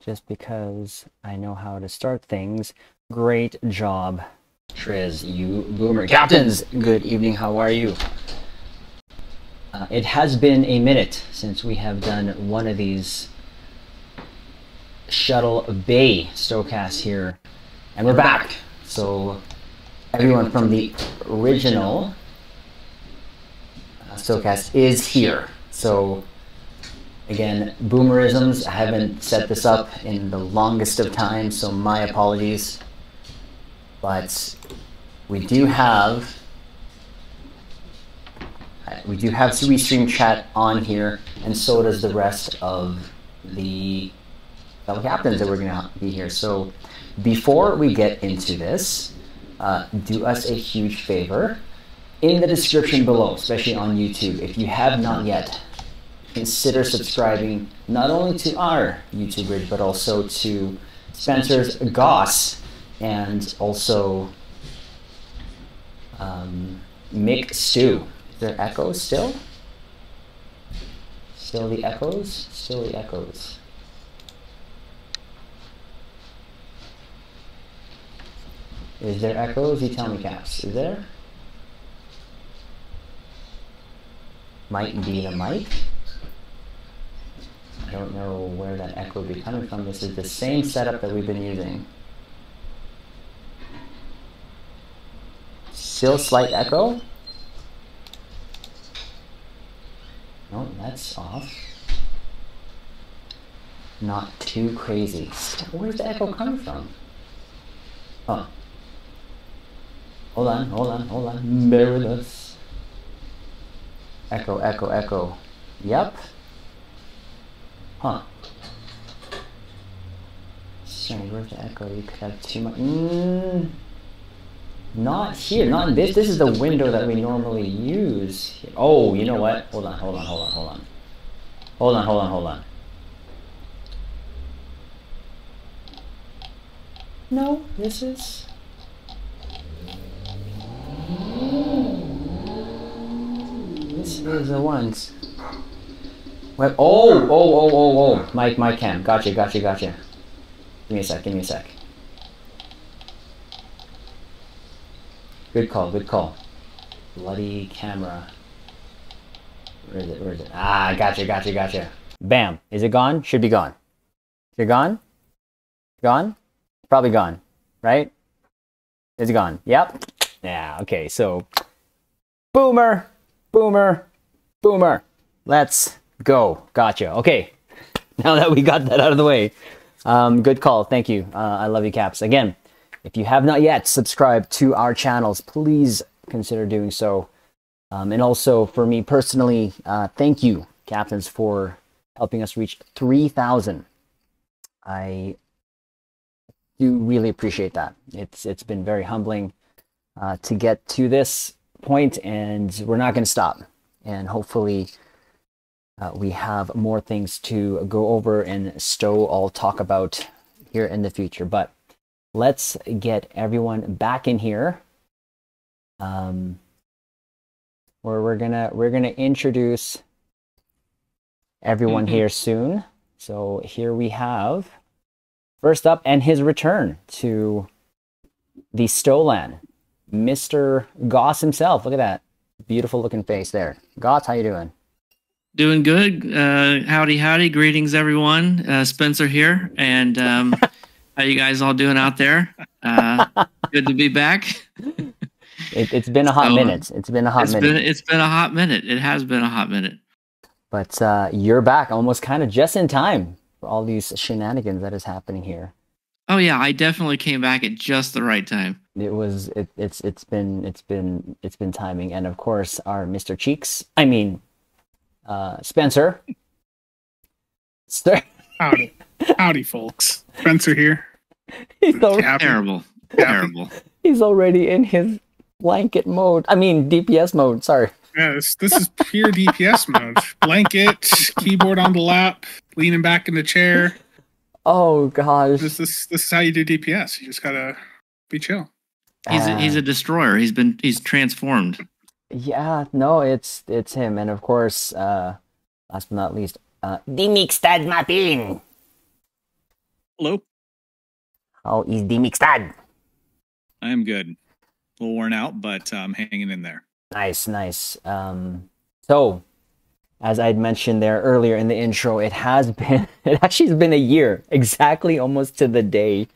just because I know how to start things. Great job, Triz, you boomer captains. Good evening, how are you? It has been a minute since we have done one of these Shuttle Bay STOCAST here, and we're back. So everyone from the original STOCAST is here. So again, boomerisms, I haven't set this up in the longest of time, so my apologies. But we do have Restream chat on here, and so does the rest of the fellow captains that we're going to be here. So before we get into this, do us a huge favor. In the description below, especially on YouTube, if you have not yet, consider subscribing not only to our YouTube bridge, but also to Spencer's Goss, and also Mick Stew. Is there echoes still? Still the echoes? Still the echoes. Is there echoes? You tell me, Caps. Is there? Might be the mic. I don't know where that echo would be coming from. This is the same setup that we've been using. Still slight echo? No, that's off. Not too crazy. Where's the echo coming from? Oh. Hold on. Bear with us. Echo, echo, echo. Yep. Huh. Sorry, where's the echo? You could have too much. Not here, not in this. This is the window that we normally use. Oh, you know what? Hold on. No, this is... This is the ones. What? Oh. My cam. Gotcha. Give me a sec. Good call. Bloody camera. Where is it? Ah, gotcha. Bam. Is it gone? Should be gone. Is it gone? Gone? Probably gone, right? Is it gone? Yep. Yeah, okay, so boomer. Let's go. Gotcha. Okay. Now that we got that out of the way. Good call. Thank you. I love you, Caps. Again, if you have not yet subscribed to our channels, please consider doing so. And also, for me personally, thank you, Captains, for helping us reach 3,000. I do really appreciate that. It's been very humbling to get to this point, and we're not going to stop. And hopefully, we have more things to go over and all talk about here in the future. But let's get everyone back in here, where we're gonna introduce everyone here soon. So here we have first up, and his return to the Stolan, Mr. Goss himself. Look at that beautiful looking face there. Goss, how you doing? Doing good. Howdy. Greetings, everyone. Spencer here, and how you guys all doing out there? Good to be back. It's been a hot minute. It's been a hot minute. It's been a hot minute. It has been a hot minute. But you're back almost kind of just in time for all these shenanigans that is happening here. Oh yeah, I definitely came back at just the right time. It's been timing, and of course our Mr. Cheeks. Spencer. Howdy, folks. Spencer here. He's terrible. He's already in his blanket mode. DPS mode. Sorry. Yes, this is pure DPS mode. Blanket, keyboard on the lap, leaning back in the chair. Oh gosh. This is how you do DPS. You just gotta be chill. He's a destroyer. He's transformed. Yeah, no, it's him, and of course, last but not least, the mixed mapping. Hello. How is the mixtad? I am good. A little worn out, but I'm hanging in there. Nice, nice. So, as I'd mentioned there earlier in the intro, it actually has been a year, exactly almost to the day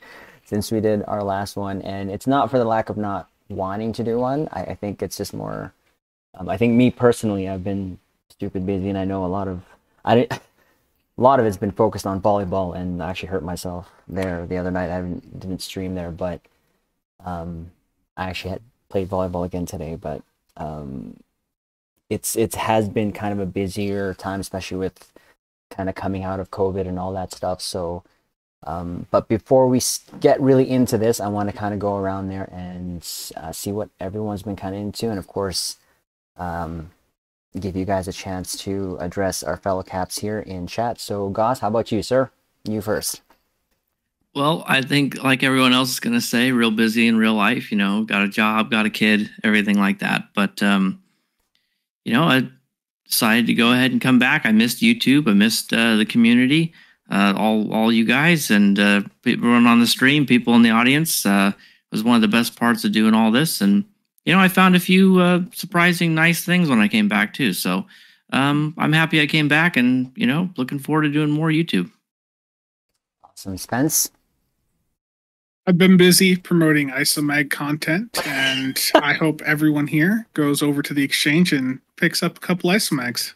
since we did our last one. And it's not for the lack of not wanting to do one. I think it's just more, I think me personally, I've been stupid busy, and I know a lot of it's been focused on volleyball, and I actually hurt myself there the other night. I didn't stream there, but I actually had played volleyball again today, but it has been kind of a busier time, especially with kind of coming out of COVID and all that stuff. So, but before we get really into this, I want to kind of go around there and see what everyone's been kind of into, and of course, give you guys a chance to address our fellow caps here in chat. So, Goss, how about you, sir? You first. Well, I think like everyone else is going to say, real busy in real life, got a job, got a kid, everything like that. But, I decided to go ahead and come back. I missed YouTube. I missed the community, all you guys, and everyone on the stream, people in the audience. It was one of the best parts of doing all this. And, I found a few surprising nice things when I came back too. So I'm happy I came back, and, looking forward to doing more YouTube. Awesome. Spence? I've been busy promoting ISOMag content, and I hope everyone here goes over to the exchange and picks up a couple ISOMags.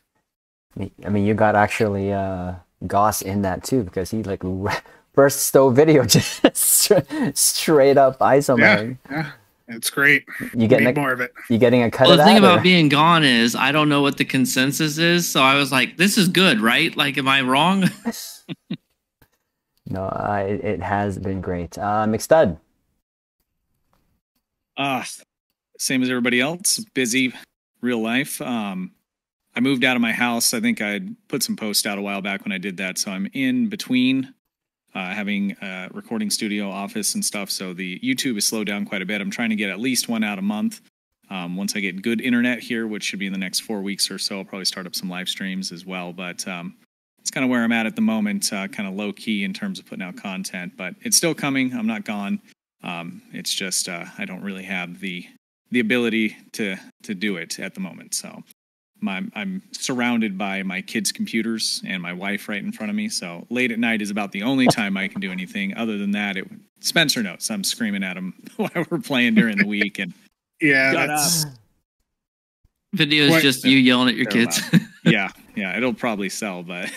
I mean, you got actually Goss in that too, because he like first stove video just straight up ISOMag. Yeah, it's great. You getting more of it? You getting a cut well, of that? The thing or? about being gone is I don't know what the consensus is, so I was like, "This is good, right? Like, am I wrong?" No, it has been great. McStud. Same as everybody else. Busy, real life. I moved out of my house. I think I put some posts out a while back when I did that. So I'm in between having a recording studio, office, and stuff. So the YouTube is slowed down quite a bit. I'm trying to get at least one out a month. Once I get good internet here, which should be in the next 4 weeks or so, I'll probably start up some live streams as well. But it's kind of where I'm at the moment, kind of low key in terms of putting out content, but it's still coming. I'm not gone. It's just I don't really have the ability to do it at the moment. So I'm surrounded by my kids' computers and my wife right in front of me. So late at night is about the only time I can do anything. Other than that, Spencer knows I'm screaming at him while we're playing during the week. And yeah, that's video is just you yelling at your kids. yeah, it'll probably sell, but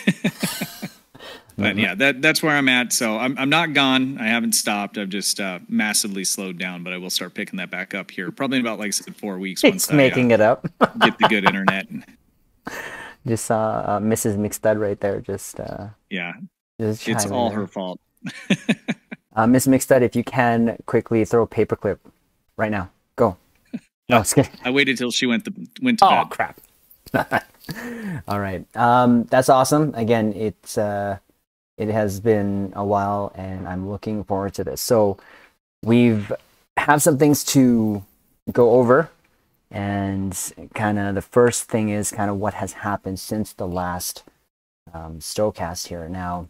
but yeah, that's where I'm at. So I'm not gone. I haven't stopped. I've just massively slowed down, but I will start picking that back up here probably in about, like I said, 4 weeks. It's making it up. Get the good internet. Just saw Mrs. McStud right there. Just it's all her fault. Miss McStud, if you can quickly throw a paperclip right now, go. No, it's good. I waited till she went to bed. Oh crap! All right, that's awesome. Again, it has been a while, and I'm looking forward to this. So have some things to go over, and kind of the first thing is kind of what has happened since the last STOCAST here. Now,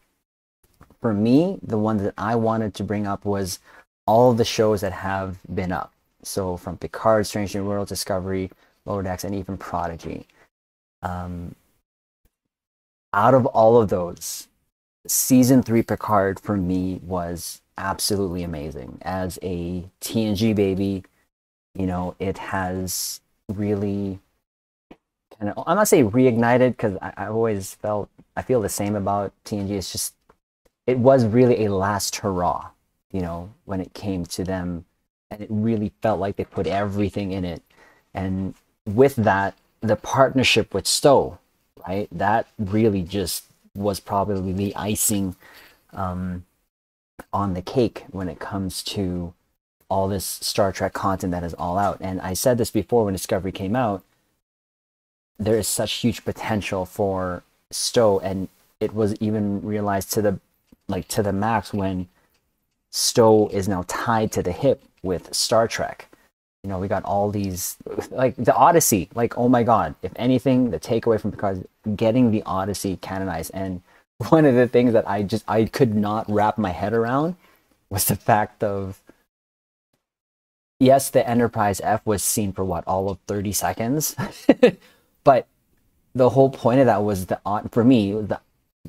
for me, the one that I wanted to bring up was all of the shows that have been up. So from Picard, Strange New World, Discovery, Lower Decks, and even Prodigy. Out of all of those, Season 3 Picard for me was absolutely amazing. As a TNG baby, it has really kind of, I'm not saying reignited, because I feel the same about TNG. It's just, it was really a last hurrah, when it came to them. And it really felt like they put everything in it. And with that, the partnership with Stowe, right? That really just was probably the icing on the cake when it comes to all this Star Trek content that is all out. And I said this before when Discovery came out, there is such huge potential for Stowe, and it was even realized to the max when Stowe is now tied to the hip with Star Trek. We got all these, like the Odyssey, like, oh my god, if anything, the takeaway from Picard is getting the Odyssey canonized. And one of the things that I could not wrap my head around was the fact of, yes, the Enterprise F was seen for what, all of 30 seconds, but the whole point of that was for me,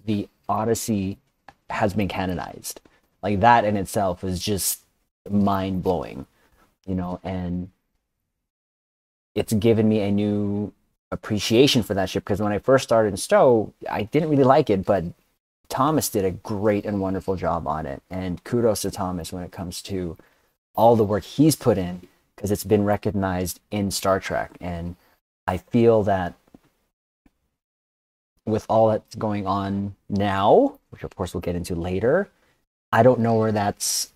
the Odyssey has been canonized. Like, that in itself is just mind blowing, you know, and it's given me a new appreciation for that ship, because when I first started in STO, I didn't really like it, but Thomas did a great and wonderful job on it, and kudos to Thomas when it comes to all the work he's put in, because it's been recognized in Star Trek. And I feel that with all that's going on now, which of course we'll get into later, I don't know where that's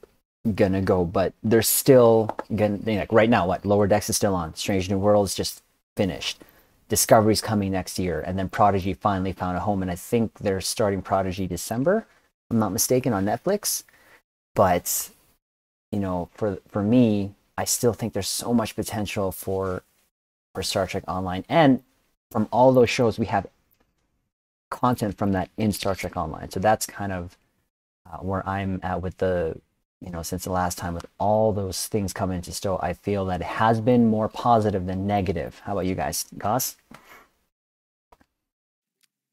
gonna go, but there's still gonna, like right now, what, Lower Decks is still on, Strange New Worlds just finished, Discovery's coming next year, and then Prodigy finally found a home, and I think they're starting Prodigy December, if I'm not mistaken, on Netflix. But you know, for me, I still think there's so much potential for Star Trek Online, and from all those shows, we have content from that in Star Trek Online. So that's kind of where I'm at with the, you know, since the last time, with all those things coming into STO, I feel that it has been more positive than negative. How about you guys, Goss?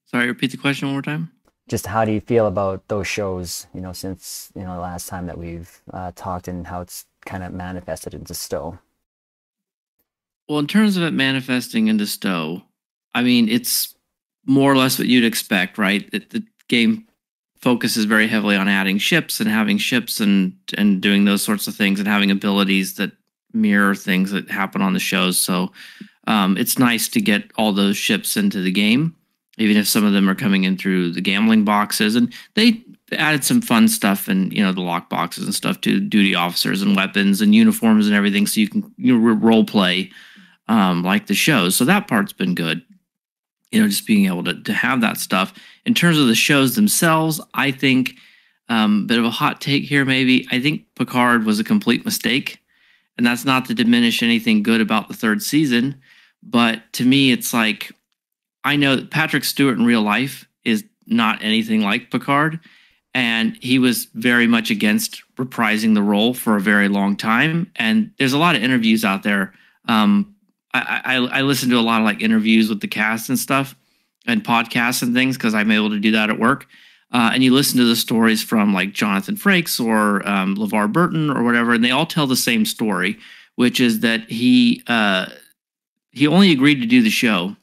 Sorry, repeat the question one more time. Just how do you feel about those shows, you know, since, you know, the last time that we've talked, and how it's kind of manifested into STO? Well, in terms of it manifesting into STO, I mean, it's more or less what you'd expect, right? The game focuses very heavily on adding ships and having ships and doing those sorts of things, and having abilities that mirror things that happen on the shows. So it's nice to get all those ships into the game, even if some of them are coming in through the gambling boxes. And they added some fun stuff, and you know, the lock boxes and stuff to duty officers and weapons and uniforms and everything, so you can, you know, role play like the shows. So that part's been good. You know, just being able to have that stuff. In terms of the shows themselves, I think, bit of a hot take here maybe, I think Picard was a complete mistake. And that's not to diminish anything good about the third season. But to me, it's like, I know that Patrick Stewart in real life is not anything like Picard. And he was very much against reprising the role for a very long time. And there's a lot of interviews out there. I listen to a lot of like interviews with the cast and stuff, and podcasts and things, because I'm able to do that at work. And you listen to the stories from like Jonathan Frakes or LeVar Burton or whatever, and they all tell the same story, which is that he only agreed to do the show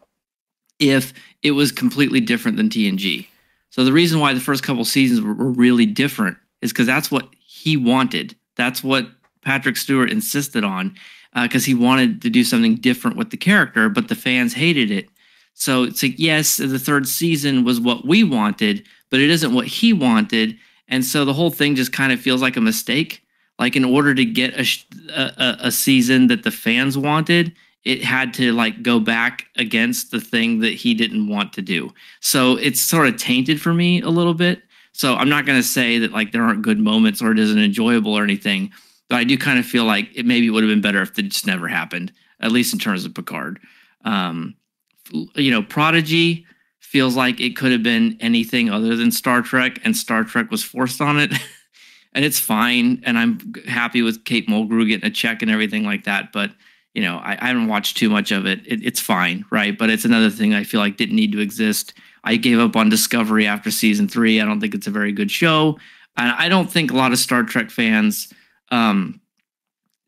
if it was completely different than TNG. So the reason why the first couple seasons were really different is because that's what he wanted. That's what Patrick Stewart insisted on. Because he wanted to do something different with the character, but the fans hated it. So it's like, yes, the third season was what we wanted, but it isn't what he wanted. And so the whole thing just kind of feels like a mistake. Like, in order to get a season that the fans wanted, it had to like go back against the thing that he didn't want to do. So it's sort of tainted for me a little bit. So I'm not going to say that like there aren't good moments or it isn't enjoyable or anything. But I do kind of feel like it maybe would have been better if it just never happened, at least in terms of Picard. You know, Prodigy feels like it could have been anything other than Star Trek, and Star Trek was forced on it. And it's fine. And I'm happy with Kate Mulgrew getting a check and everything like that. But, you know, I haven't watched too much of it. It's fine, right? But it's another thing I feel like didn't need to exist. I gave up on Discovery after season 3. I don't think it's a very good show. And I don't think a lot of Star Trek fans...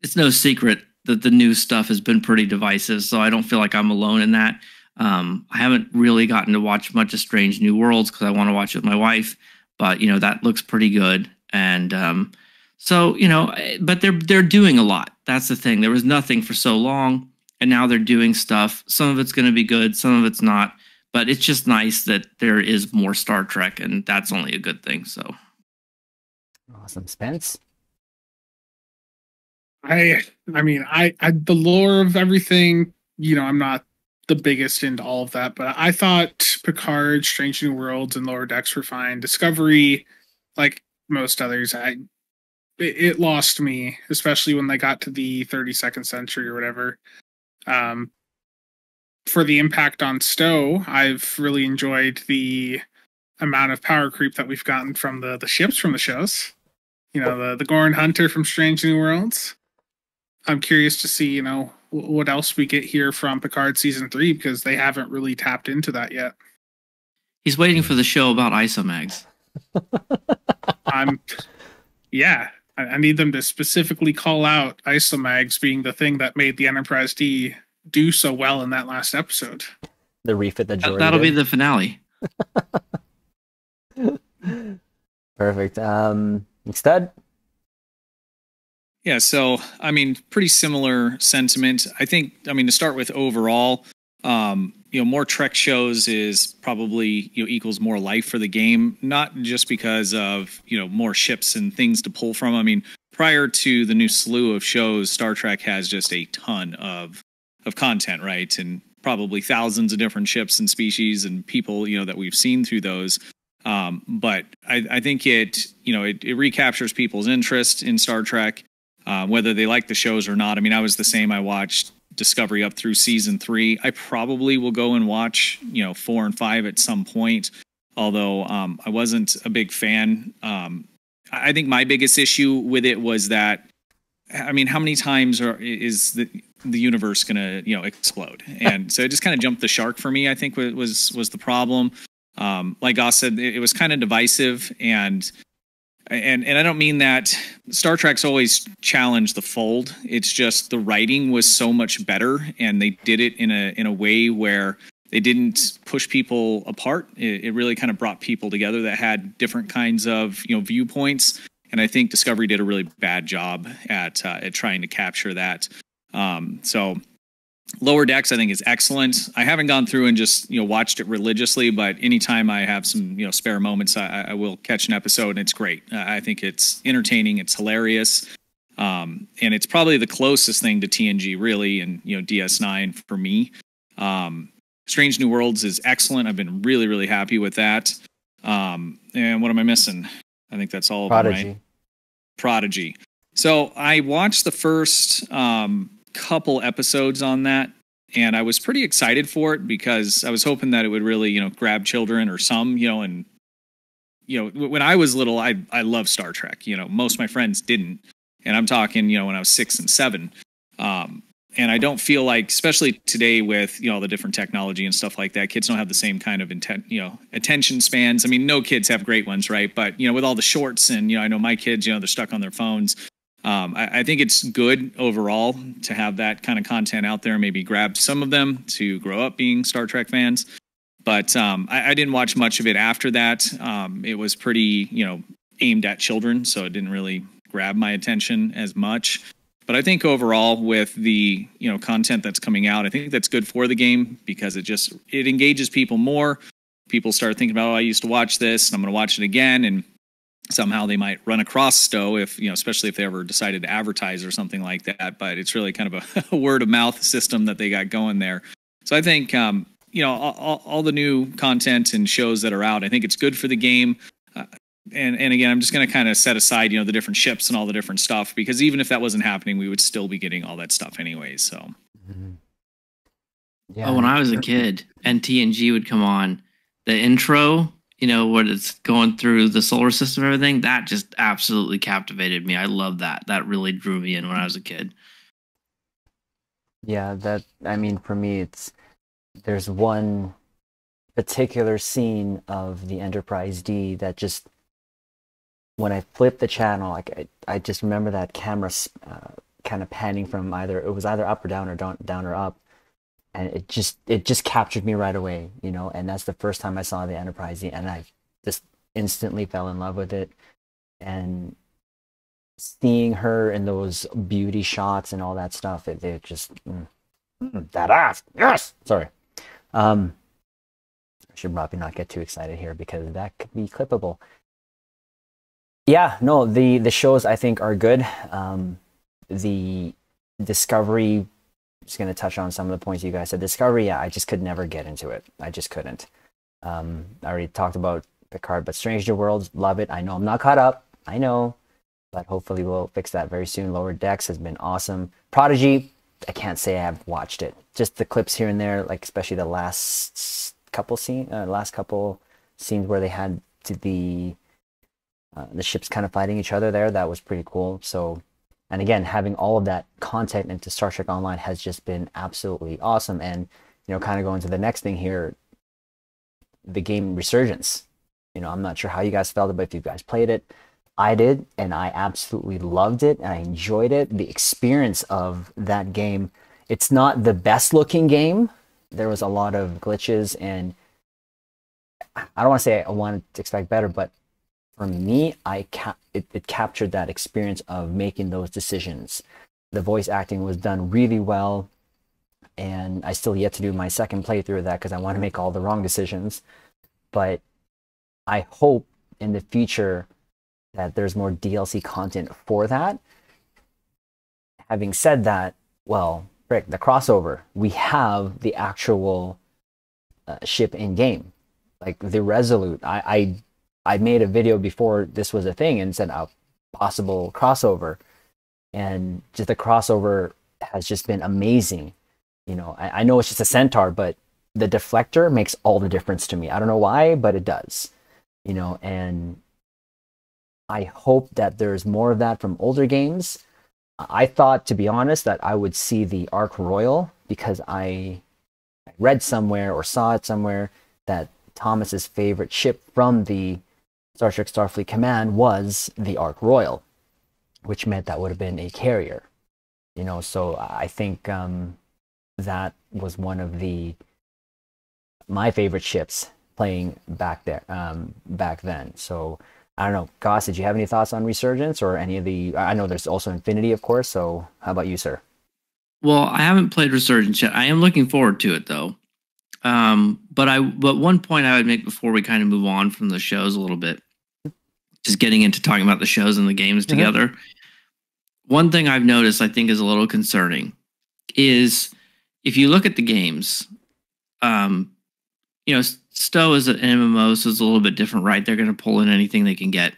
it's no secret that the new stuff has been pretty divisive, so I don't feel like I'm alone in that. I haven't really gotten to watch much of Strange New Worlds because I want to watch it with my wife, but you know, that looks pretty good. And so, you know, but they're doing a lot. That's the thing. There was nothing for so long, and now they're doing stuff. Some of it's going to be good, some of it's not, but it's just nice that there is more Star Trek, and that's only a good thing. So Awesome. Spence? I mean, the lore of everything, you know, I'm not the biggest into all of that, but I thought Picard, Strange New Worlds, and Lower Decks were fine. Discovery, like most others, it lost me, especially when they got to the 32nd century or whatever. For the impact on STO, I've really enjoyed the amount of power creep that we've gotten from the ships from the shows. You know, the Gorn Hunter from Strange New Worlds. I'm curious to see, you know, what else we get here from Picard season 3, because they haven't really tapped into that yet. He's waiting for the show about isomags. I need them to specifically call out isomags being the thing that made the Enterprise D do so well in that last episode. The refit that Jordan That'll be did. the finale. Perfect. Stud? Yeah, so I mean, pretty similar sentiment. I think, I mean, to start with overall, you know, more Trek shows is probably, you know, equals more life for the game, not just because of, you know, more ships and things to pull from. I mean, prior to the new slew of shows, Star Trek has just a ton of content, right? And probably thousands of different ships and species and people, you know, that we've seen through those. But I think it, you know, it recaptures people's interest in Star Trek, whether they like the shows or not. I mean, I was the same. I watched Discovery up through season 3. I probably will go and watch, you know, 4 and 5 at some point, although I wasn't a big fan. I think my biggest issue with it was that, I mean, how many times is the universe going to, you know, explode? And so it just kind of jumped the shark for me, I think was the problem. Like Goss said, it was kind of divisive, and I don't mean that Star Trek's always challenged the fold. It's just the writing was so much better, and they did it in a way where they didn't push people apart. It really kind of brought people together that had different kinds of, you know, viewpoints. And I think Discovery did a really bad job at trying to capture that. So Lower Decks, I think, is excellent. I haven't gone through and just, you know, watched it religiously, but anytime I have some, you know, spare moments, I will catch an episode, and it's great. I think it's entertaining, it's hilarious, and it's probably the closest thing to TNG, really, and, you know, DS9 for me. Strange New Worlds is excellent. I've been really, really happy with that. And what am I missing? I think that's all of them, right? Prodigy. So I watched the first couple episodes on that, and I was pretty excited for it because I was hoping that it would really, you know, grab children or some, you know, and, you know, when I was little, I loved Star Trek. You know, most of my friends didn't, and I'm talking, you know, when I was 6 and 7. And I don't feel like, especially today with, you know, all the different technology and stuff like that, kids don't have the same kind of attention spans. I mean, no kids have great ones, right? But, you know, with all the shorts and, you know, I know my kids, you know, they're stuck on their phones. I think it's good overall to have that kind of content out there, maybe grab some of them to grow up being Star Trek fans. But I didn't watch much of it after that. It was pretty, you know, aimed at children, so it didn't really grab my attention as much. But I think overall with the, you know, content that's coming out, I think that's good for the game because it engages people more. People start thinking about, oh, I used to watch this and I'm going to watch it again. And somehow they might run across Stowe if, you know, especially if they ever decided to advertise or something like that. But it's really kind of a word of mouth system that they got going there. So I think, you know, all the new content and shows that are out, I think it's good for the game. And again, I'm just going to kind of set aside, you know, the different ships and all the different stuff, because even if that wasn't happening, we would still be getting all that stuff anyways. So, yeah. Oh, when I was a kid and TNG would come on, the intro, you know, when it's going through the solar system and everything, that just absolutely captivated me. I love that. That really drew me in when I was a kid. Yeah, I mean, for me, there's one particular scene of the Enterprise D that just, when I flipped the channel, like I just remember that camera kind of panning from either up or down or up, and it just captured me right away, you know. And that's the first time I saw the Enterprise D, and I just instantly fell in love with it. And seeing her in those beauty shots and all that stuff, it just that ass, yes. Sorry, I should probably not get too excited here because that could be clippable. Yeah, no, the shows I think are good. The Discovery, just going to touch on some of the points you guys said. Discovery, yeah, I just could never get into it. I just couldn't. I already talked about Picard, but Strange New Worlds, love it. I know I'm not caught up. I know, but hopefully we'll fix that very soon. Lower Decks has been awesome. Prodigy, I can't say I have watched it. Just the clips here and there, like especially the last couple scenes where they had to the ships kind of fighting each other there, that was pretty cool. So, and again, having all of that content into Star Trek Online has just been absolutely awesome. And, you know, kind of going to the next thing here, the game Resurgence. You know, I'm not sure how you guys felt about it, if you guys played it. I did, and I absolutely loved it, and I enjoyed it. The experience of that game, it's not the best looking game. There was a lot of glitches, and I don't want to say I wanted to expect better, but for me, it captured that experience of making those decisions. The voice acting was done really well, and I still yet to do my second playthrough of that because I want to make all the wrong decisions. But I hope in the future that there's more DLC content for that. Having said that, well, Rick, the crossover, we have the actual ship in game, like the Resolute. I made a video before this was a thing and said a possible crossover, and just the crossover has just been amazing. You know, I know it's just a Centaur, but the deflector makes all the difference to me. I don't know why, but it does. You know, and I hope that there's more of that from older games. I thought, to be honest, that I would see the Ark Royal because I read somewhere or saw it somewhere that Thomas's favorite ship from the Star Trek Starfleet Command was the Ark Royal, which meant that would have been a carrier. You know, so I think that was one of my favorite ships playing back then. So I don't know, Goss, did you have any thoughts on Resurgence or any of the? I know there's also Infinity, of course. So how about you, sir? Well, I haven't played Resurgence yet. I am looking forward to it, though. But one point I would make before we kind of move on from the shows a little bit, just getting into talking about the shows and the games together. One thing I've noticed I think is a little concerning is if you look at the games, you know, STO is an MMO, so it's a little bit different, right? They're going to pull in anything they can get.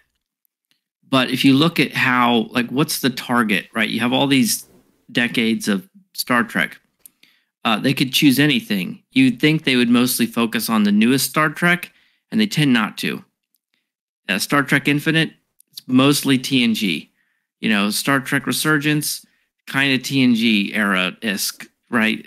But if you look at how, like, what's the target, right? You have all these decades of Star Trek. They could choose anything. You'd think they would mostly focus on the newest Star Trek, and they tend not to. Star Trek Infinite, it's mostly TNG. You know, Star Trek Resurgence, kind of TNG era-esque, right?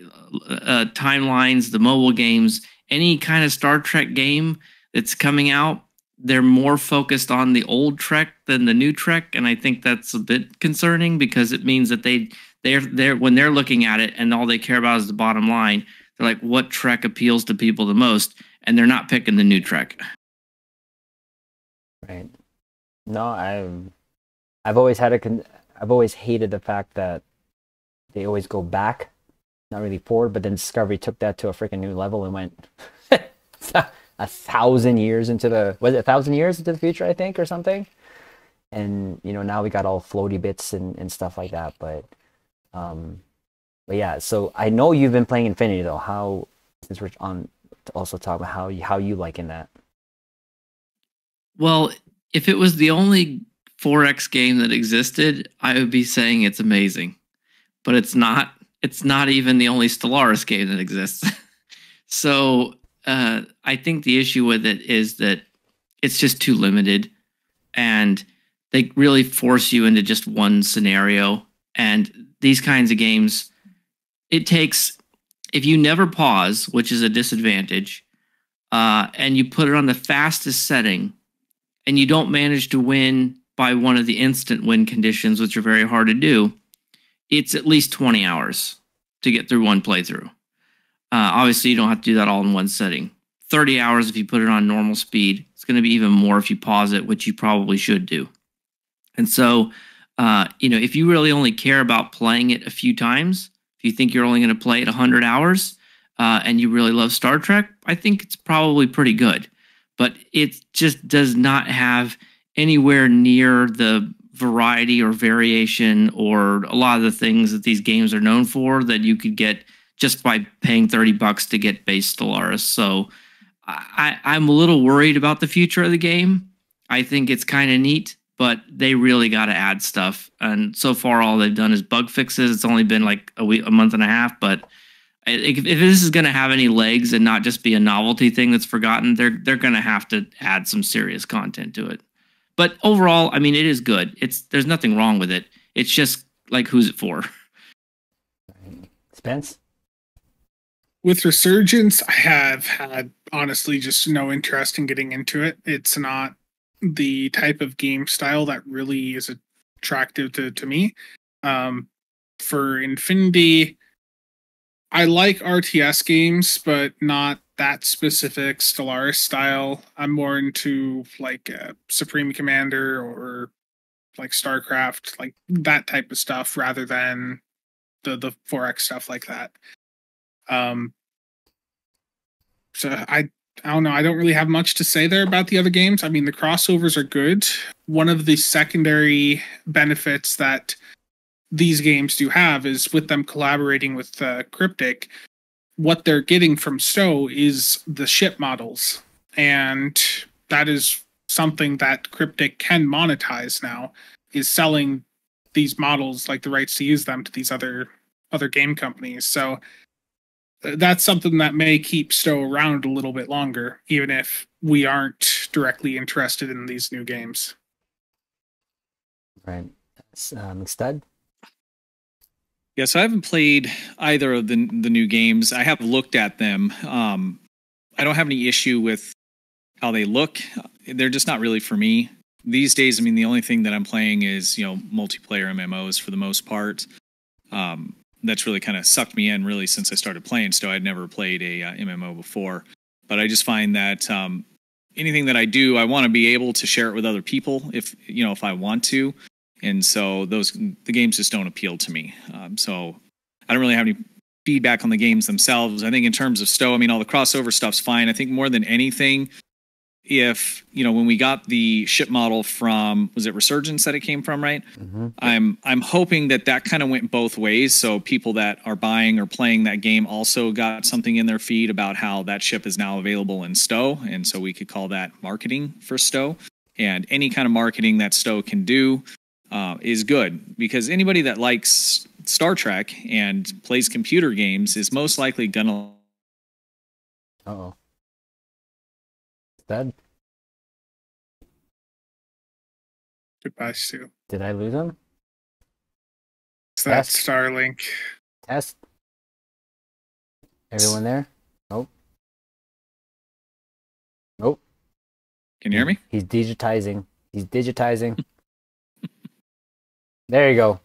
Timelines, the mobile games, any kind of Star Trek game that's coming out, they're more focused on the old Trek than the new Trek, and I think that's a bit concerning because it means that they're when they're looking at it and all they care about is the bottom line, they're like, what Trek appeals to people the most, and they're not picking the new Trek. Right. No, I've always hated the fact that they always go back, not really forward, but then Discovery took that to a freaking new level and went 1,000 years into the, was it 1,000 years into the future, I think, or something? And, you know, now we got all floaty bits and stuff like that, but yeah, so I know you've been playing Infinity, though. Since we're on to also talk about how you liking that? Well, if it was the only 4X game that existed, I would be saying it's amazing. But it's not. It's not even the only Stellaris game that exists. So I think the issue with it is that it's just too limited. And they really force you into just one scenario. And these kinds of games, it takes, if you never pause, which is a disadvantage, and you put it on the fastest setting, and you don't manage to win by one of the instant win conditions, which are very hard to do, it's at least 20 hours to get through one playthrough. Obviously, you don't have to do that all in one setting. 30 hours if you put it on normal speed. It's going to be even more if you pause it, which you probably should do. And so, you know, if you really only care about playing it a few times, if you think you're only going to play it 100 hours and you really love Star Trek, I think it's probably pretty good. But it just does not have anywhere near the variety or variation or a lot of the things that these games are known for that you could get just by paying $30 to get base Stellaris. So I'm a little worried about the future of the game. I think it's kind of neat, but they really got to add stuff. And so far, all they've done is bug fixes. It's only been like a month and a half, but If this is going to have any legs and not just be a novelty thing that's forgotten, they're going to have to add some serious content to it. But overall, I mean, it is good. There's nothing wrong with it. It's just like, who's it for? Spence? With Resurgence, I have had honestly just no interest in getting into it. It's not the type of game style that really is attractive to me. For Infinity, I like RTS games, but not that specific Stellaris style. I'm more into like Supreme Commander or like StarCraft, like that type of stuff, rather than the 4X stuff like that. So I don't know. I don't really have much to say there about the other games. I mean, the crossovers are good. One of the secondary benefits that these games do have is with them collaborating with Cryptic, what they're getting from STO is the ship models. And that is something that Cryptic can monetize now, is selling these models, like the rights to use them, to these other game companies. So that's something that may keep STO around a little bit longer, even if we aren't directly interested in these new games. Right. Stud? Yeah, so I haven't played either of the new games. I have looked at them. I don't have any issue with how they look. They're just not really for me. These days, I mean, the only thing that I'm playing is, multiplayer MMOs for the most part. That's really kind of sucked me in, really, since I started playing STO. I'd never played a MMO before. But I just find that anything that I do, I want to be able to share it with other people if I want to. And so the games just don't appeal to me. So I don't really have any feedback on the games themselves. I think in terms of STO, I mean, all the crossover stuff's fine. I think more than anything, if, when we got the ship model from, was it Resurgence that it came from, right? Mm-hmm. I'm hoping that kind of went both ways. So people that are buying or playing that game also got something in their feed about how that ship is now available in STO. And so we could call that marketing for STO. And any kind of marketing that STO can do is good, because anybody that likes Star Trek and plays computer games is most likely gonna. Uh-oh. Dead? Goodbye, Stu. Did I lose him? It's that Test. Starlink. Test? Everyone there? Nope. Nope. Can you hear me? He's digitizing. There you go.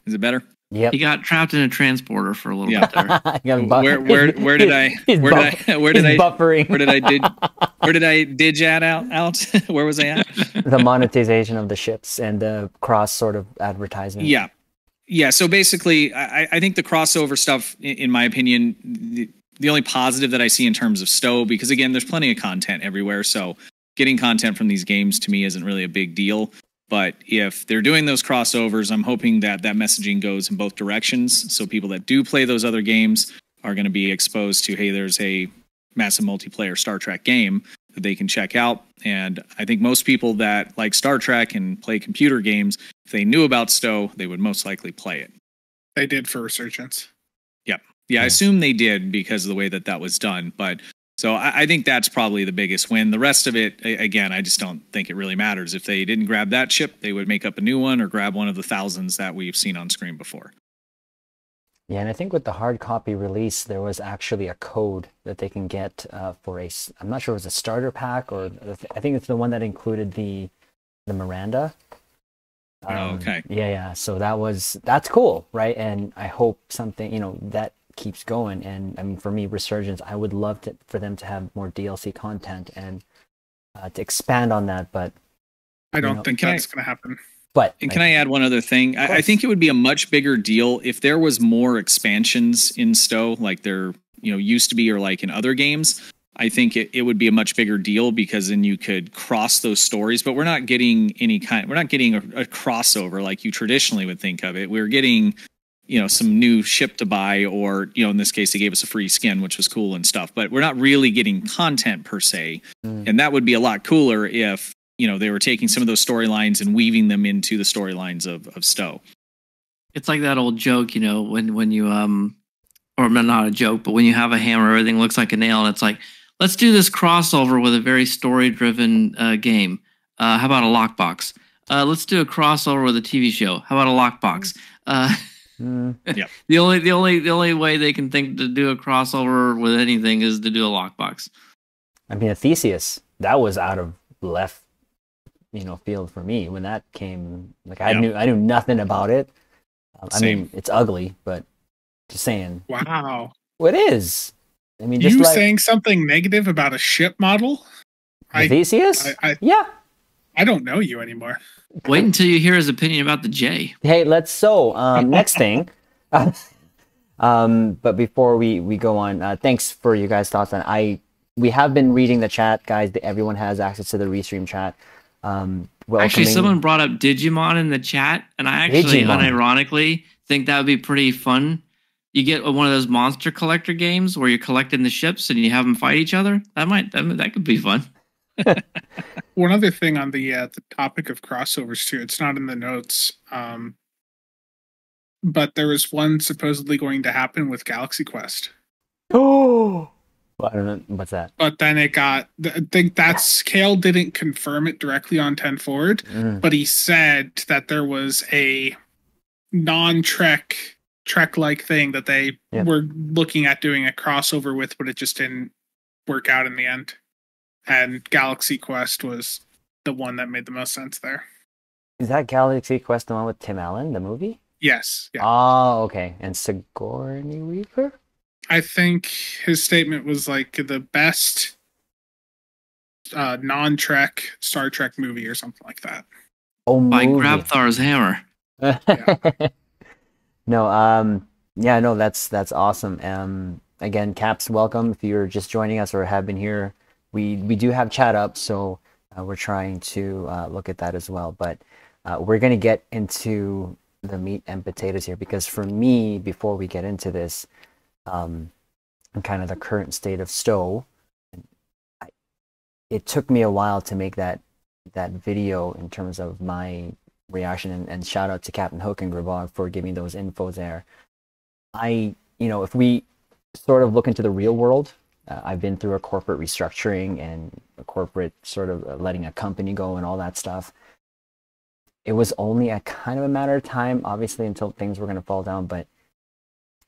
Is it better? Yep. He got trapped in a transporter for a little bit there. Where did I dig out? Where was I at? The monetization of the ships and the cross sort of advertisement. Yeah. So basically, I think the crossover stuff, in my opinion, the only positive that I see in terms of STO, because again, there's plenty of content everywhere. So getting content from these games to me isn't really a big deal. But if they're doing those crossovers, I'm hoping that messaging goes in both directions. So people that do play those other games are going to be exposed to, hey, there's a massive multiplayer Star Trek game that they can check out. And I think most people that like Star Trek and play computer games, if they knew about STO, they would most likely play it. They did for Resurgence. Yep. Yeah, I assume they did because of the way that was done. But so I think that's probably the biggest win. The rest of it, again, I just don't think it really matters. If they didn't grab that ship, they would make up a new one or grab one of the thousands that we've seen on screen before. Yeah, and I think with the hard copy release, there was actually a code that they can get for I'm not sure it was a starter pack, or I think it's the one that included the Miranda. Okay. Yeah. So that's cool, right? And I hope something, that keeps going. And I mean, for me, Resurgence, I would love for them to have more DLC content and to expand on that, but I don't think that's going to happen. But can I add one other thing? I think it would be a much bigger deal if there was more expansions in STO, like there used to be, or like in other games. I think it would be a much bigger deal, because then you could cross those stories. But we're not getting we're not getting a crossover like you traditionally would think of it. We're getting some new ship to buy, or, in this case, they gave us a free skin, which was cool and stuff, but we're not really getting content per se. And that would be a lot cooler if, they were taking some of those storylines and weaving them into the storylines of STO. It's like that old joke, when you or not a joke, but when you have a hammer, everything looks like a nail, and it's like, let's do this crossover with a very story-driven game. How about a lockbox? Let's do a crossover with a TV show. How about a lockbox? Yeah. The only way they can think to do a crossover with anything is to do a lockbox. I mean, a Theseus, that was out of left, field for me when that came. Like I knew nothing about it. I mean, it's ugly, but just saying. Wow. Well, it is. I mean, You just like saying something negative about a ship model? Theseus? Yeah. I don't know you anymore. Wait until you hear his opinion about the J. Hey, next thing. But before we go on, thanks for you guys' thoughts on. We have been reading the chat, guys. Everyone has access to the Restream chat. Actually, someone brought up Digimon in the chat, and I actually, unironically, think that would be pretty fun. You get one of those monster collector games where you're collecting the ships and you have them fight each other. That could be fun. One other thing on the topic of crossovers too. It's not in the notes, but there was one supposedly going to happen with Galaxy Quest. Oh, well, I don't know what's that. But then I think that's Kale didn't confirm it directly on 10 Forward, but he said that there was a Trek-like thing that they were looking at doing a crossover with, but it just didn't work out in the end. And Galaxy Quest was the one that made the most sense there. Is that Galaxy Quest the one with Tim Allen, the movie? Yes. Yeah. Oh, okay. And Sigourney Weaver? I think his statement was like the best non-Trek Star Trek movie or something like that. Oh, by Grabthar's hammer. No, that's awesome. Again, Caps, welcome. If you're just joining us or have been here, we do have chat up, so we're trying to look at that as well. But we're going to get into the meat and potatoes here, because for me, before we get into this, and kind of the current state of STO, it took me a while to make that video in terms of my reaction, and shout out to Captain Hook and Grabog for giving those infos there. If we sort of look into the real world, I've been through a corporate restructuring and a corporate sort of letting a company go and all that stuff. It was only a kind of a matter of time, obviously, until things were going to fall down. But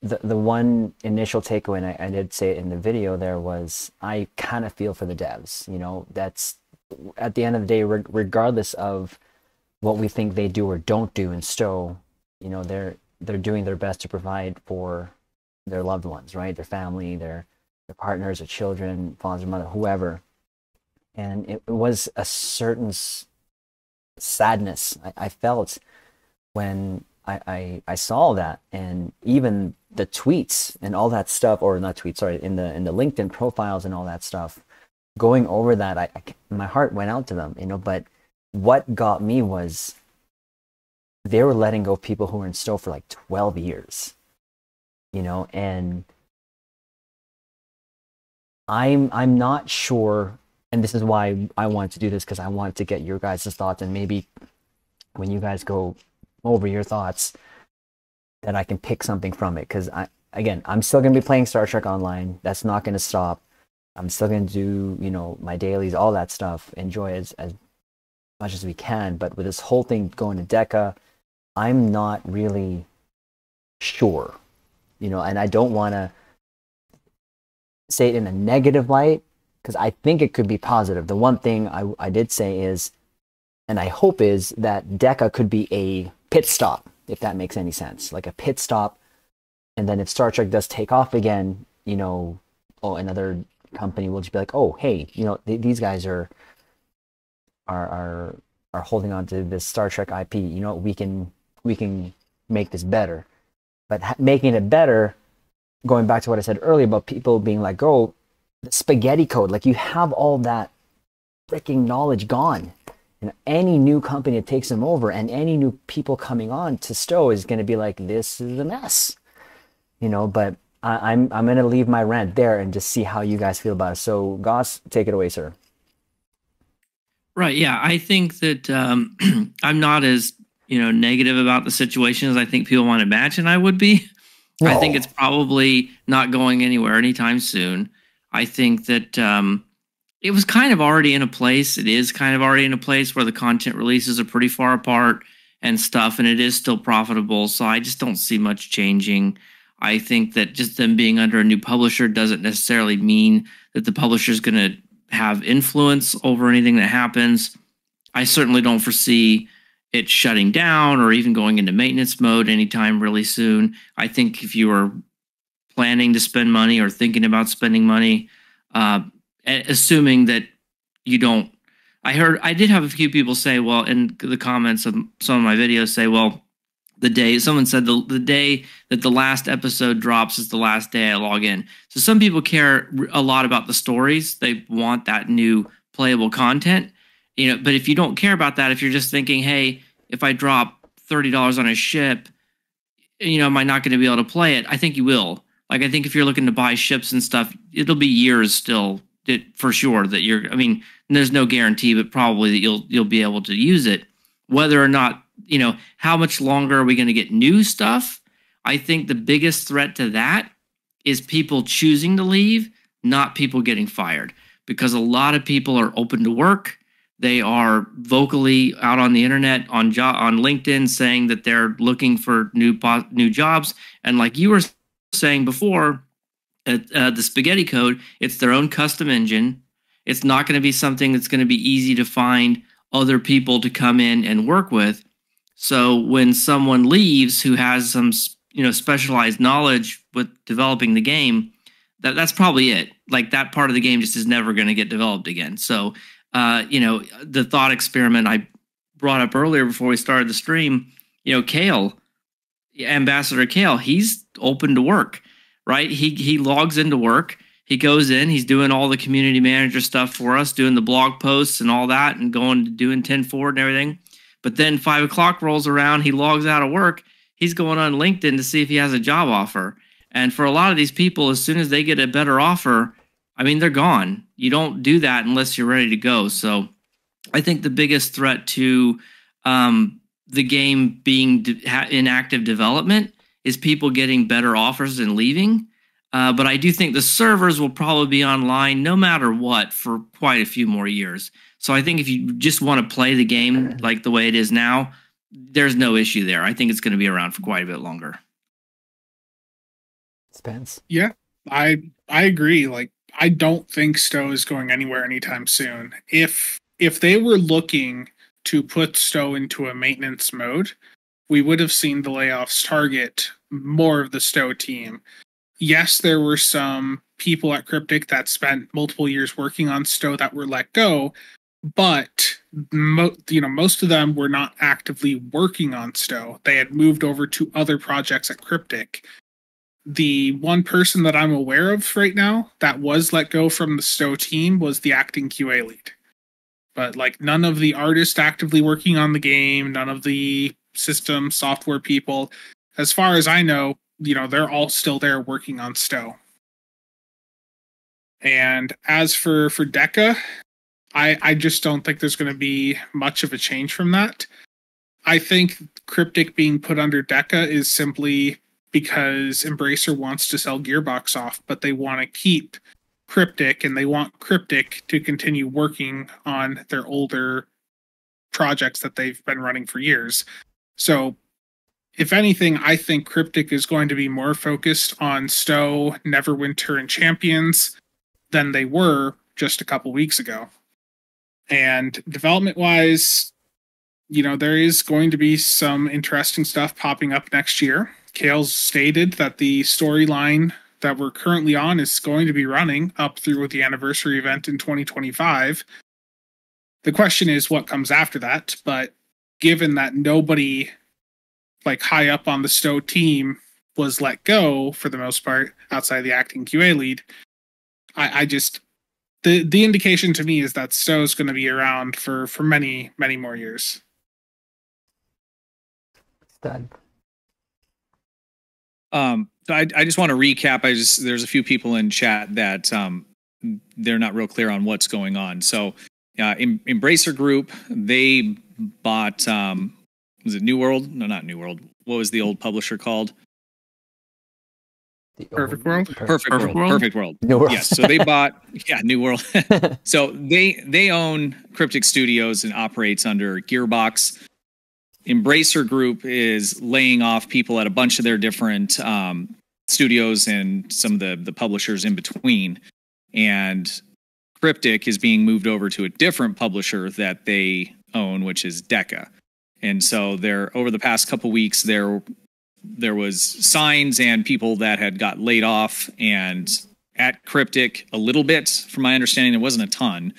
the one initial takeaway, and I did say it in the video there, was I kind of feel for the devs. That's at the end of the day, regardless of what we think they do or don't do in STO, they're doing their best to provide for their loved ones, right? Their family, their partners, their children, father, mother, whoever. And it was a certain sadness I felt when I saw that, and even the tweets and all that stuff, or not tweets, sorry, in the LinkedIn profiles and all that stuff, going over that, my heart went out to them, but what got me was they were letting go of people who were in STO for like 12 years, and I'm not sure, and this is why I wanted to do this, because I wanted to get your guys' thoughts, and maybe when you guys go over your thoughts, that I can pick something from it, because I'm still going to be playing Star Trek Online. That's not going to stop. I'm still going to do, my dailies, all that stuff, enjoy as much as we can. But with this whole thing going to DECA, I'm not really sure, and I don't want to say it in a negative light, because I think it could be positive. The one thing I did say is, and I hope is, that DECA could be a pit stop, if that makes any sense. Like a pit stop, and then if Star Trek does take off again, another company will just be like, oh, hey, these guys are holding on to this Star Trek IP. We can make this better. But making it better, going back to what I said earlier about people being like, oh, the spaghetti code, like you have all that freaking knowledge gone. And any new company that takes them over, and any new people coming on to STO, is going to be like, this is a mess, but I'm going to leave my rant there and just see how you guys feel about it. So Goss, take it away, sir. Right. Yeah. I think that I'm not as, negative about the situation as I think people want to imagine I would be. I think it's probably not going anywhere anytime soon. I think that it was kind of already in a place. It is kind of already in a place where the content releases are pretty far apart and stuff, and it is still profitable. So I just don't see much changing. I think that just them being under a new publisher doesn't necessarily mean that the publisher is going to have influence over anything that happens. I certainly don't foresee it shutting down or even going into maintenance mode anytime really soon. I think if you are planning to spend money or thinking about spending money, assuming that you don't, I did have a few people say, well, in the comments of some of my videos say, well, someone said the day that the last episode drops is the last day I log in. So some people care a lot about the stories. They want that new playable content, but if you don't care about that, if you're just thinking, hey, if I drop $30 on a ship, am I not going to be able to play it? I think you will. Like, I think if you're looking to buy ships and stuff, it'll be years still for sure that there's no guarantee, but probably that you'll be able to use it. Whether or not, how much longer are we going to get new stuff? I think the biggest threat to that is people choosing to leave, not people getting fired, because a lot of people are open to work. They are vocally out on the internet, on LinkedIn, saying that they're looking for new jobs. And like you were saying before, the Spaghetti Code, it's their own custom engine. It's not going to be something that's going to be easy to find other people to come in and work with. So when someone leaves who has some, specialized knowledge with developing the game, that's probably it. Like, that part of the game just is never going to get developed again. So, the thought experiment I brought up earlier before we started the stream, Kale, Ambassador Kale, he's open to work, right? He logs into work. He goes in, he's doing all the community manager stuff for us, doing the blog posts and all that, and doing 10 forward and everything. But then 5 o'clock rolls around, he logs out of work. He's going on LinkedIn to see if he has a job offer. And for a lot of these people, as soon as they get a better offer, they're gone. You don't do that unless you're ready to go. So I think the biggest threat to the game being in active development is people getting better offers and leaving. But I do think the servers will probably be online no matter what for quite a few more years. So I think if you just want to play the game like the way it is now, there's no issue there. I think it's going to be around for quite a bit longer. Spence. Yeah, I agree. Like, I don't think Stowe is going anywhere anytime soon. If they were looking to put Stowe into a maintenance mode, we would have seen the LAYOFFS target more of the Stowe team. Yes, there were some people at Cryptic that spent multiple years working on Stowe that were let go, but most of them were not actively working on Stowe. They had moved over to other projects at Cryptic. The one person that I'm aware of right now that was let go from the Stowe team was the acting QA lead. But none of the artists actively working on the game, none of the system software people, as far as I know, they're all still there working on Stowe. And as for Deca, I just don't think there's going to be much of a change from that. I think Cryptic being put under Deca is simply because Embracer wants to sell Gearbox off, but they want to keep Cryptic, and they want Cryptic to continue working on their older projects that they've been running for years. So, if anything, I think Cryptic is going to be more focused on Stowe, Neverwinter, and Champions than they were just a couple weeks ago. And development-wise, there is going to be some interesting stuff popping up next year. Kale's stated that the storyline that we're currently on is going to be running up through the anniversary event in 2025. The question is what comes after that, but given that nobody high up on the Stowe team was let go for the most part outside the acting QA lead, I just the indication to me is that Stowe is going to be around for many, many more years. Stud. So I just want to recap. There's a few people in chat that they're not real clear on what's going on. So Embracer Group, they bought was it New World? No, not New World. What was the old publisher called? Perfect World? Perfect World? Perfect World. New World. Yes. So they bought, New World. So they own Cryptic Studios and operates under Gearbox. Embracer Group is laying off people at a bunch of their different studios and some of the publishers in between. And Cryptic is being moved over to a different publisher that they own, which is Decca. And so over the past couple weeks, there was signs and people that had got laid off, and at Cryptic a little bit, from my understanding, there wasn't a ton,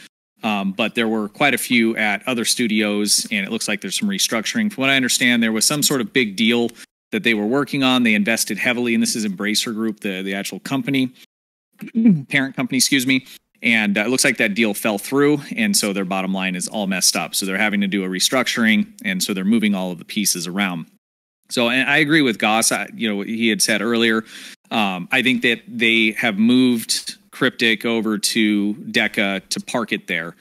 but there were quite a few at other studios, and it looks like there's some restructuring. From what I understand, there was some sort of big deal that they were working on. They invested heavily, and this is Embracer Group, the actual company, parent company, excuse me. And it looks like that deal fell through, and so their bottom line is all messed up. So they're having to do a restructuring, and so they're moving all of the pieces around. So, and I agree with Goss. What he had said earlier. I think that they have moved Cryptic over to Decca to park it there,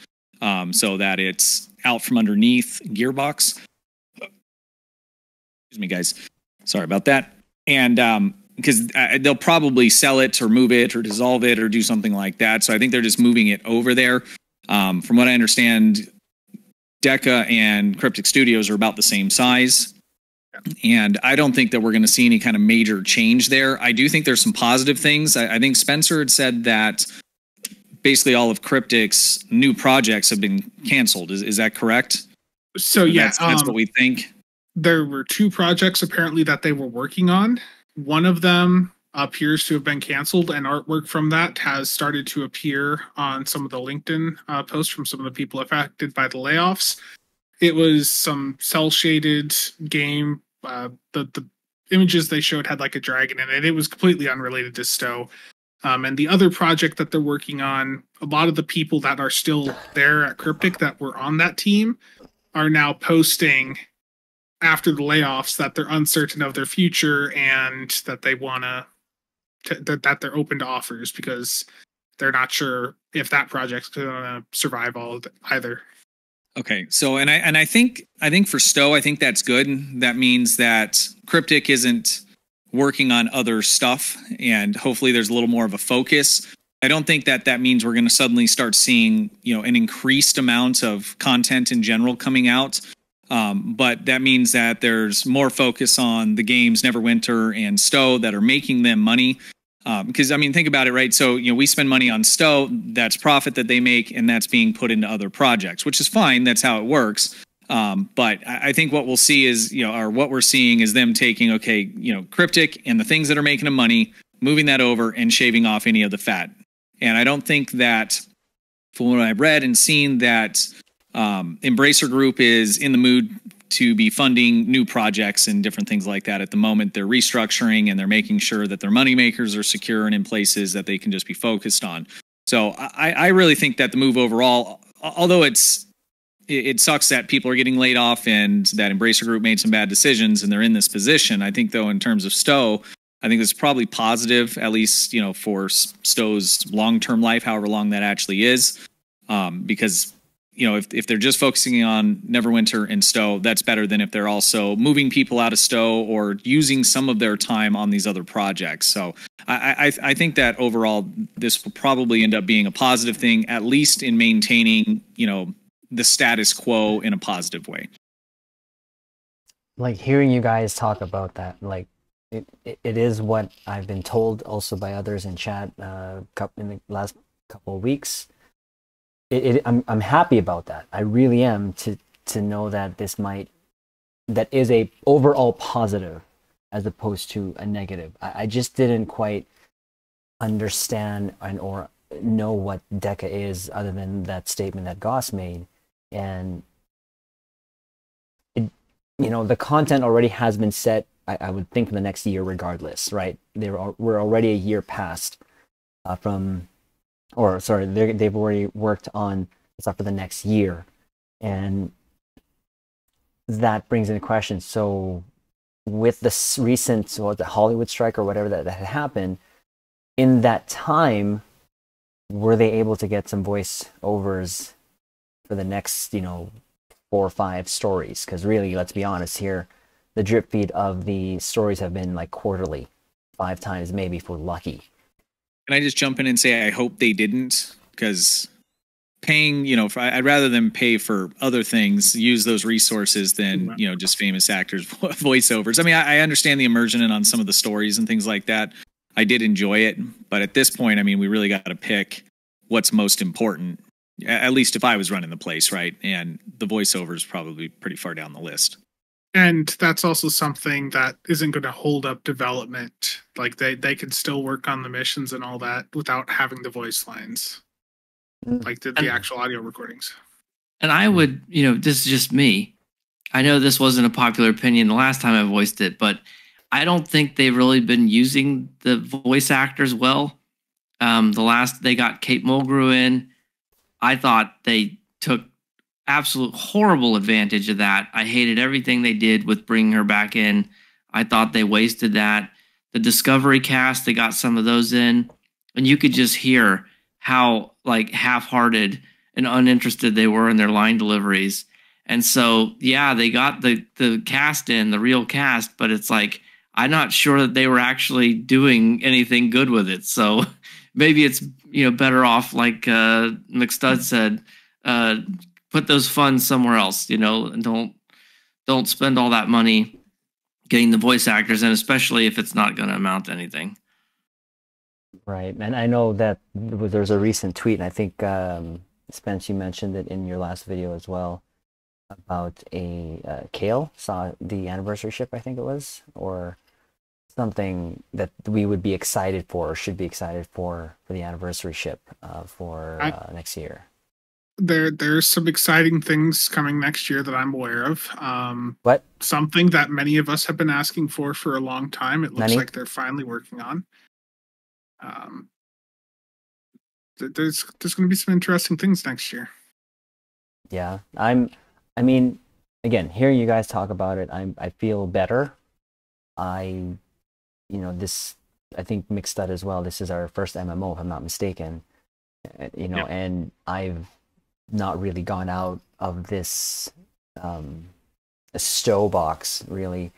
so that it's out from underneath Gearbox. Excuse me, guys. Sorry about that. And because they'll probably sell it or move it or dissolve it or do something like that. So I think they're just moving it over there. From what I understand, Decca and Cryptic Studios are about the same size. And I don't think that we're going to see any kind of major change there. I do think there's some positive things. I think Spencer had said that basically all of Cryptic's new projects have been canceled. Is that correct? So yeah, that's what we think. There were 2 projects apparently that they were working on. One of them appears to have been canceled, and artwork from that has started to appear on some of the LinkedIn posts from some of the people affected by the layoffs. It was some cel-shaded game. The images they showed had like a dragon in it. It was completely unrelated to STO. And the other project that they're working on, a lot of the people that are still there at Cryptic that were on that team are now posting after the layoffs that they're uncertain of their future and that they want that they're open to offers because they're not sure if that project's going to survive all of it either. Okay, so and I think for Stowe, I think that's good. That means that Cryptic isn't working on other stuff, and hopefully there's a little more of a focus. I don't think that means we're going to suddenly start seeing an increased amount of content in general coming out, but that means that there's more focus on the games Neverwinter and Stowe that are making them money. Because I mean, think about it, right? So we spend money on Stowe, that's profit that they make, and that's being put into other projects, which is fine. That's how it works. But I think what we'll see is, or what we're seeing is them taking, Cryptic and the things that are making them money, moving that over and shaving off any of the fat. And I don't think that, from what I've read and seen, that Embracer Group is in the mood to be funding new projects and different things like that at the moment. They're restructuring and they're making sure that their money makers are secure and in places that they can just be focused on. So I really think that the move overall, although it sucks that people are getting laid off and that Embracer Group made some bad decisions and they're in this position, I think though in terms of Stowe, I think it's probably positive, at least for Stowe's long-term life, however long that actually is, because if they're just focusing on Neverwinter and Stowe, that's better than if they're also moving people out of Stowe or using some of their time on these other projects. So I think that overall, this will probably end up being a positive thing, at least in maintaining, the status quo in a positive way. Like hearing you guys talk about that, like it is what I've been told also by others in chat in the last couple of weeks. I'm happy about that. I really am to know that that is a overall positive as opposed to a negative. I just didn't quite understand or know what Decca is other than that statement that Goss made. And the content already has been set, I would think, in the next year regardless, right? We're already a year past they've already worked on stuff for the next year. And that brings into question, so with the recent, the Hollywood strike or whatever that had happened, in that time, were they able to get some voiceovers for the next, 4 or 5 stories? Because really, let's be honest here, the drip feed of the stories have been like quarterly 5 times maybe if we're lucky. Can I just jump in and say I hope they didn't? Because paying, I'd rather them pay for other things, use those resources than, just famous actors' voiceovers. I mean, I understand the immersion and on some of the stories and things like that. I did enjoy it. But at this point, I mean, we really got to pick what's most important, at least if I was running the place, right? And the voiceover is probably pretty far down the list. And that's also something that isn't going to hold up development. Like they can still work on the missions and all that without having the voice lines, like the actual audio recordings. And I would, this is just me. I know this wasn't a popular opinion the last time I voiced it, but I don't think they've really been using the voice actors well. They got Kate Mulgrew in. I thought they took absolute horrible advantage of that. I hated everything they did with bringing her back in. I thought they wasted that. The Discovery cast, they got some of those in, and you could just hear how like half-hearted and uninterested they were in their line deliveries. And so, yeah, they got the cast in, the real cast, but it's like, I'm not sure that they were actually doing anything good with it. So maybe it's, better off, like McStud said, put those funds somewhere else, and don't spend all that money getting the voice actors, and especially if it's not going to amount to anything. Right. And I know that there's a recent tweet, and I think, Spence, you mentioned it in your last video as well, about Kale saw the anniversary ship, I think it was, or something that we would be excited for, or should be excited for the anniversary ship for next year. There's some exciting things coming next year that I'm aware of. What? Something that many of us have been asking for a long time. It looks like they're finally working on. There's going to be some interesting things next year. Yeah, I mean, again, hearing you guys talk about it, I feel better. I think McStud as well. This is our first MMO, if I'm not mistaken. And I've not really gone out of this stow box really,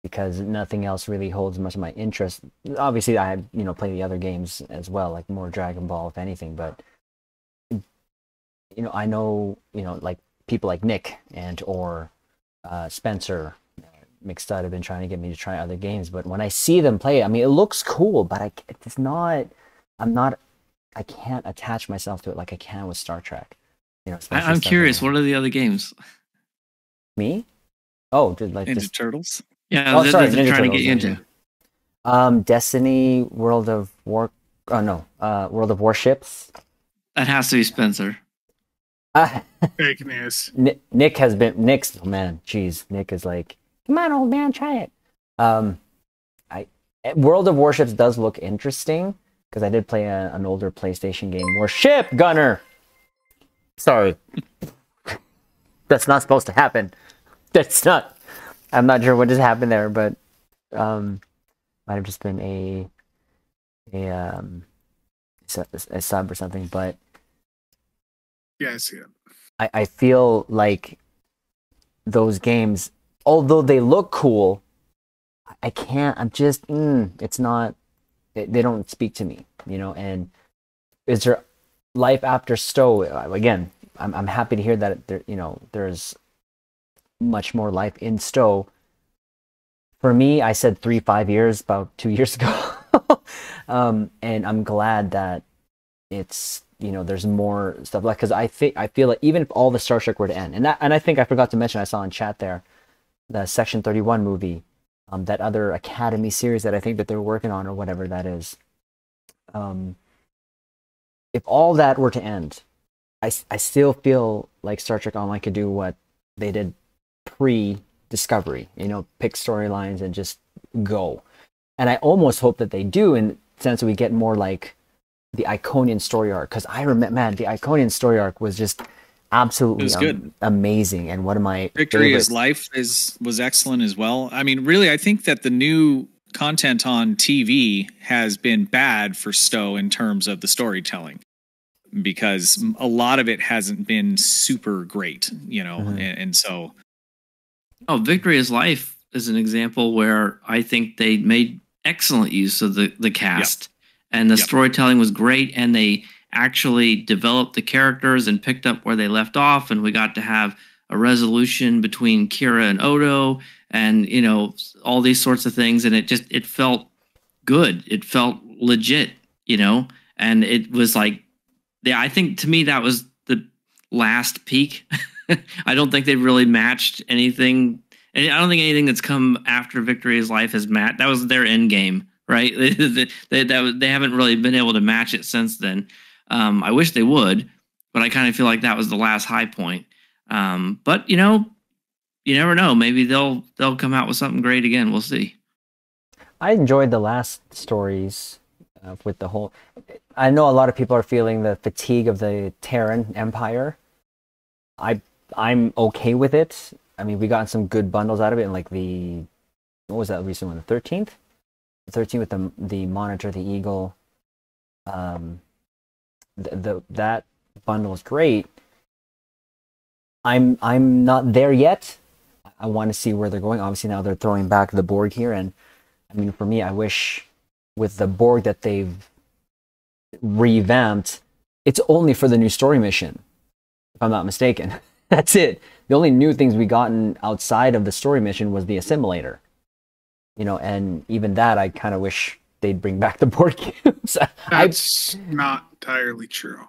because nothing else really holds much of my interest. Obviously, I had play the other games as well, like more Dragon Ball, if anything. But I know like people like Nick or Spencer, McStud have been trying to get me to try other games. But when I see them play, I mean, it looks cool, but I can't attach myself to it like I can with Star Trek. I'm curious. What are the other games? Me? Oh, like Ninja Turtles. Yeah, they're trying Turtles, to get you into. Destiny, World of Warships. That has to be Spencer. Fake news. Nick is like, come on, old man, try it. World of Warships does look interesting, because I did play an older PlayStation game, Warship Gunner. Sorry. That's not supposed to happen. I'm not sure what just happened there, but might have just been a sub or something. But yeah, I see it. I feel like those games, although they look cool, I can't. I'm just it's not. They don't speak to me, And is there life after Stowe? Again, I'm happy to hear that there's much more life in Stowe. For me, I said 3-5 years about 2 years ago, and I'm glad that it's there's more stuff, like, because I feel like even if all the Star Trek were to end, and I think I forgot to mention, I saw in chat there the Section 31 movie, that other Academy series that I think that they're working on, or whatever that is. If all that were to end, I still feel like Star Trek Online could do what they did pre-Discovery, pick storylines and just go. And I almost hope that they do, in the sense that we get more like the Iconian story arc, because I remember, man, the Iconian story arc was just absolutely good. Amazing, and one of my Victory is Life was excellent as well. I mean, really, I think that the new content on TV has been bad for Stowe in terms of the storytelling, because a lot of it hasn't been super great, and so. Oh, Victory is Life is an example where I think they made excellent use of the cast, and the storytelling was great, and they actually developed the characters and picked up where they left off, and we got to have a resolution between Kira and Odo, and all these sorts of things, and it felt good. It felt legit, and it was like, yeah, I think to me that was the last peak. I don't think they've really matched anything. And I don't think anything that's come after Victory's Life has matched. That was their end game, right? They haven't really been able to match it since then. I wish they would, but I kind of feel like that was the last high point. But you never know. Maybe they'll come out with something great again. We'll see. I enjoyed the last stories with the whole. I know a lot of people are feeling the fatigue of the Terran Empire. I'm okay with it. I mean, we got some good bundles out of it, and like what was that recent one? The 13th? The 13th with the Monitor, the Eagle. That bundle is great. I'm not there yet. I want to see where they're going. Obviously, now they're throwing back the Borg here, and I mean, for me, I wish with the Borg that they've revamped, it's only for the new story mission, if I'm not mistaken. That's it. The only new things we gotten outside of the story mission was the assimilator. And even that, I kind of wish they'd bring back the Borg cubes. That's not entirely true.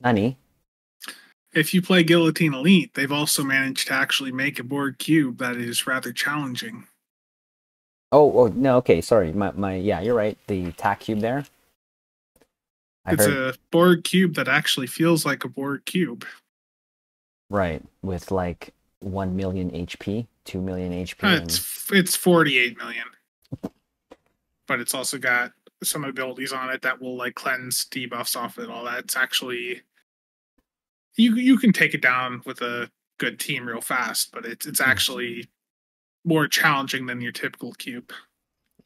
Nani? If you play Guillotine Elite, they've also managed to actually make a Borg cube that is rather challenging. Oh no, okay, sorry. Yeah, you're right. The TAC cube there. It's a Borg cube that actually feels like a Borg cube. Right, with like 1 million HP, 2 million HP. It's 48 million. But it's also got some abilities on it that will like cleanse debuffs off it, all that. It's actually you can take it down with a good team real fast, but it's actually more challenging than your typical cube.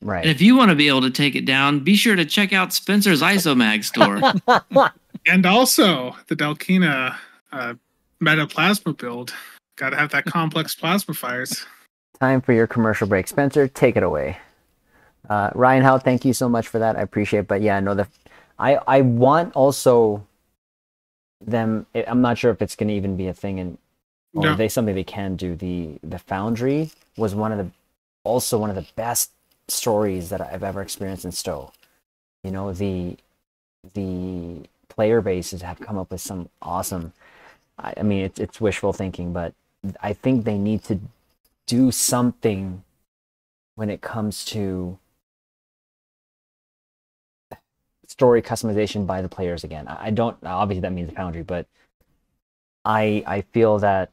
Right. And if you want to be able to take it down, be sure to check out Spencer's Isomag store. And also the Dalkina meta plasma build. Gotta have that complex plasma fires. Time for your commercial break. Spencer, take it away. Ryan Howe, thank you so much for that. I appreciate it. But yeah, no, I want also them. I'm not sure if it's going to even be a thing, or they something they can do. The Foundry was one of the best stories that I've ever experienced in STO. The player bases have come up with some awesome. I mean, it's wishful thinking, but I think they need to do something when it comes to story customization by the players again. I don't, obviously that means the Foundry, but I feel that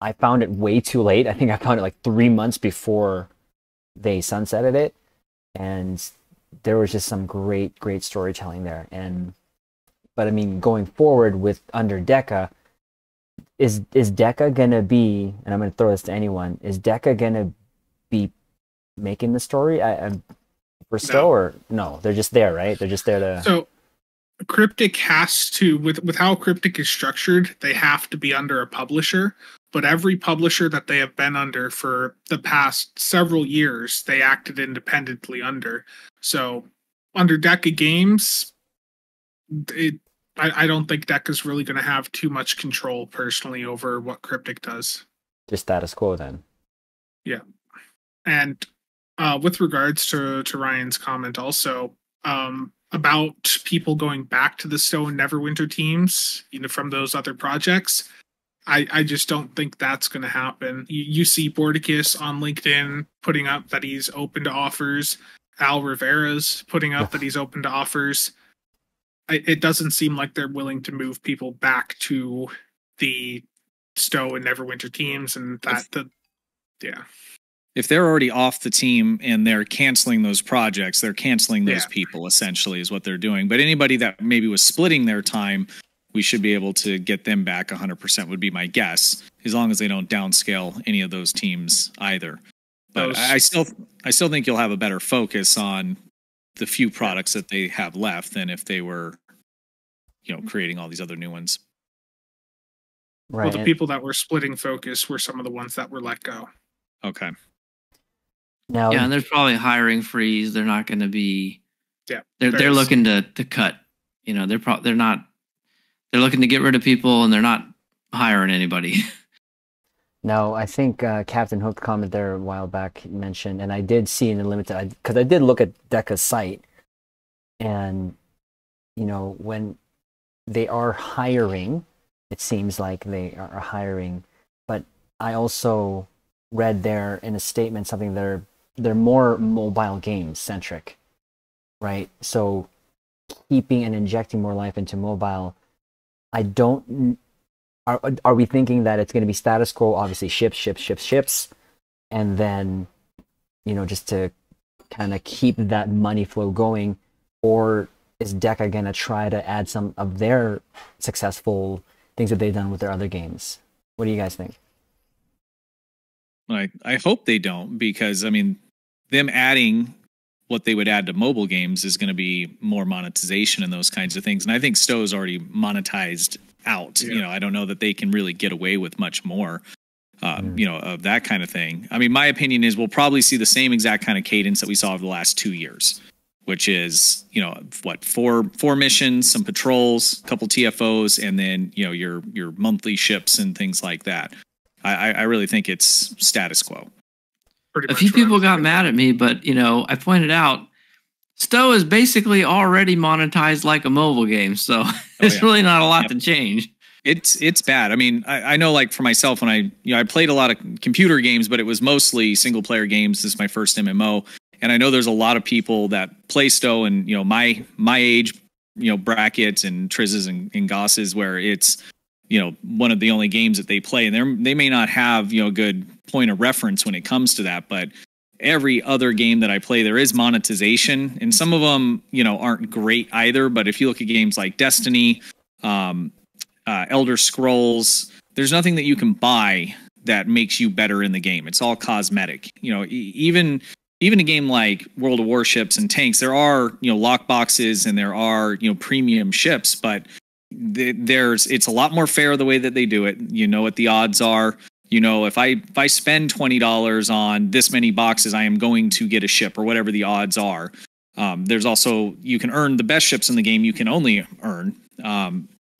I found it way too late. I think I found it like 3 months before they sunsetted it, and there was just some great storytelling there. But I mean, going forward with under Deca, is Deca gonna be, and I'm gonna throw this to anyone, is Deca gonna be making the story for STO, or no? They're just there, right? They're just there to. So Cryptic has to, with how Cryptic is structured, they have to be under a publisher. But every publisher that they have been under for the past several years, they acted independently under. So under Deca Games, I don't think Deca's really going to have too much control personally over what Cryptic does. Just status quo then. Yeah. And with regards to Ryan's comment also, about people going back to the STO and Neverwinter teams, from those other projects, I just don't think that's going to happen. You see Bordicus on LinkedIn putting up that he's open to offers. Al Rivera's putting up that he's open to offers. It doesn't seem like they're willing to move people back to the STO and Neverwinter teams, and yeah. If they're already off the team and they're canceling those projects, they're canceling those people, essentially, is what they're doing. But anybody that maybe was splitting their time, we should be able to get them back 100% would be my guess, as long as they don't downscale any of those teams either. But I still think you'll have a better focus on the few products that they have left than if they were, creating all these other new ones. Right. Well, the people that were splitting focus were some of the ones that were let go. Okay. Now, Yeah, and there's probably a hiring freeze. They're not going to be. Yeah, They're looking to cut. You know, they're not. They're looking to get rid of people, and they're not hiring anybody. now I think Captain Hook comment there a while back mentioned, and I did see in the limited, because I did look at DECA's site, and when they are hiring, it seems like they are hiring, but I also read there in a statement something they're more mobile games centric, right? So keeping and injecting more life into mobile. I don't. Are we thinking that it's going to be status quo? Obviously, ships, and then just to kind of keep that money flow going, or is DECA going to try to add some of their successful things that they've done with their other games? What do you guys think? I hope they don't, because I mean, them adding what they would add to mobile games is going to be more monetization and those kinds of things. And I think Stowe's already monetized out. Yeah. I don't know that they can really get away with much more, of that kind of thing. I mean, my opinion is we'll probably see the same exact kind of cadence that we saw over the last 2 years, which is, four missions, some patrols, a couple TFOs, and then, your monthly ships and things like that. I really think it's status quo. A few people got mad at me, but I pointed out Stowe is basically already monetized like a mobile game, so there's really not a lot to change. It's bad. I mean, I know, like for myself, when I played a lot of computer games, but it was mostly single player games. This is my first MMO, and I know there's a lot of people that play Stowe, and my age, brackets and Trizzes and Gosses, where it's one of the only games that they play, and they may not have a good point of reference when it comes to that, but every other game that I play, there is monetization, and some of them aren't great either. But if you look at games like Destiny, Elder Scrolls, there's nothing that you can buy that makes you better in the game. It's all cosmetic. Even a game like World of Warships and Tanks, there are lock boxes and there are premium ships, but it's a lot more fair the way that they do it. You know what the odds are. If I spend $20 on this many boxes, I am going to get a ship, or whatever the odds are. There's also, you can earn the best ships in the game. You can only earn.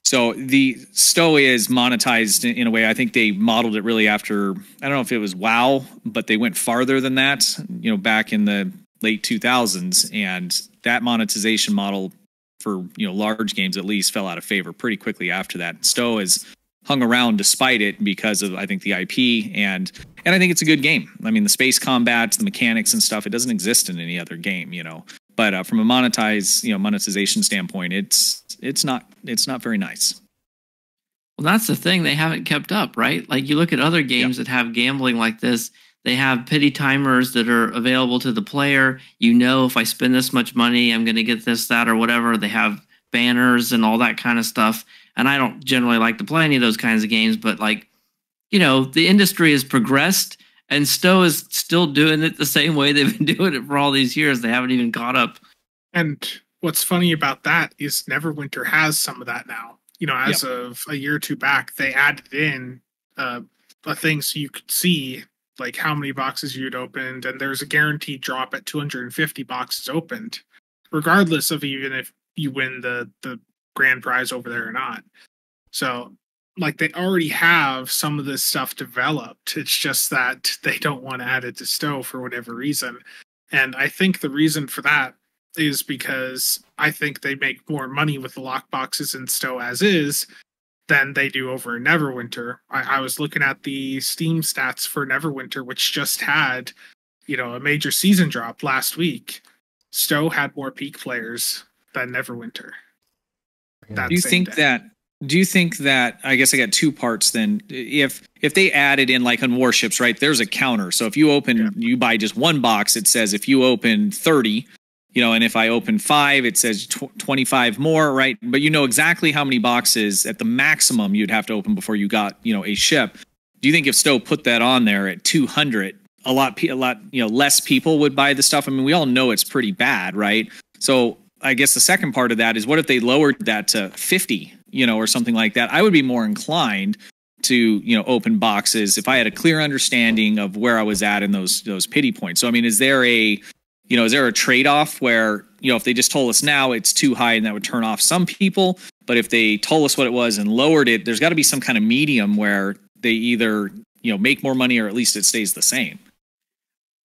So the Stowe is monetized in a way. I think they modeled it really after, I don't know if it was WoW, but they went farther than that, back in the late 2000s. And that monetization model for, large games at least fell out of favor pretty quickly after that. Stowe has hung around despite it because of, I think, the IP, and I think it's a good game. I mean, the space combats, the mechanics and stuff, it doesn't exist in any other game, But from a monetization standpoint, it's not very nice. Well, that's the thing, they haven't kept up, right? Like, you look at other games that have gambling like this, they have pity timers that are available to the player. If I spend this much money, I'm going to get this, that, or whatever. They have banners and all that kind of stuff. And I don't generally like to play any of those kinds of games, but the industry has progressed, and Stowe is still doing it the same way they've been doing it for all these years. They haven't even caught up. And what's funny about that is Neverwinter has some of that now. As of a year or two back, they added in a thing so you could see like how many boxes you'd opened, and there's a guaranteed drop at 250 boxes opened, regardless of even if you win the grand prize over there or not. So like, they already have some of this stuff developed. It's just that they don't want to add it to Stowe for whatever reason. And I think the reason for that is because I think they make more money with the lockboxes in Stowe as is than they do over in Neverwinter. I was looking at the Steam stats for Neverwinter, which just had, a major season drop last week. Stowe had more peak players than Neverwinter. Do you think that, I guess I got two parts then. If they added in, like on Warships, right, there's a counter. So if you open, you buy just one box, it says if you open 30, and if I open 5, it says 25 more, right? But exactly how many boxes at the maximum you'd have to open before you got, a ship. Do you think if Stowe put that on there at 200, a lot, less people would buy the stuff? I mean, we all know it's pretty bad, right? So I guess the second part of that is, what if they lowered that to 50, or something like that? I would be more inclined to, open boxes if I had a clear understanding of where I was at in those pity points. So, I mean, is there a trade-off where, if they just told us now it's too high and that would turn off some people, but if they told us what it was and lowered it, there's got to be some kind of medium where they either, make more money or at least it stays the same.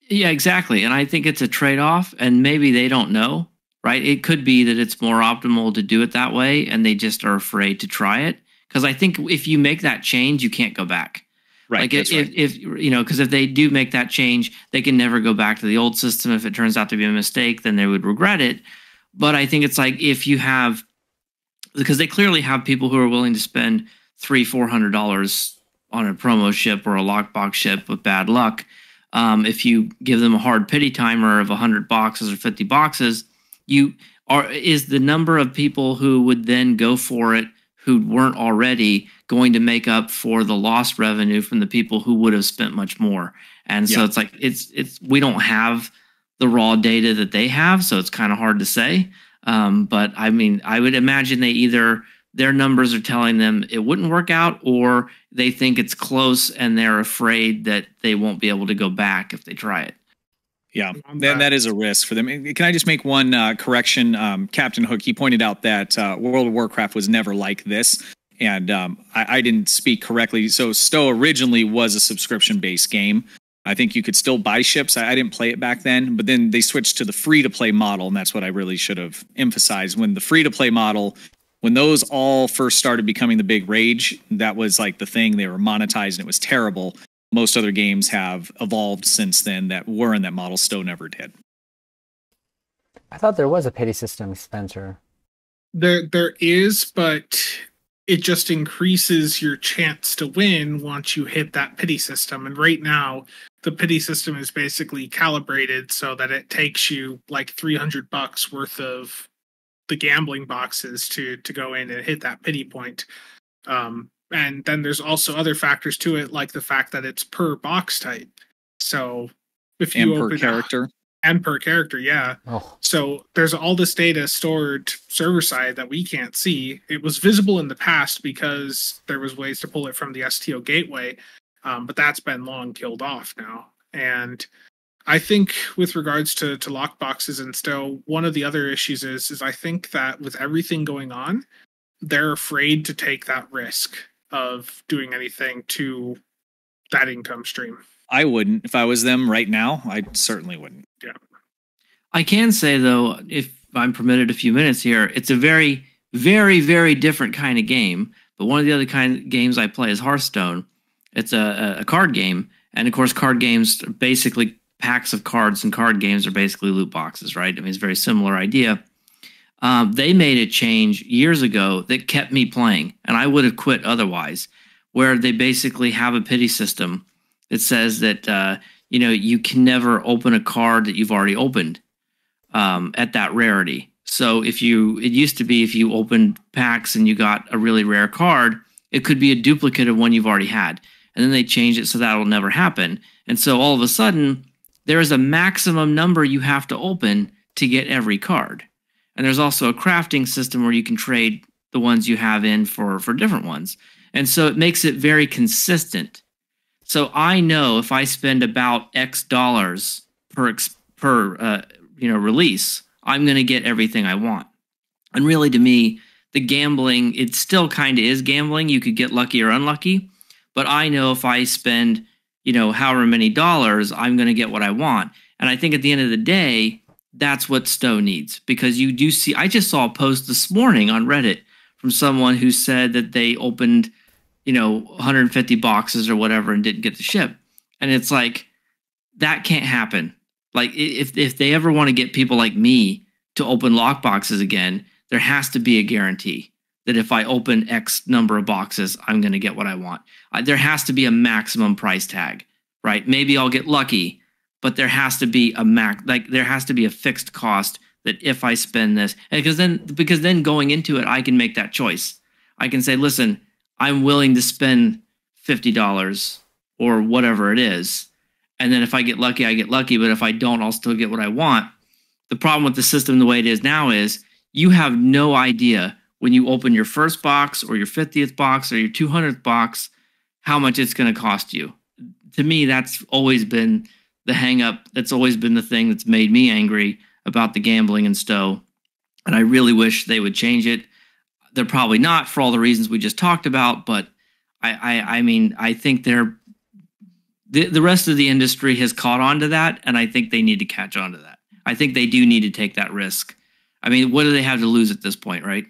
Yeah, exactly. And I think it's a trade-off, and maybe they don't know, right? It could be that it's more optimal to do it that way and they just are afraid to try it. Because I think if you make that change, you can't go back. Right. Like if because if they do make that change, they can never go back to the old system. If it turns out to be a mistake, then they would regret it. But I think it's like if you have, because they clearly have people who are willing to spend $300-400 on a promo ship or a lockbox ship with bad luck. If you give them a hard pity timer of 100 boxes or 50 boxes, is the number of people who would then go for it who weren't already going to make up for the lost revenue from the people who would have spent much more. And so it's like, we don't have the raw data that they have. So it's kind of hard to say. But I mean, I would imagine their numbers are telling them it wouldn't work out, or they think it's close and they're afraid that they won't be able to go back if they try it. Yeah, that is a risk for them. Can I just make one correction? Captain Hook, he pointed out that World of Warcraft was never like this, and I didn't speak correctly. So STO originally was a subscription-based game. I think you could still buy ships. I didn't play it back then, but then they switched to the free-to-play model, and that's what I really should have emphasized. When the free-to-play model, when those all first started becoming the big rage, that was like the thing. They were monetized, and it was terrible. Most other games have evolved since then that were in that model. STO never did. I thought there was a pity system, Spencer. There is, but it just increases your chance to win once you hit that pity system. And right now, the pity system is basically calibrated so that it takes you like $300 worth of the gambling boxes to go in and hit that pity point. And then there's also other factors to it, like the fact that it's per box type. So if you per character. And per character, yeah. Oh. So there's all this data stored server side that we can't see. It was visible in the past because there was ways to pull it from the STO gateway, but that's been long killed off now. And I think with regards to lockboxes and STO, one of the other issues is I think that with everything going on, they're afraid to take that risk of doing anything to that income stream. I wouldn't. If I was them right now, I certainly wouldn't. Yeah. I can say, though, if I'm permitted a few minutes here, it's a very, very, very different kind of game. But one of the other kind of games I play is Hearthstone. It's a card game. And, of course, card games are basically packs of cards, and card games are basically loot boxes, right? I mean, it's a very similar idea. They made a change years ago that kept me playing, and I would have quit otherwise, where they basically have a pity system that says that, you can never open a card that you've already opened at that rarity. So it used to be if you opened packs and you got a really rare card, it could be a duplicate of one you've already had. And then they changed it so that will never happen. And so all of a sudden, there is a maximum number you have to open to get every card. And there's also a crafting system where you can trade the ones you have in for different ones. And so it makes it very consistent. So I know if I spend about X dollars per release, I'm going to get everything I want. And really, to me, the gambling, it still kind of is gambling. You could get lucky or unlucky. But I know if I spend, however many dollars, I'm going to get what I want. And I think at the end of the day, that's what STO needs, because you do see, I just saw a post this morning on Reddit from someone who said that they opened, 150 boxes or whatever and didn't get the ship. And it's like, that can't happen. Like if they ever want to get people like me to open lock boxes again, there has to be a guarantee that if I open X number of boxes, I'm going to get what I want. There has to be a maximum price tag, right? Maybe I'll get lucky, but there has to be there has to be a fixed cost that if I spend this, and because then going into it, I can make that choice. I can say, listen, I'm willing to spend $50 or whatever it is. And then if I get lucky, I get lucky. But if I don't, I'll still get what I want. The problem with the system the way it is now is you have no idea when you open your first box or your 50th box or your 200th box how much it's going to cost you. To me, that's always been the hang up. That's always been the thing that's made me angry about the gambling in Stowe. And I really wish they would change it. They're probably not for all the reasons we just talked about, but I mean, I think the rest of the industry has caught on to that, and I think they need to catch on to that. I think they do need to take that risk. I mean, what do they have to lose at this point, right?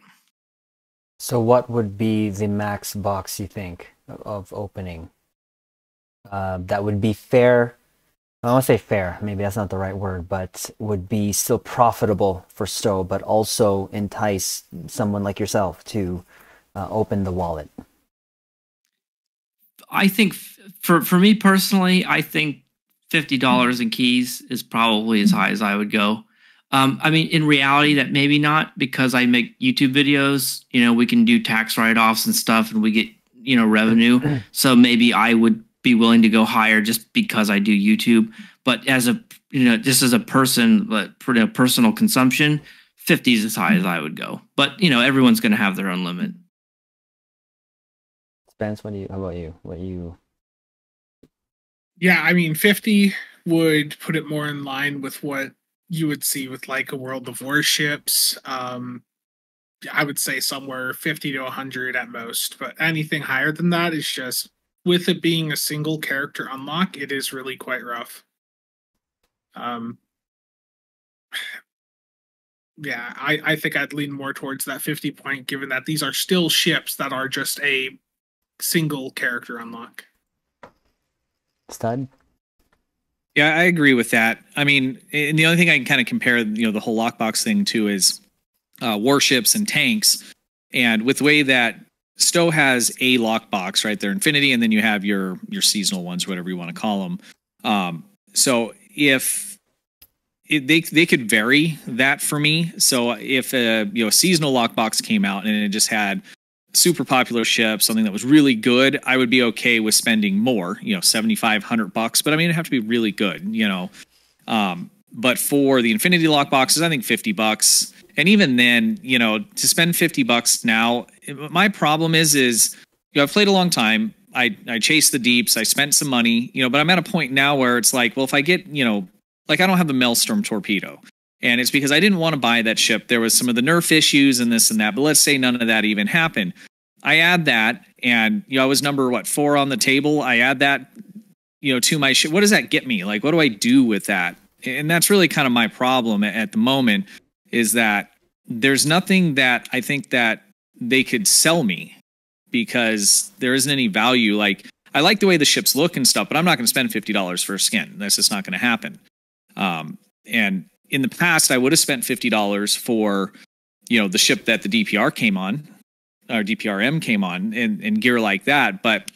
So what would be the max box, you think, of opening? That would be fair. I don't want to say fair, maybe that's not the right word, but would be still profitable for Stowe, but also entice someone like yourself to open the wallet. I think for me personally, I think $50 in keys is probably as high as I would go. I mean, in reality, that maybe not, because I make YouTube videos. You know, we can do tax write-offs and stuff, and we get, you know, revenue. So maybe I would be willing to go higher just because I do YouTube. But as a, you know, just as a person, for personal consumption, 50 is as high as I would go. But, you know, everyone's going to have their own limit. Spence, how about you? Yeah, I mean, 50 would put it more in line with what you would see with like a World of Warships. I would say somewhere 50 to 100 at most, but anything higher than that is just, with it being a single character unlock, it is really quite rough. Yeah, I think I'd lean more towards that 50 point, given that these are still ships that are just a single character unlock. Stud? Yeah, I agree with that. I mean, and the only thing I can kind of compare, you know, the whole lockbox thing to is warships and tanks. And with the way that Stowe has a lockbox, right? They're Infinity, and then you have your seasonal ones, whatever you want to call them. So if they could vary that for me. So if a seasonal lockbox came out and it just had super popular ship, something that was really good, I would be okay with spending more, you know, $7,500. But I mean, it'd have to be really good, you know. But for the Infinity lockboxes, I think $50. And even then, you know, to spend $50 now, my problem is, you know, I've played a long time. I chased the deeps. I spent some money, you know, but I'm at a point now where it's like, well, if I get, you know, like I don't have the Maelstrom torpedo. And it's because I didn't want to buy that ship. There was some of the nerf issues and this and that, but let's say none of that even happened. I add that, and, you know, I was number, 4 on the table. I add that, you know, to my ship. What does that get me? Like, what do I do with that? And that's really kind of my problem at the moment, is that there's nothing that I think that they could sell me, because there isn't any value. Like, I like the way the ships look and stuff, but I'm not going to spend $50 for a skin. That's just not going to happen. And in the past, I would have spent $50 for, you know, the ship that the DPR came on, or DPRM came on, and gear like that. But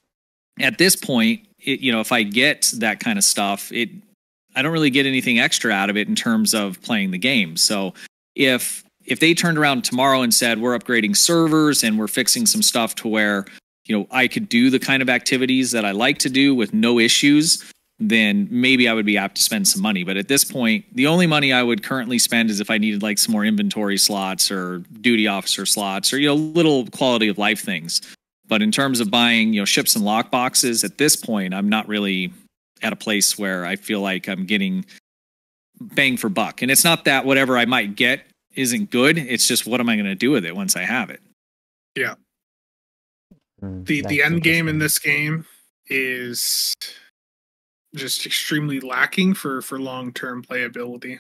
at this point, you know, if I get that kind of stuff, I don't really get anything extra out of it in terms of playing the game. So if they turned around tomorrow and said, we're upgrading servers and we're fixing some stuff to where, you know, I could do the kind of activities that I like to do with no issues, then maybe I would be apt to spend some money. But at this point, the only money I would currently spend is if I needed like some more inventory slots or duty officer slots, or, you know, little quality of life things. But in terms of buying, you know, ships and lock boxes, at this point, I'm not really at a place where I feel like I'm getting bang for buck. And it's not that whatever I might get isn't good. It's just, what am I going to do with it once I have it? Yeah. The end game in this game is just extremely lacking for long-term playability.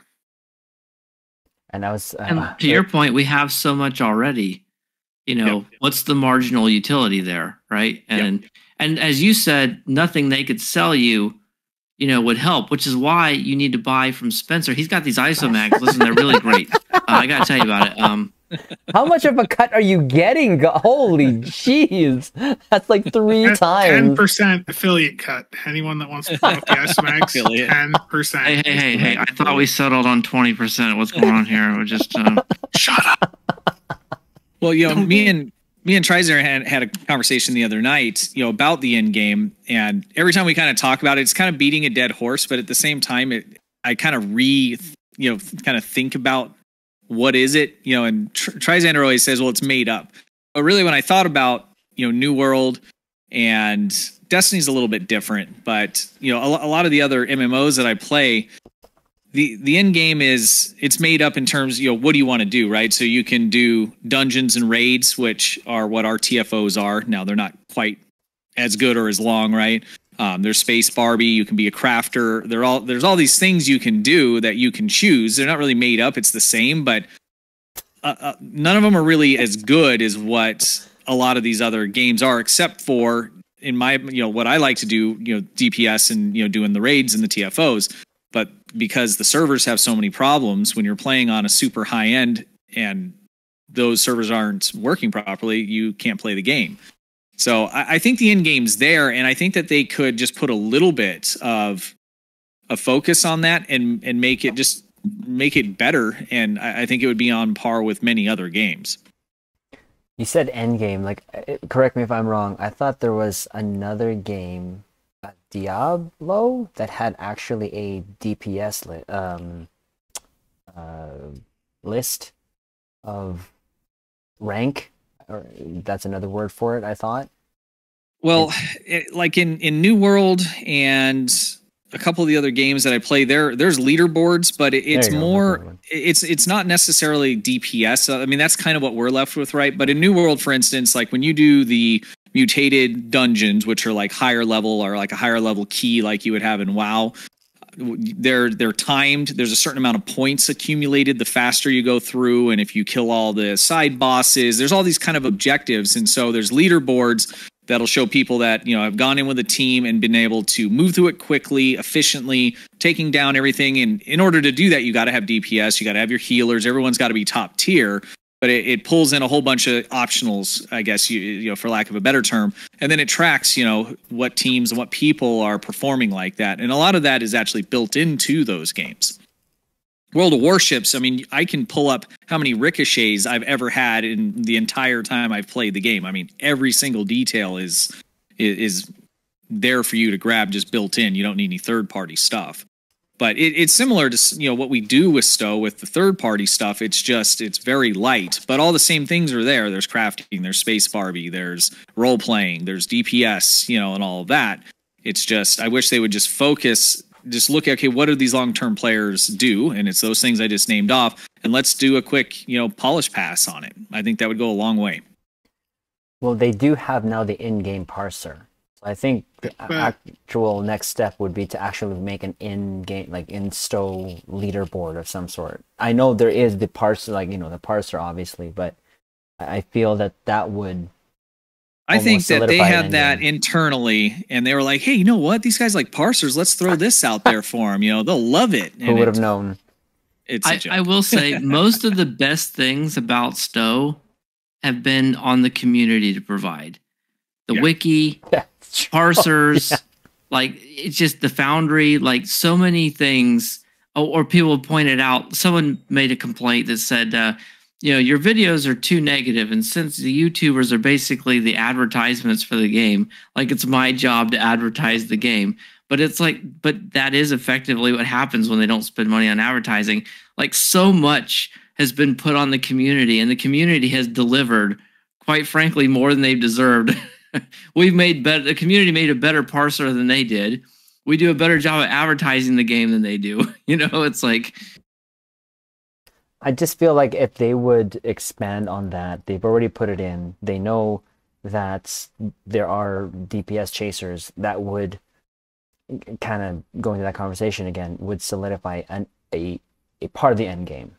And I was and to your point, we have so much already. You know, Yep. What's the marginal utility there, right? And as you said, nothing they could sell you, you know, would help, which is why you need to buy from Spencer. He's got these ISO mags. Listen, they're really great. I got to tell you about it. how much of a cut are you getting? Holy jeez, that's like 3 times. 10% affiliate cut. Anyone that wants to follow the S-Max, Affiliate. 10%. Hey! I thought we settled on 20%. What's going on here? We're just Shut up. Well, you know, me and Trizer had a conversation the other night, you know, about the end game, and every time we kind of talk about it, it's kind of beating a dead horse, but at the same time, I kind of kind of think about what is it, you know, and Trizander always says, well, it's made up. But really, when I thought about, you know, New World And Destiny's a little bit different, but you know, a lot of the other MMOs that I play, the end game it's made up in terms, you know, what do you want to do, right? So you can do dungeons and raids, which are what our TFOs are. Now they're not quite as good or as long, right? There's Space Barbie. You can be a crafter. There's all these things you can do that you can choose. They're not really made up. It's the same, but none of them are really as good as what a lot of these other games are, except for in my, you know, what I like to do, you know, DPS and, you know, doing the raids and the TFOs. But because the servers have so many problems, when you're playing on a super high end and those servers aren't working properly, you can't play the game. So I think the end game's there, and I think that they could just put a little bit of a focus on that and make it better. And I think it would be on par with many other games. You said end game. Like, correct me if I'm wrong. I thought there was another game, Diablo, that had actually a DPS list of rank. Or that's another word for it, I thought. Well, like in New World and a couple of the other games that I play, there's leaderboards, but it's more, it's not necessarily DPS. I mean, that's kind of what we're left with, right? But in New World, for instance, like when you do the mutated dungeons, which are like higher level or like a higher level key, like you would have in WoW, they're timed. There's a certain amount of points accumulated the faster you go through, and if you kill all the side bosses, there's all these kind of objectives, and so there's leaderboards that'll show people that, you know, have gone in with a team and been able to move through it quickly, efficiently, taking down everything. And in order to do that, you got to have DPS, you got to have your healers, everyone's got to be top tier. But it pulls in a whole bunch of optionals, I guess, you know, for lack of a better term. And then it tracks, you know, what teams and what people are performing like that. And a lot of that is actually built into those games. World of Warships, I mean, I can pull up how many ricochets I've ever had in the entire time I've played the game. I mean, every single detail is there for you to grab, just built in. You don't need any third-party stuff. But it's similar to, you know, what we do with STO with the third-party stuff. It's just, it's very light, but all the same things are there. There's crafting, there's Space Barbie, there's role-playing, there's DPS, you know, and all of that. It's just, I wish they would just focus, just look at, okay, what do these long-term players do? And it's those things I just named off. And let's do a quick, you know, polish pass on it. I think that would go a long way. Well, they do have now the in-game parser. I think the actual next step would be to actually make an in-game, like in-stow leaderboard of some sort. I know there is the parser, like, you know, the parser obviously, but I feel that would. I think that they had that internally, and they were like, "Hey, you know what? These guys like parsers. Let's throw this out there for them. You know, they'll love it." Who would have known? I will say most of the best things about STO have been on the community to provide. The wiki, parsers, like it's just the Foundry, like so many things. Or people pointed out, someone made a complaint that said, you know, your videos are too negative, and since the YouTubers are basically the advertisements for the game, like it's my job to advertise the game. But it's like, but that is effectively what happens when they don't spend money on advertising. Like so much has been put on the community, and the community has delivered, quite frankly, more than they've deserved. The community made a better parser than they did. We do a better job of advertising the game than they do. You know, it's like, I just feel like if they would expand on that, they've already put it in. They know that there are DPS chasers that would kind of go into that conversation again, would solidify a part of the end game.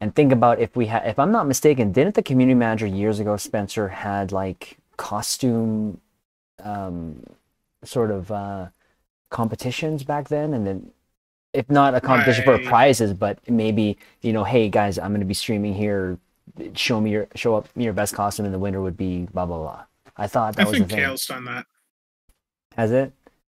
And think about if I'm not mistaken, didn't the community manager years ago, Spencer, had like costume sort of competitions back then? And then if not a competition for prizes, but maybe, you know, hey guys, I'm going to be streaming here, show up your best costume, and the winner would be blah blah blah. I thought that was the thing. Kale's done that. Has it?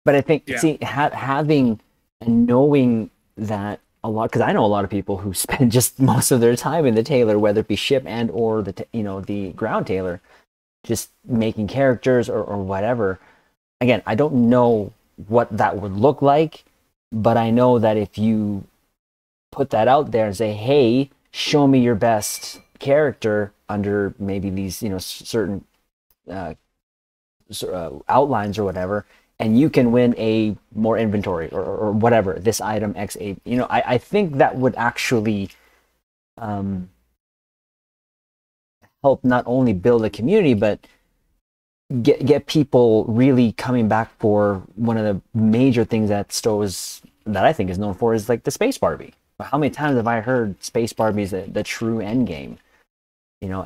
But I think see, having and knowing that a lot, because I know a lot of people who spend just most of their time in the tailor, whether it be ship and or the ground tailor, just making characters or whatever. Again, I don't know what that would look like, but I know that if you put that out there and say, hey, show me your best character under maybe these, you know, certain outlines or whatever, and you can win a more inventory or whatever, this item X8. You know, I think that would actually help not only build a community, but get people really coming back for one of the major things that that I think is known for is like the Space Barbie. How many times have I heard Space Barbie is the true end game? You know,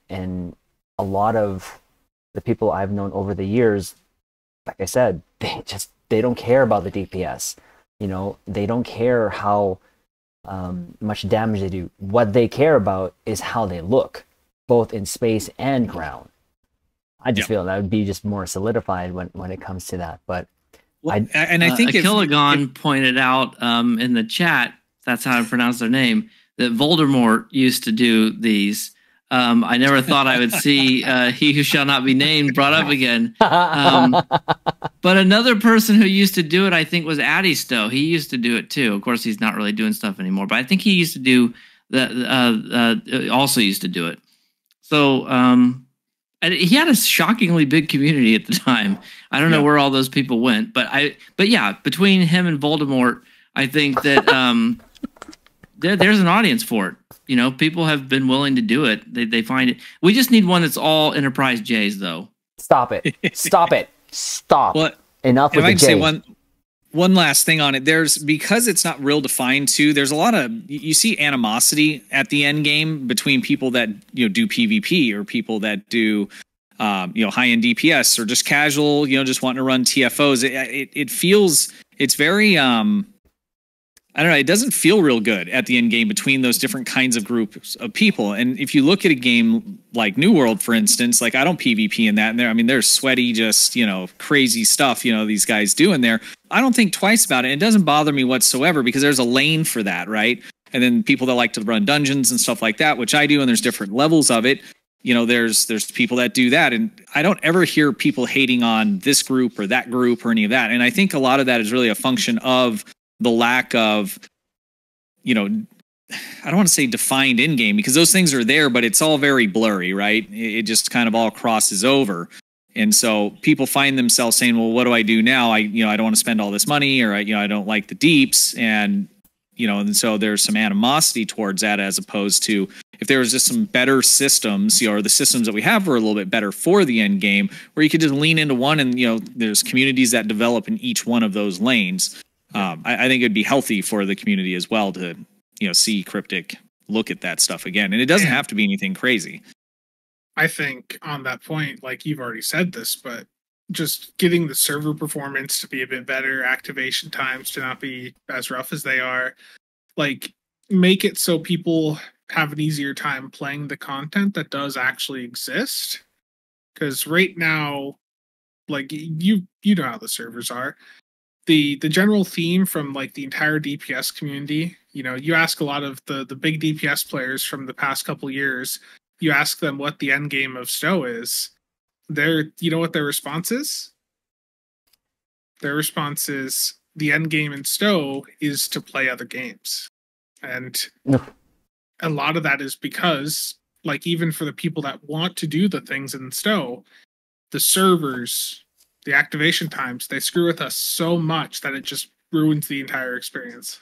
and a lot of the people I've known over the years, like I said, they don't care about the DPS. You know, they don't care how much damage they do. What they care about is how they look, both in space and ground. I just feel that would be just more solidified when it comes to that. But I think Akilagon pointed out in the chat, that's how I pronounce their name, that Voldemort used to do these. I never thought I would see He Who Shall Not Be Named brought up again. But another person who used to do it, I think, was Addy Stowe. He used to do it too. Of course, he's not really doing stuff anymore, but I think he used to do that. Also used to do it. So and he had a shockingly big community at the time. I don't know where all those people went, but yeah, between him and Voldemort, I think that there's an audience for it. You know, people have been willing to do it. They find it. We just need one that's all Enterprise J's, though. Stop it! Stop it! Stop! Well, enough with the J. Say one last thing on it. Because it's not real defined too. There's a lot of you see animosity at the end game between people that do PvP or people that do high end DPS or just casual just wanting to run TFOs. It feels it's very I don't know. It doesn't feel real good at the end game between those different kinds of groups of people. And if you look at a game like New World, for instance, like I don't PvP in that. And I mean, there's sweaty, just, crazy stuff, these guys do in there. I don't think twice about it. It doesn't bother me whatsoever because there's a lane for that, right? And then people that like to run dungeons and stuff like that, which I do, and there's different levels of it. There's people that do that. And I don't ever hear people hating on this group or that group or any of that. And I think a lot of that is really a function of the lack of, I don't want to say defined in game because those things are there, but it's all very blurry, right? It just kind of all crosses over. And so people find themselves saying, well, what do I do now? I don't want to spend all this money or I don't like the deeps. And so there's some animosity towards that as opposed to if there was just some better systems, or the systems that we have were a little bit better for the end game where you could just lean into one and, there's communities that develop in each one of those lanes. I think it'd be healthy for the community as well to, see Cryptic look at that stuff again. And it doesn't have to be anything crazy. I think on that point, like you've already said this, but just getting the server performance to be a bit better, activation times to not be as rough as they are, like make it so people have an easier time playing the content that does actually exist. Because right now, like you know how the servers are. The general theme from like the entire DPS community, you ask a lot of the big DPS players from the past couple years, you ask them what the end game of STO is. You know what their response is? Their response is the end game in STO is to play other games. And a lot of that is because, like, even for the people that want to do the things in STO, the servers, the activation times, they screw with us so much that it just ruins the entire experience.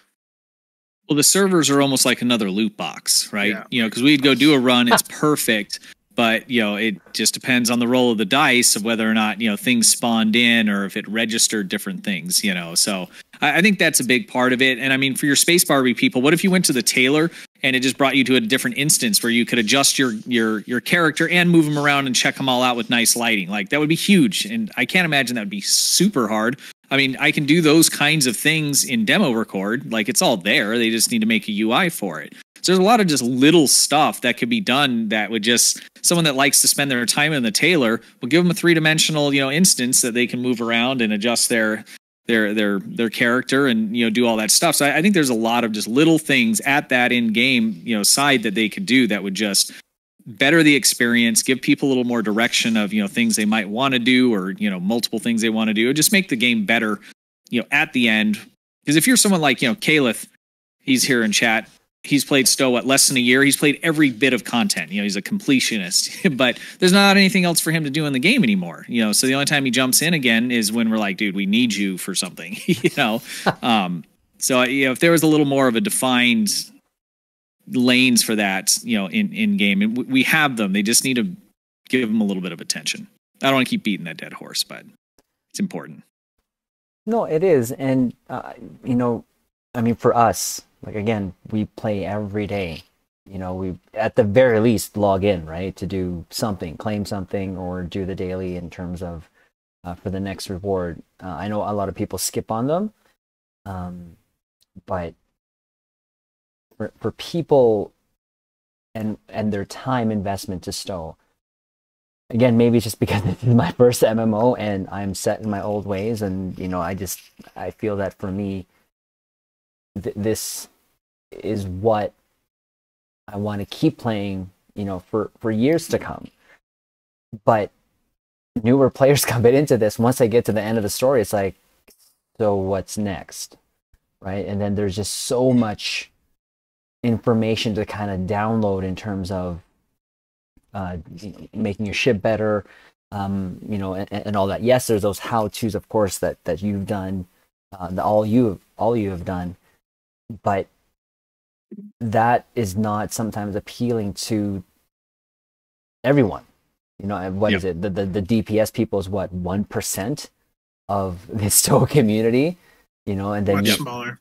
Well, the servers are almost like another loot box, right? Because we'd go do a run, it's perfect, but it just depends on the roll of the dice of whether or not things spawned in or if it registered different things. So I think that's a big part of it. And I mean, for your Space Barbie people, what if you went to the tailor and it just brought you to a different instance where you could adjust your character and move them around and check them all out with nice lighting? Like that would be huge, and I can't imagine that would be super hard. I mean, I can do those kinds of things in demo record. Like it's all there. They just need to make a UI for it. So there's a lot of just little stuff that could be done that would just, someone that likes to spend their time in the tailor, will give them a 3-dimensional, instance that they can move around and adjust their character and, do all that stuff. So I think there's a lot of just little things at that in-game, side that they could do that would just better the experience, give people a little more direction of, things they might want to do or, multiple things they want to do, or just make the game better, at the end. Because if you're someone like, Caliph, he's here in chat. he's played Stowe less than a year. He's played every bit of content. He's a completionist, but there's not anything else for him to do in the game anymore. So the only time he jumps in again is when we're like, dude, we need you for something. So if there was a little more of a defined lanes for that, in game, and we have them. They just need to give them a little bit of attention. I don't want to keep beating that dead horse, but it's important. No, it is, and for us, like, again, we play every day. We at the very least log in, right, to do something, claim something, or do the daily in terms of for the next reward. I know a lot of people skip on them, but for people and their time investment to Stowe, again, maybe it's just because this is my first MMO and I'm set in my old ways, and I feel that for me, this is what I want to keep playing, for years to come. But newer players come into this. Once they get to the end of the story, it's like, so what's next, right? And then there's just so much information to kind of download in terms of making your ship better, and all that. Yes, there's those how-tos, of course, that you've done, all you have done, but that is not sometimes appealing to everyone. What is it? The DPS people is what, 1% of the Stowe community, and then much smaller.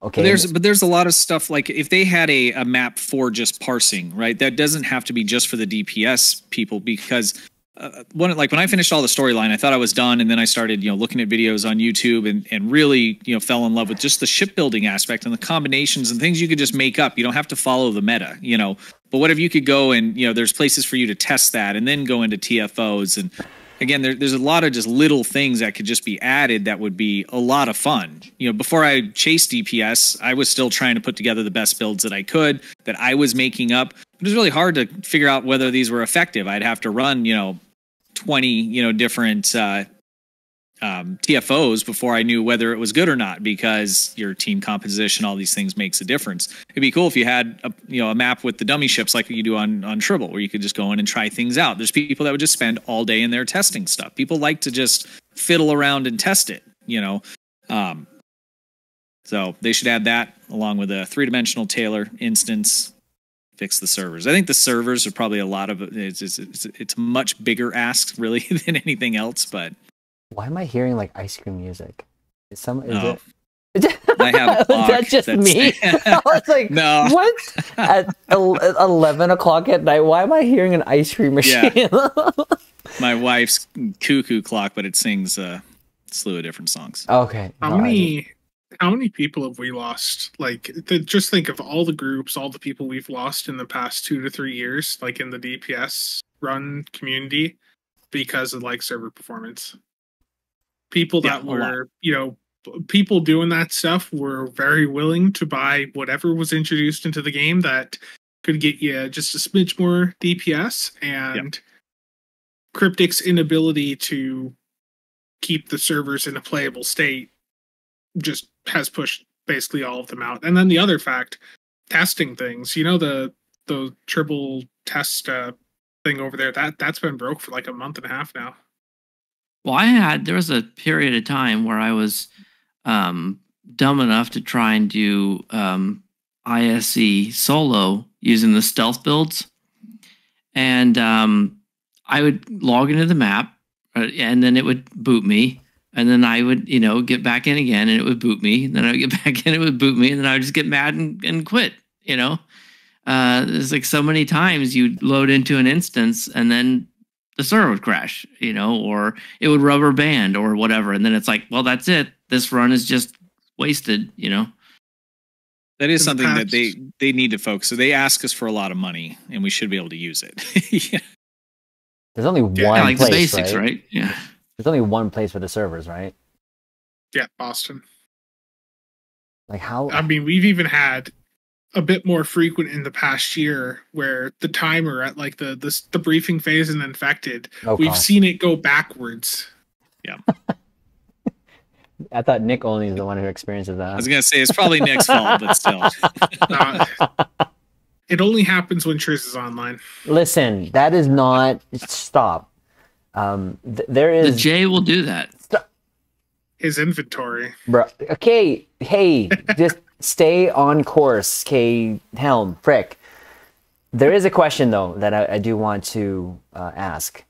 Okay. But there's a lot of stuff, like if they had a map for just parsing, right? That doesn't have to be just for the DPS people, because when I finished all the storyline, I thought I was done, and then I started looking at videos on YouTube and really fell in love with just the shipbuilding aspect and the combinations and things you could just make up. You don't have to follow the meta, But what if you could go and there's places for you to test that and then go into TFOs, and again, there's a lot of just little things that could just be added that would be a lot of fun. Before I chased DPS, I was still trying to put together the best builds that I could, that I was making up. It was really hard to figure out whether these were effective. I'd have to run, 20, different TFOs before I knew whether it was good or not, because your team composition, all these things makes a difference. It'd be cool if you had a map with the dummy ships like you do on Shuttle, where you could just go in and try things out. There's people that would just spend all day in there testing stuff. People like to just fiddle around and test it, so they should add that along with a 3-dimensional Taylor instance. Fix the servers. I think the servers are probably a lot of it's a much bigger ask really than anything else. But why am I hearing like ice cream music? Is it? I have. Is that just me? I was like, no. What? At 11 o'clock at night, why am I hearing an ice cream machine? Yeah. My wife's cuckoo clock, but it sings a slew of different songs. Okay. How many people have we lost? Just think of all the groups, all the people we've lost in the past 2 to 3 years, like in the DPS run community, because of server performance. People that were, people doing that stuff were very willing to buy whatever was introduced into the game that could get you just a smidge more DPS, and Cryptic's inability to keep the servers in a playable state just has pushed basically all of them out. And then the other fact, testing things, the triple test thing over there, that's been broke for like a month and a half now. Well, there was a period of time where I was dumb enough to try and do ISE solo using the stealth builds. And I would log into the map, and then it would boot me. And then I would, get back in again, and it would boot me. And then I would get back in, it would boot me. And then I would just get mad and quit, There's like so many times you'd load into an instance, and then the server would crash, or it would rubber band or whatever. And then it's like, well, that's it. This run is just wasted, That is something that they need to focus. So they ask us for a lot of money, and we should be able to use it. Yeah. There's only one like place, the basics, right? Yeah. There's only one place for the servers, right? Yeah, Boston. Like how? I mean, we've even had a bit more frequent in the past year where the timer at like the briefing phase and infected, we've seen it go backwards. Yeah. I thought Nick only is the one who experiences I was that. gonna say it's probably Nick's fault, but still. Uh, it only happens when Trish is online. Listen, that is not. Stop. There The is. J will do that. His inventory. Bro, okay, hey, just stay on course, okay, Helm, frick. There is a question, though, that I do want to ask,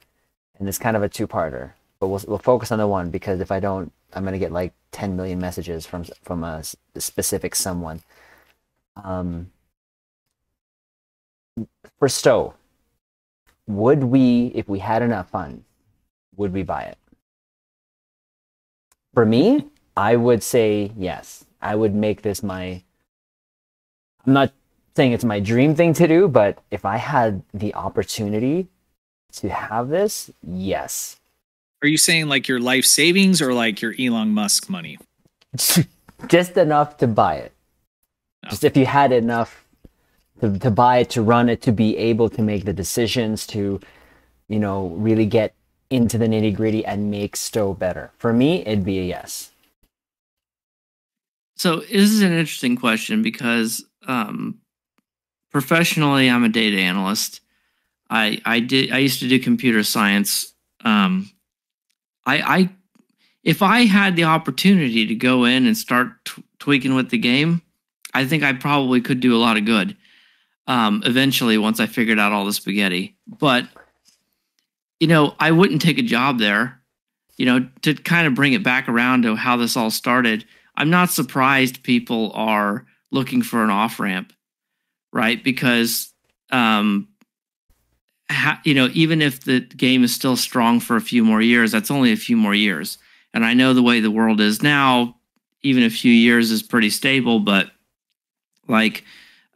and it's kind of a two-parter, but we'll focus on the one, because if I don't, I'm going to get like 10 million messages from a specific someone. For Stowe, would we, if we had enough funds, would we buy it? For me, I would say yes. I would make this I'm not saying it's my dream thing to do, but if I had the opportunity to have this, yes. Are you saying like your life savings or like your Elon Musk money? Just enough to buy it. No. Just if you had enough to buy it, to run it, to be able to make the decisions, to, really get into the nitty gritty and make Stowe better. For me, it'd be a yes. So this is an interesting question because professionally, I'm a data analyst. I used to do computer science. If I had the opportunity to go in and start tweaking with the game, I think I probably could do a lot of good. Eventually, once I figured out all the spaghetti, but I wouldn't take a job there. To kind of bring it back around to how this all started, I'm not surprised people are looking for an off ramp, right? Because even if the game is still strong for a few more years, that's only a few more years. And I know the way the world is now, even a few years is pretty stable, but like,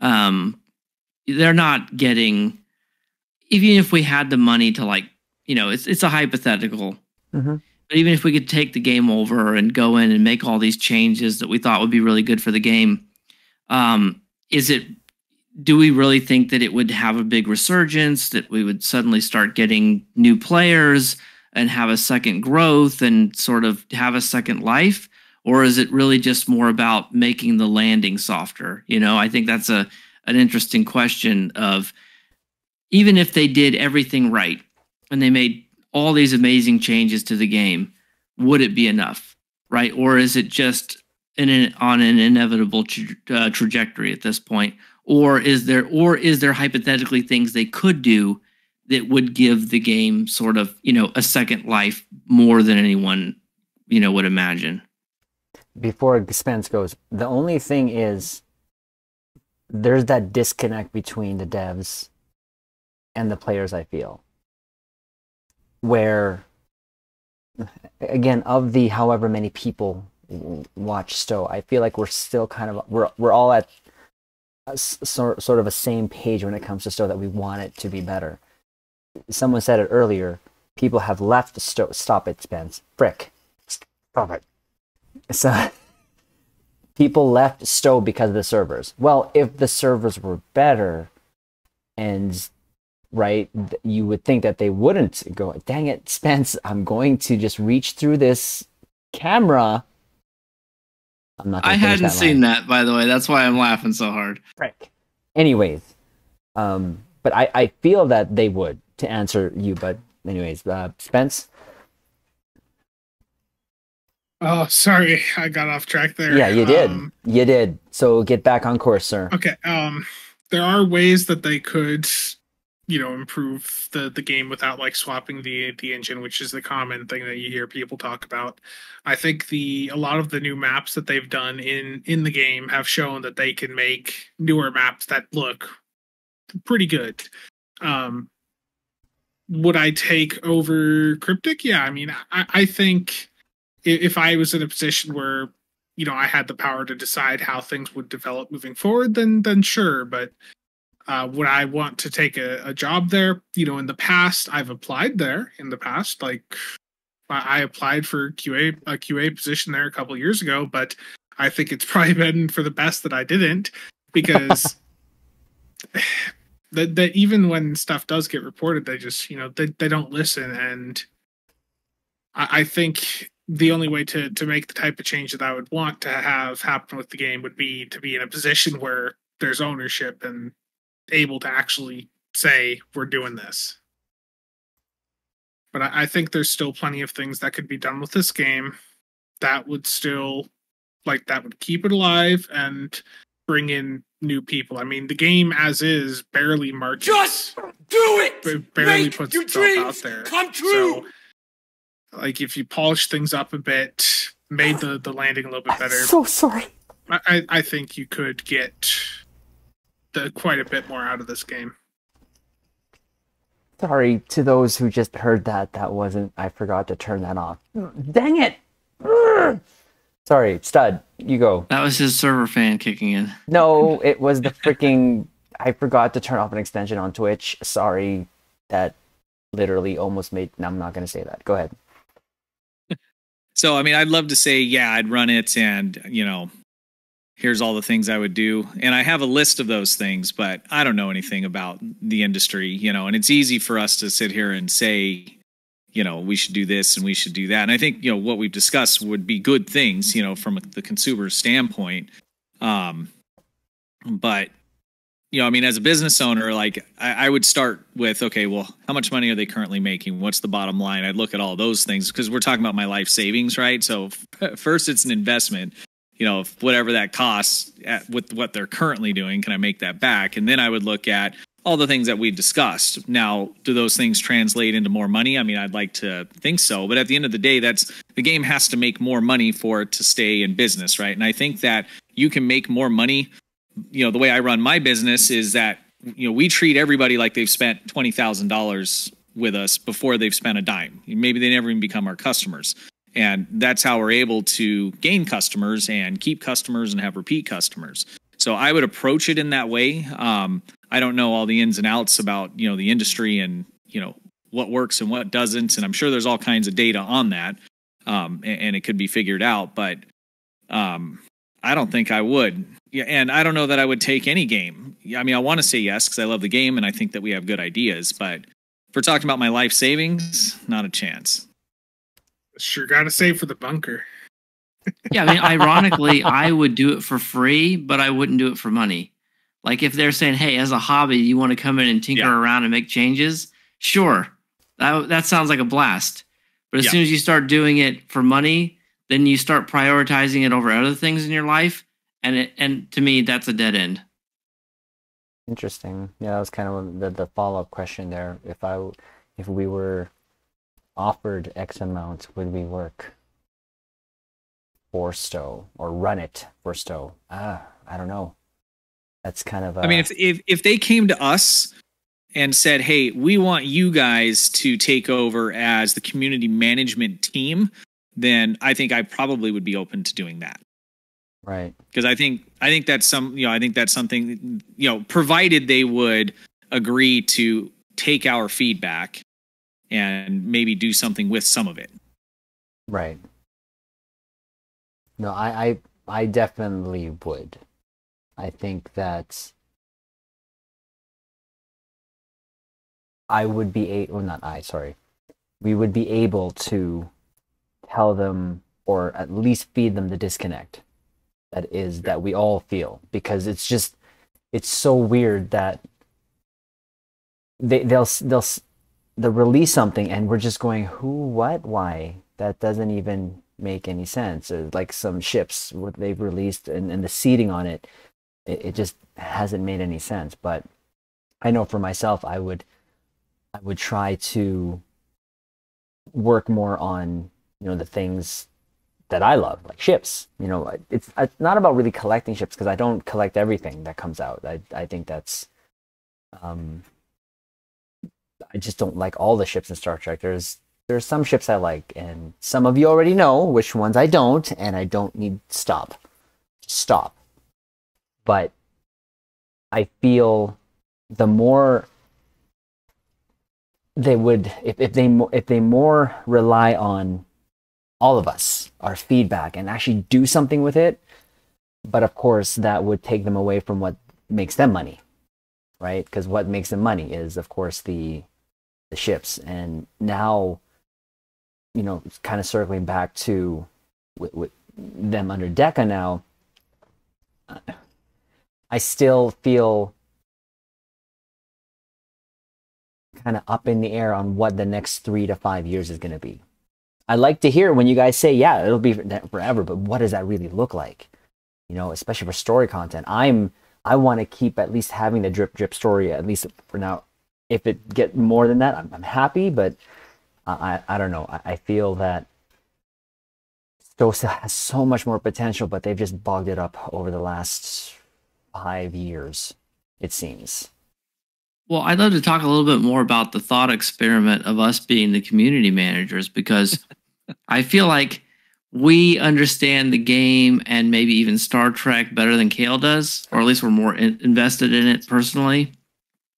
they're not getting, even if we had the money to it's a hypothetical, Mm-hmm. but even if we could take the game over and go in and make all these changes that we thought would be really good for the game, do we really think that it would have a big resurgence, that we would suddenly start getting new players and have a second growth and sort of have a second life? Or is it really just more about making the landing softer? I think that's an interesting question of, even if they did everything right and they made all these amazing changes to the game, would it be enough, right? Or is it just on an inevitable trajectory at this point? Or is there hypothetically things they could do that would give the game sort of, a second life more than anyone, would imagine? Before Spence goes, the only thing is there's that disconnect between the devs and the players, I feel. Where, again, of the however many people watch Stowe, I feel like we're still kind of, we're all at sort of a same page when it comes to Stowe, that we want it to be better. Someone said it earlier, people have left Stowe. Stop it, Spence. Frick. Stop it. So people left Stowe because of the servers. Well, if the servers were better, and right, you would think that they wouldn't go, dang it, Spence, I'm going to just reach through this camera. I'm not. I hadn't seen that, by the way. That's why I'm laughing so hard. Frick. Anyways, but I feel that they would, to answer you. But anyways, Spence. Oh, sorry, I got off track there. Yeah, you did. You did. So get back on course, sir. Okay. There are ways that they could, improve the game without swapping the engine, which is the common thing that you hear people talk about. I think a lot of the new maps that they've done in the game have shown that they can make newer maps that look pretty good. Would I take over Cryptic? Yeah, I mean, I think if I was in a position where I had the power to decide how things would develop moving forward, then sure. But would I want to take a job there? In the past, I've applied there. In the past, I applied for a QA position there a couple of years ago, but I think it's probably been for the best that I didn't, because that even when stuff does get reported, they just they don't listen. And I think the only way to make the type of change that I would want to have happen with the game would be to be in a position where there's ownership and able to actually say we're doing this. But I think there's still plenty of things that could be done with this game that would still, like, that would keep it alive and bring in new people. I mean, the game as is barely markets. Just do it! Barely Make puts your itself out dreams there. come true! So, like, if you polish things up a bit, made the landing a little bit better, So sorry. I think you could get quite a bit more out of this game. Sorry to those who just heard that. That wasn't. I forgot to turn that off. Dang it! Urgh. Sorry, Stud. You go. That was his server fan kicking in. No, it was the freaking. I forgot to turn off an extension on Twitch. Sorry, that literally almost made. No, I'm not going to say that. Go ahead. So, I mean, I'd love to say, yeah, I'd run it and, you know, here's all the things I would do. And I have a list of those things, but I don't know anything about the industry, you know, and it's easy for us to sit here and say, you know, we should do this and we should do that. And I think, you know, what we've discussed would be good things, you know, from the consumer standpoint. But, you know, I mean, as a business owner, like I would start with, okay, well, how much money are they currently making? What's the bottom line? I'd look at all those things because we're talking about my life savings, right? So first it's an investment, you know, whatever that costs with what they're currently doing, can I make that back? And then I would look at all the things that we discussed. Now, do those things translate into more money? I mean, I'd like to think so, but at the end of the day, the game has to make more money for it to stay in business, right? And I think that you can make more money. You know, the way I run my business is that, you know, we treat everybody like they've spent $20,000 with us before they've spent a dime. Maybe they never even become our customers. And that's how we're able to gain customers and keep customers and have repeat customers. So I would approach it in that way. I don't know all the ins and outs about, you know, the industry and, you know, what works and what doesn't. And I'm sure there's all kinds of data on that. And it could be figured out, but I don't think I would. Yeah, and I don't know that I would take any game. I mean, I want to say yes because I love the game and I think that we have good ideas. But if we're talking about my life savings, not a chance. Sure, gotta save for the bunker. Yeah, I mean, ironically, I would do it for free, but I wouldn't do it for money. Like if they're saying, hey, as a hobby, you want to come in and tinker around and make changes? Sure. That sounds like a blast. But as soon as you start doing it for money, then you start prioritizing it over other things in your life. And to me, that's a dead end. Interesting. Yeah, that was kind of the follow-up question there. If we were offered X amount, would we work for Stowe or run it for Stowe? I don't know. That's kind of I mean, if they came to us and said, hey, we want you guys to take over as the community management team, then I think I probably would be open to doing that. Right. Because I think that's I think that's something, you know, provided they would agree to take our feedback and maybe do something with some of it. Right. No, I definitely would. I think that I would be we would be able to tell them or at least feed them the disconnect that we all feel, because it's so weird that they'll release something and we're just going, who, what, why? That doesn't even make any sense. Like some ships what they've released and the seating on it just hasn't made any sense. But I know for myself, I would try to work more on, you know, the things that I love, like ships. You know, it's not about really collecting ships, because I don't collect everything that comes out. I think that's I just don't like all the ships in Star Trek. There's some ships I like, and some of you already know which ones I don't, and I don't need stop. But I feel the more they would, if they more rely on all of us, our feedback, and actually do something with it. But of course, that would take them away from what makes them money, right? Because what makes them money is, of course, the ships. And now you know, kind of circling back to with them under Deca now, I still feel kind of up in the air on what the next 3 to 5 years is going to be. I like to hear when you guys say, yeah, it'll be forever, but what does that really look like? You know, especially for story content. I want to keep at least having the drip story, at least for now. If it get more than that, I'm happy, but I don't know. I feel that Stowe still has so much more potential, but they've just bogged it up over the last 5 years, it seems. Well, I'd love to talk a little bit more about the thought experiment of us being the community managers, because I feel like we understand the game and maybe even Star Trek better than Kale does, or at least we're more invested in it personally.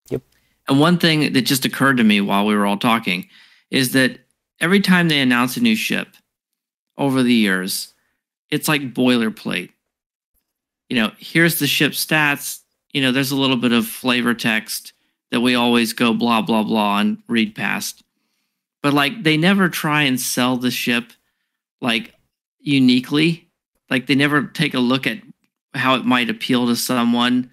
Yep. And one thing that just occurred to me while we were all talking is that every time they announce a new ship over the years, it's like boilerplate. You know, here's the ship stats. You know, there's a little bit of flavor text that we always go blah, blah, blah and read past. But like, they never try and sell the ship like uniquely. Like, they never take a look at how it might appeal to someone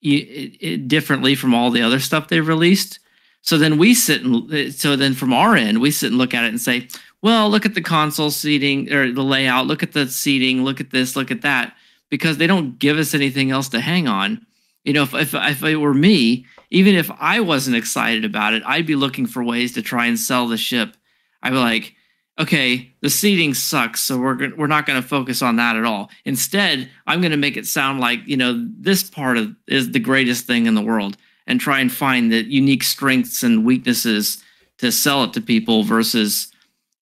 differently from all the other stuff they've released. So then from our end, we sit and look at it and say, well, look at the console seating or the layout, look at the seating, look at this, look at that, because they don't give us anything else to hang on. You know, if it were me, even if I wasn't excited about it, I'd be looking for ways to try and sell the ship. I'd be like, okay, the seating sucks, so we're not going to focus on that at all. Instead, I'm going to make it sound like, you know, this part is the greatest thing in the world, and try and find the unique strengths and weaknesses to sell it to people versus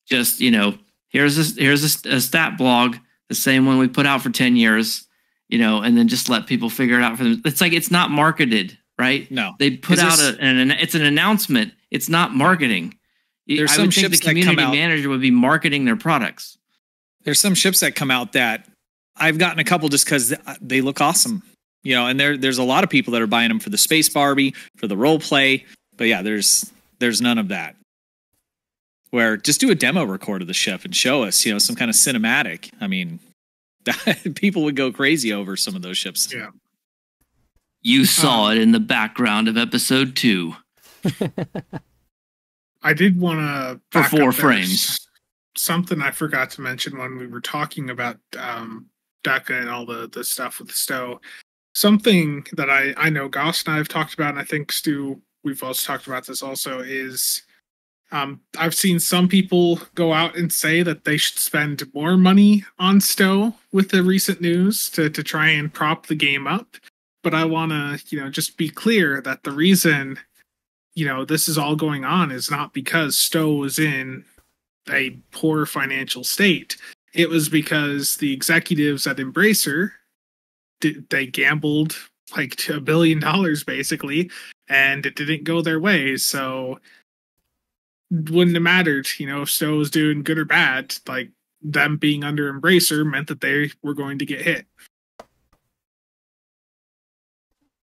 just, you know, here's a stat blog, the same one we put out for 10 years, you know, and then just let people figure it out for them. It's like, it's not marketed, right? No. They put out it's an announcement. It's not marketing. There's I some would think ships the community that come out, manager would be marketing their products. There's some ships that come out that I've gotten a couple just because they look awesome, you know, and there's a lot of people that are buying them for the Space Barbie, for the role play. But yeah, there's none of that. Where just do a demo record of the ship and show us, you know, some kind of cinematic. I mean, people would go crazy over some of those ships. Yeah. You saw it in the background of episode 2. I did want to for 4 frames. Something I forgot to mention when we were talking about DECA and all the stuff with Stowe. Something that I know Goss and I have talked about, and I think Stu, we've also talked about this also, is I've seen some people go out and say that they should spend more money on Stowe with the recent news to try and prop the game up. But I want to, you know, just be clear that the reason, you know, this is all going on is not because Stowe was in a poor financial state. It was because the executives at Embracer, they gambled like $1 billion basically, and it didn't go their way. So wouldn't have mattered, you know, if Stowe was doing good or bad. Like, them being under Embracer meant that they were going to get hit.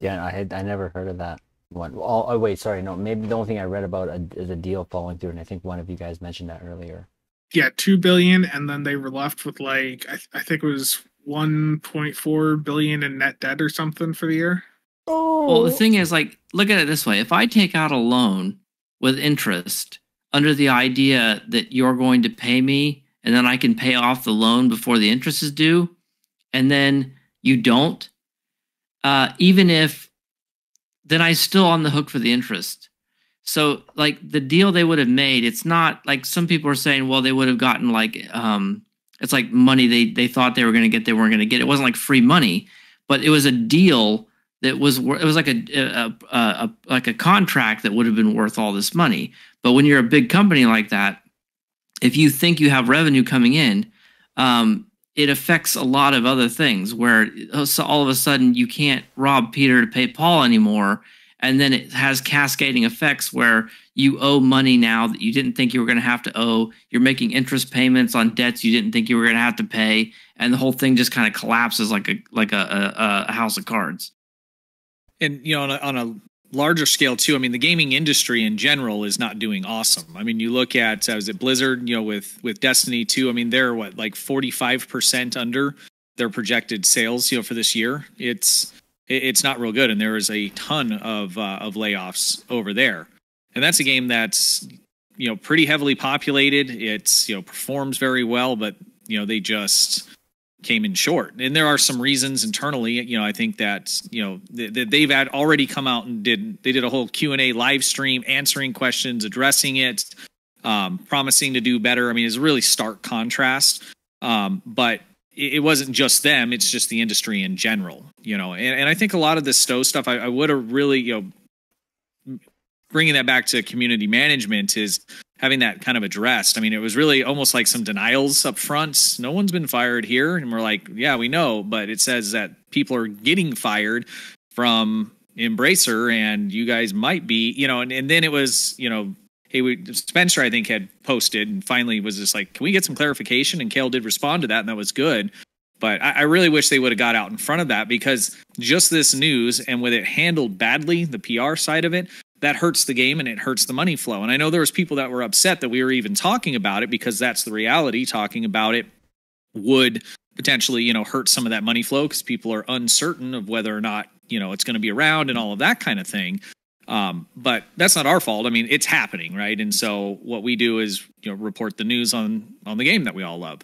Yeah, I never heard of that one. Oh, wait, sorry, no, maybe the only thing I read about is a deal falling through, and I think one of you guys mentioned that earlier. Yeah, $2 billion, and then they were left with like I think it was $1.4 billion in net debt or something for the year. Oh, Well, the thing is, like, look at it this way: if I take out a loan with interest under the idea that you're going to pay me, and then I can pay off the loan before the interest is due, and then you don't, even if, then I'm still on the hook for the interest. So, like, the deal they would have made, it's not like some people are saying, well, they would have gotten like, it's like money they thought they were going to get, they weren't going to get. It wasn't like free money, but it was a deal that was, it was like a contract that would have been worth all this money. But when you're a big company like that, if you think you have revenue coming in, it affects a lot of other things where all of a sudden you can't rob Peter to pay Paul anymore. And then it has cascading effects where you owe money now that you didn't think you were going to have to owe. You're making interest payments on debts you didn't think you were going to have to pay. And the whole thing just kind of collapses like a house of cards. And, you know, on a larger scale too, I mean, the gaming industry in general is not doing awesome. I mean, you look at was it Blizzard, with Destiny 2, I mean, they're what, like 45% under their projected sales, for this year. It's not real good, and there is a ton of layoffs over there. And that's a game that's pretty heavily populated. It's performs very well, but they just came in short. And there are some reasons internally. I think that they've had already come out and did a whole Q&A live stream, answering questions, addressing it, promising to do better. I mean, it's a really stark contrast. But it wasn't just them; it's just the industry in general. And I think a lot of this STO stuff, I would have really bringing that back to community management is having that kind of addressed. I mean, it was really almost like some denials up front. No one's been fired here. And we're like, yeah, we know, but it says that people are getting fired from Embracer and you guys might be, and then it was, hey, Spencer, I think, had posted and finally was just like, can we get some clarification? And Kale did respond to that, and that was good. But I really wish they would have got out in front of that, because just this news, and with it handled badly, the PR side of it, that hurts the game and it hurts the money flow. And I know there was people that were upset that we were even talking about it, because that's the reality. Talking about it would potentially, hurt some of that money flow, because people are uncertain of whether or not, it's going to be around and all of that kind of thing. But that's not our fault. I mean, it's happening, right? And so what we do is, report the news on the game that we all love.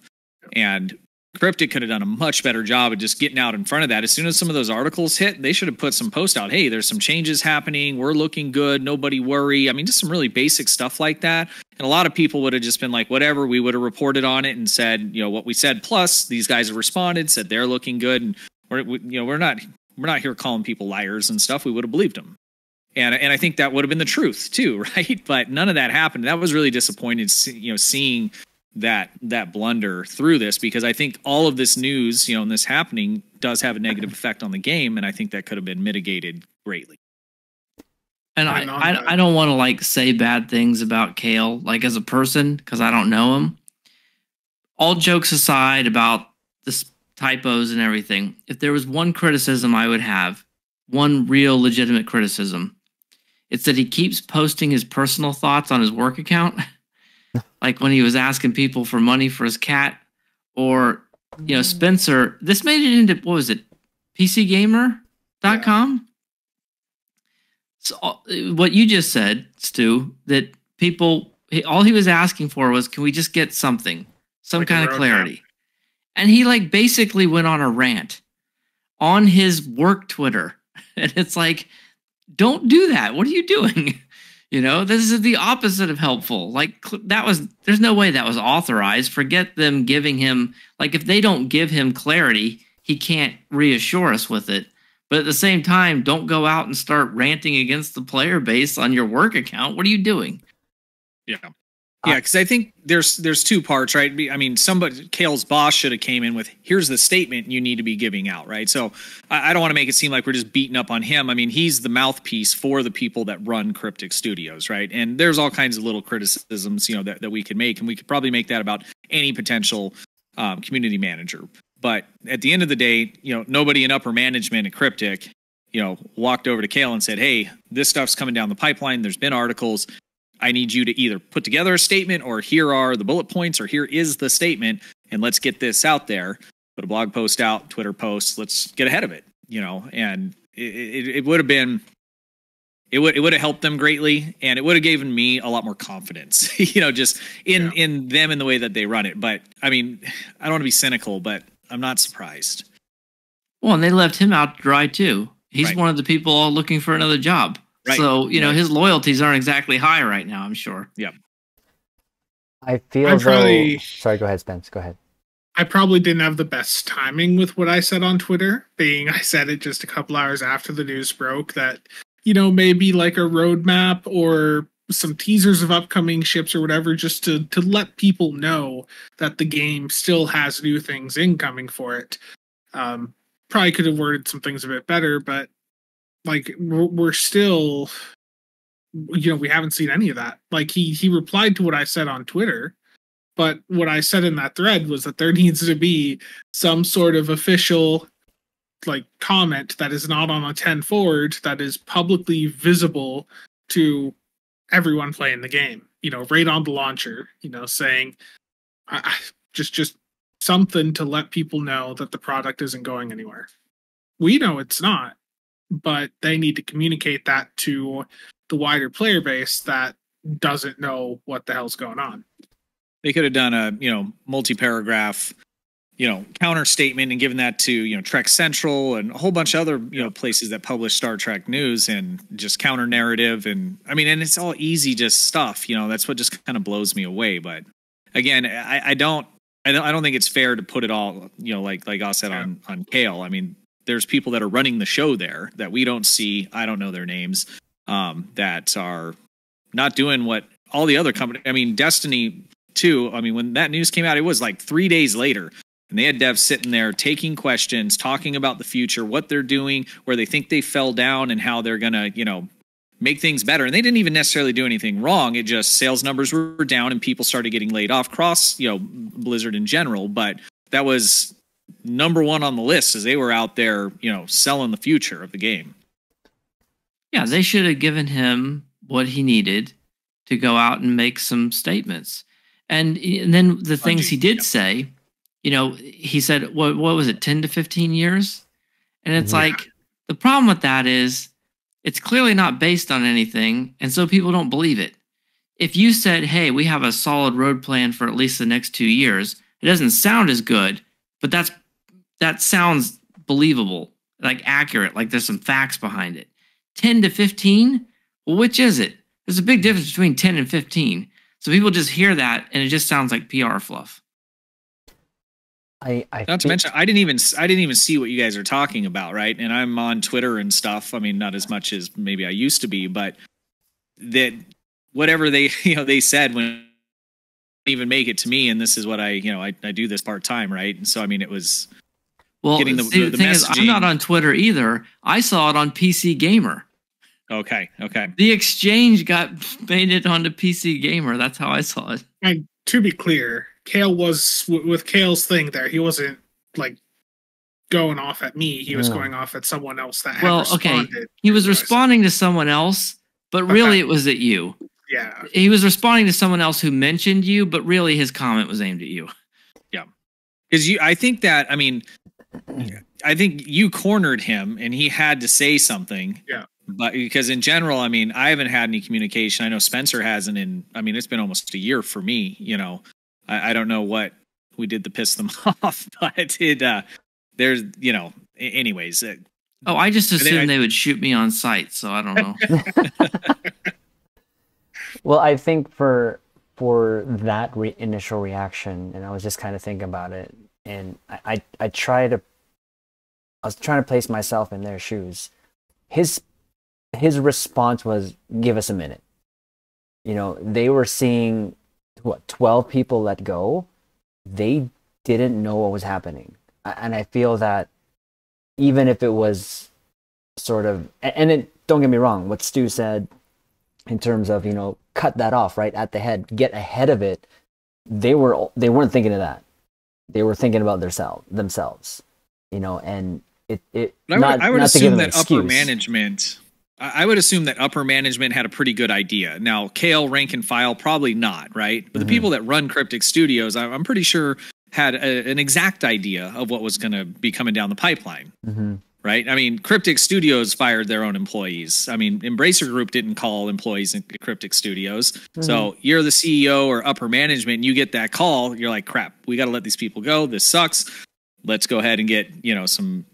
And Cryptic could have done a much better job of just getting out in front of that. As soon as some of those articles hit, they should have put some post out. Hey, there's some changes happening. We're looking good. Nobody worry. I mean, just some really basic stuff like that. And a lot of people would have just been like, whatever, we would have reported on it and said, what we said. Plus, these guys have responded, said they're looking good. And we're not here calling people liars and stuff. We would have believed them. And I think that would have been the truth too, right? But none of that happened. That was really disappointed, seeing that blunder through this, because I think all of this news, and this happening does have a negative effect on the game, and I think that could have been mitigated greatly. And I don't want to say bad things about Kale, as a person, because I don't know him. All jokes aside about the typos and everything, if there was one criticism I would have, one real legitimate criticism, it's that he keeps posting his personal thoughts on his work account. Like when he was asking people for money for his cat, or, Spencer, this made it into, what was it? PCGamer.com? So what you just said, Stu, that all he was asking for was, can we just get something, some kind of clarity? And he basically went on a rant on his work Twitter. And it's like, don't do that. What are you doing? This is the opposite of helpful. There's no way that was authorized. Forget them giving him, if they don't give him clarity, he can't reassure us with it. But at the same time, don't go out and start ranting against the player base on your work account. What are you doing? Yeah. Yeah, because I think there's two parts, right? I mean, Kale's boss should have came in with, here's the statement you need to be giving out, right? So I don't want to make it seem like we're just beating up on him. I mean, he's the mouthpiece for the people that run Cryptic Studios, right? And there's all kinds of little criticisms, that we could make, and we could probably make that about any potential community manager. But at the end of the day, nobody in upper management at Cryptic, walked over to Kale and said, hey, this stuff's coming down the pipeline. There's been articles. I need you to either put together a statement, or here are the bullet points, or here is the statement, and let's get this out there. Put a blog post out, Twitter post, let's get ahead of it, and it would have been, it would have helped them greatly, and it would have given me a lot more confidence, just in them and the way that they run it. But I mean, I don't want to be cynical, but I'm not surprised. Well, and they left him out to dry too. He's one of the people all looking for another job. Right. So, his loyalties aren't exactly high right now, I'm sure. Yeah. I feel Sorry, go ahead, Spence. Go ahead. I probably didn't have the best timing with what I said on Twitter, being I said it just a couple hours after the news broke that, maybe like a roadmap or some teasers of upcoming ships or whatever, just to let people know that the game still has new things incoming for it. Probably could have worded some things a bit better, but we're still, we haven't seen any of that. He replied to what I said on Twitter, but what I said in that thread was that there needs to be some sort of official like comment that is not on a 10 forward that is publicly visible to everyone playing the game, you know, right on the launcher, you know, saying just something to let people know that the product isn't going anywhere. We know it's not, but they need to communicate that to the wider player base that doesn't know what the hell's going on. They could have done a, you know, multi-paragraph, you know, counter statement and given that to, you know, Trek Central and a whole bunch of other, you know, places that publish Star Trek news, and just counter narrative. And I mean, and it's all easy, just stuff, you know, that's what just kind of blows me away. But again, I don't think it's fair to put it all, you know, like I said on Kale. I mean, there's people that are running the show there that we don't see. I don't know their names, that are not doing what all the other companies. I mean, Destiny 2, I mean, when that news came out, it was like 3 days later. And they had devs sitting there taking questions, talking about the future, what they're doing, where they think they fell down, and how they're going to, you know, make things better. And they didn't even necessarily do anything wrong. It just sales numbers were down and people started getting laid off across, you know, Blizzard in general. But that was number one on the list, as they were out there, you know, selling the future of the game. Yeah, they should have given him what he needed to go out and make some statements. And then the things he did say, you know, he said, what was it, 10 to 15 years? And it's like, the problem with that is it's clearly not based on anything, and so people don't believe it. If you said, hey, we have a solid road plan for at least the next 2 years, it doesn't sound as good, but that sounds believable, like accurate, like there's some facts behind it. 10 to 15? Well, which is it? There's a big difference between 10 and 15. So people just hear that, and it just sounds like PR fluff. Not to mention, I didn't even see what you guys are talking about, right? And I'm on Twitter and stuff. I mean, not as much as maybe I used to be, but that whatever they, you know, they said when even make it to me, and this is what I do this part time, right? And so I mean, it was getting the thing messaging. Is, I'm not on Twitter either. I saw it on PC Gamer. Okay. The exchange got made it onto PC Gamer. That's how I saw it. And to be clear, Kale was with Kale's thing there. He wasn't like going off at me. He was going off at someone else that had responded. Okay. He was responding to someone else, but really it was at you. Yeah. He was responding to someone else who mentioned you, but really his comment was aimed at you. Yeah. Because I think you cornered him and he had to say something. Yeah. But because in general, I mean, I haven't had any communication. I know Spencer hasn't it's been almost a year for me, you know. I don't know what we did to piss them off, but there's, you know, anyways. I just assumed they would shoot me on sight, so I don't know. Well, I think for that initial reaction, and I was just kind of thinking about it, and I was trying to place myself in their shoes. His response was, give us a minute. You know, they were seeing 12 people let go. They didn't know what was happening. And I feel that even if it was sort of, don't get me wrong, what Stu said in terms of, you know, cut that off right at the head, get ahead of it. They weren't thinking of that. They were thinking about themselves, you know, and I would assume that upper management. I would assume that upper management had a pretty good idea. Now, Kale, rank and file, probably not, right? But the people that run Cryptic Studios, I'm pretty sure, had an exact idea of what was going to be coming down the pipeline, right? I mean, Cryptic Studios fired their own employees. I mean, Embracer Group didn't call employees in Cryptic Studios. So you're the CEO or upper management, and you get that call. You're like, crap, we got to let these people go. This sucks. Let's go ahead and get, you know, some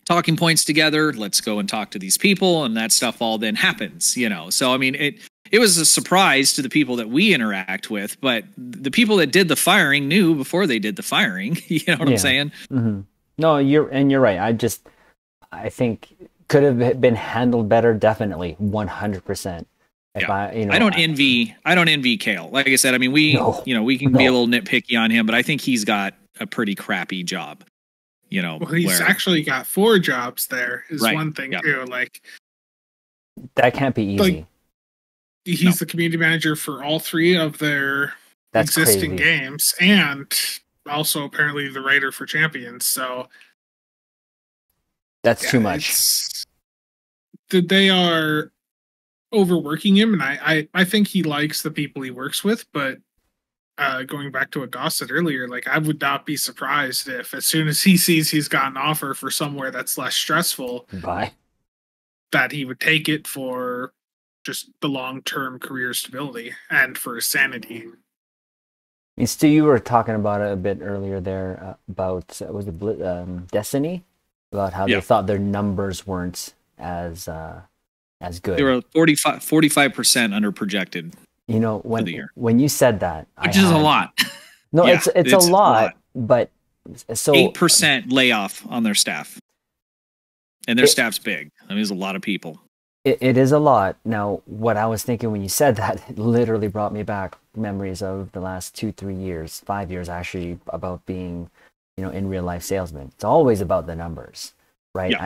talking points together. Let's go and talk to these people, and that stuff all then happens, you know. So I mean, it was a surprise to the people that we interact with, but the people that did the firing knew before they did the firing. You know what I'm saying? No, you're right. I think could have been handled better. Definitely, 100%. I don't envy Kale. Like I said, I mean, we can be a little nitpicky on him, but I think he's got a pretty crappy job. You know, well, he's actually got 4 jobs there is one thing too. Like, that can't be easy. Like, he's the community manager for all 3 of their existing games, and also apparently the writer for Champions. So That's too much. They are overworking him, and I think he likes the people he works with, but going back to what Goss said earlier, like I would not be surprised if as soon as he sees he's got an offer for somewhere that's less stressful, that he would take it for just the long-term career stability and for his sanity. And Stu, you were talking about it a bit earlier there about was it Destiny, about how they thought their numbers weren't as good. They were 45% under projected. You know, when you said that, which is a lot. No, it's a lot, but so 8% layoff on their staff, and their staff's big. I mean, there's a lot of people. It is a lot. Now, what I was thinking when you said that, it literally brought me back memories of the last 2-3 years, 5 years actually, about being, in real life salesman. It's always about the numbers, right? Yep.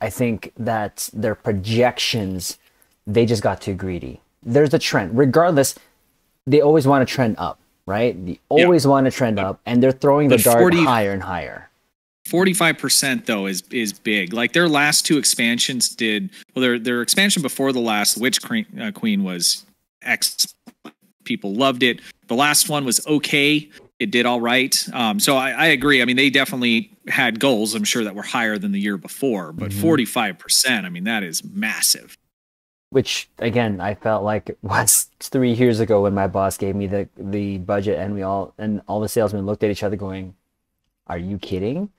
I think that their projections, they just got too greedy. There's a trend. Regardless, they always want to trend up, right? They always want to trend up, and they're throwing the dart higher and higher. 45% though is big. Like their last 2 expansions their expansion before the last Witch Queen was X. People loved it. The last one was okay. It did all right. So I agree. I mean, they definitely had goals, I'm sure, that were higher than the year before, but 45%, I mean, that is massive. Which again, I felt like it was 3 years ago when my boss gave me the budget, and all the salesmen looked at each other going, "Are you kidding?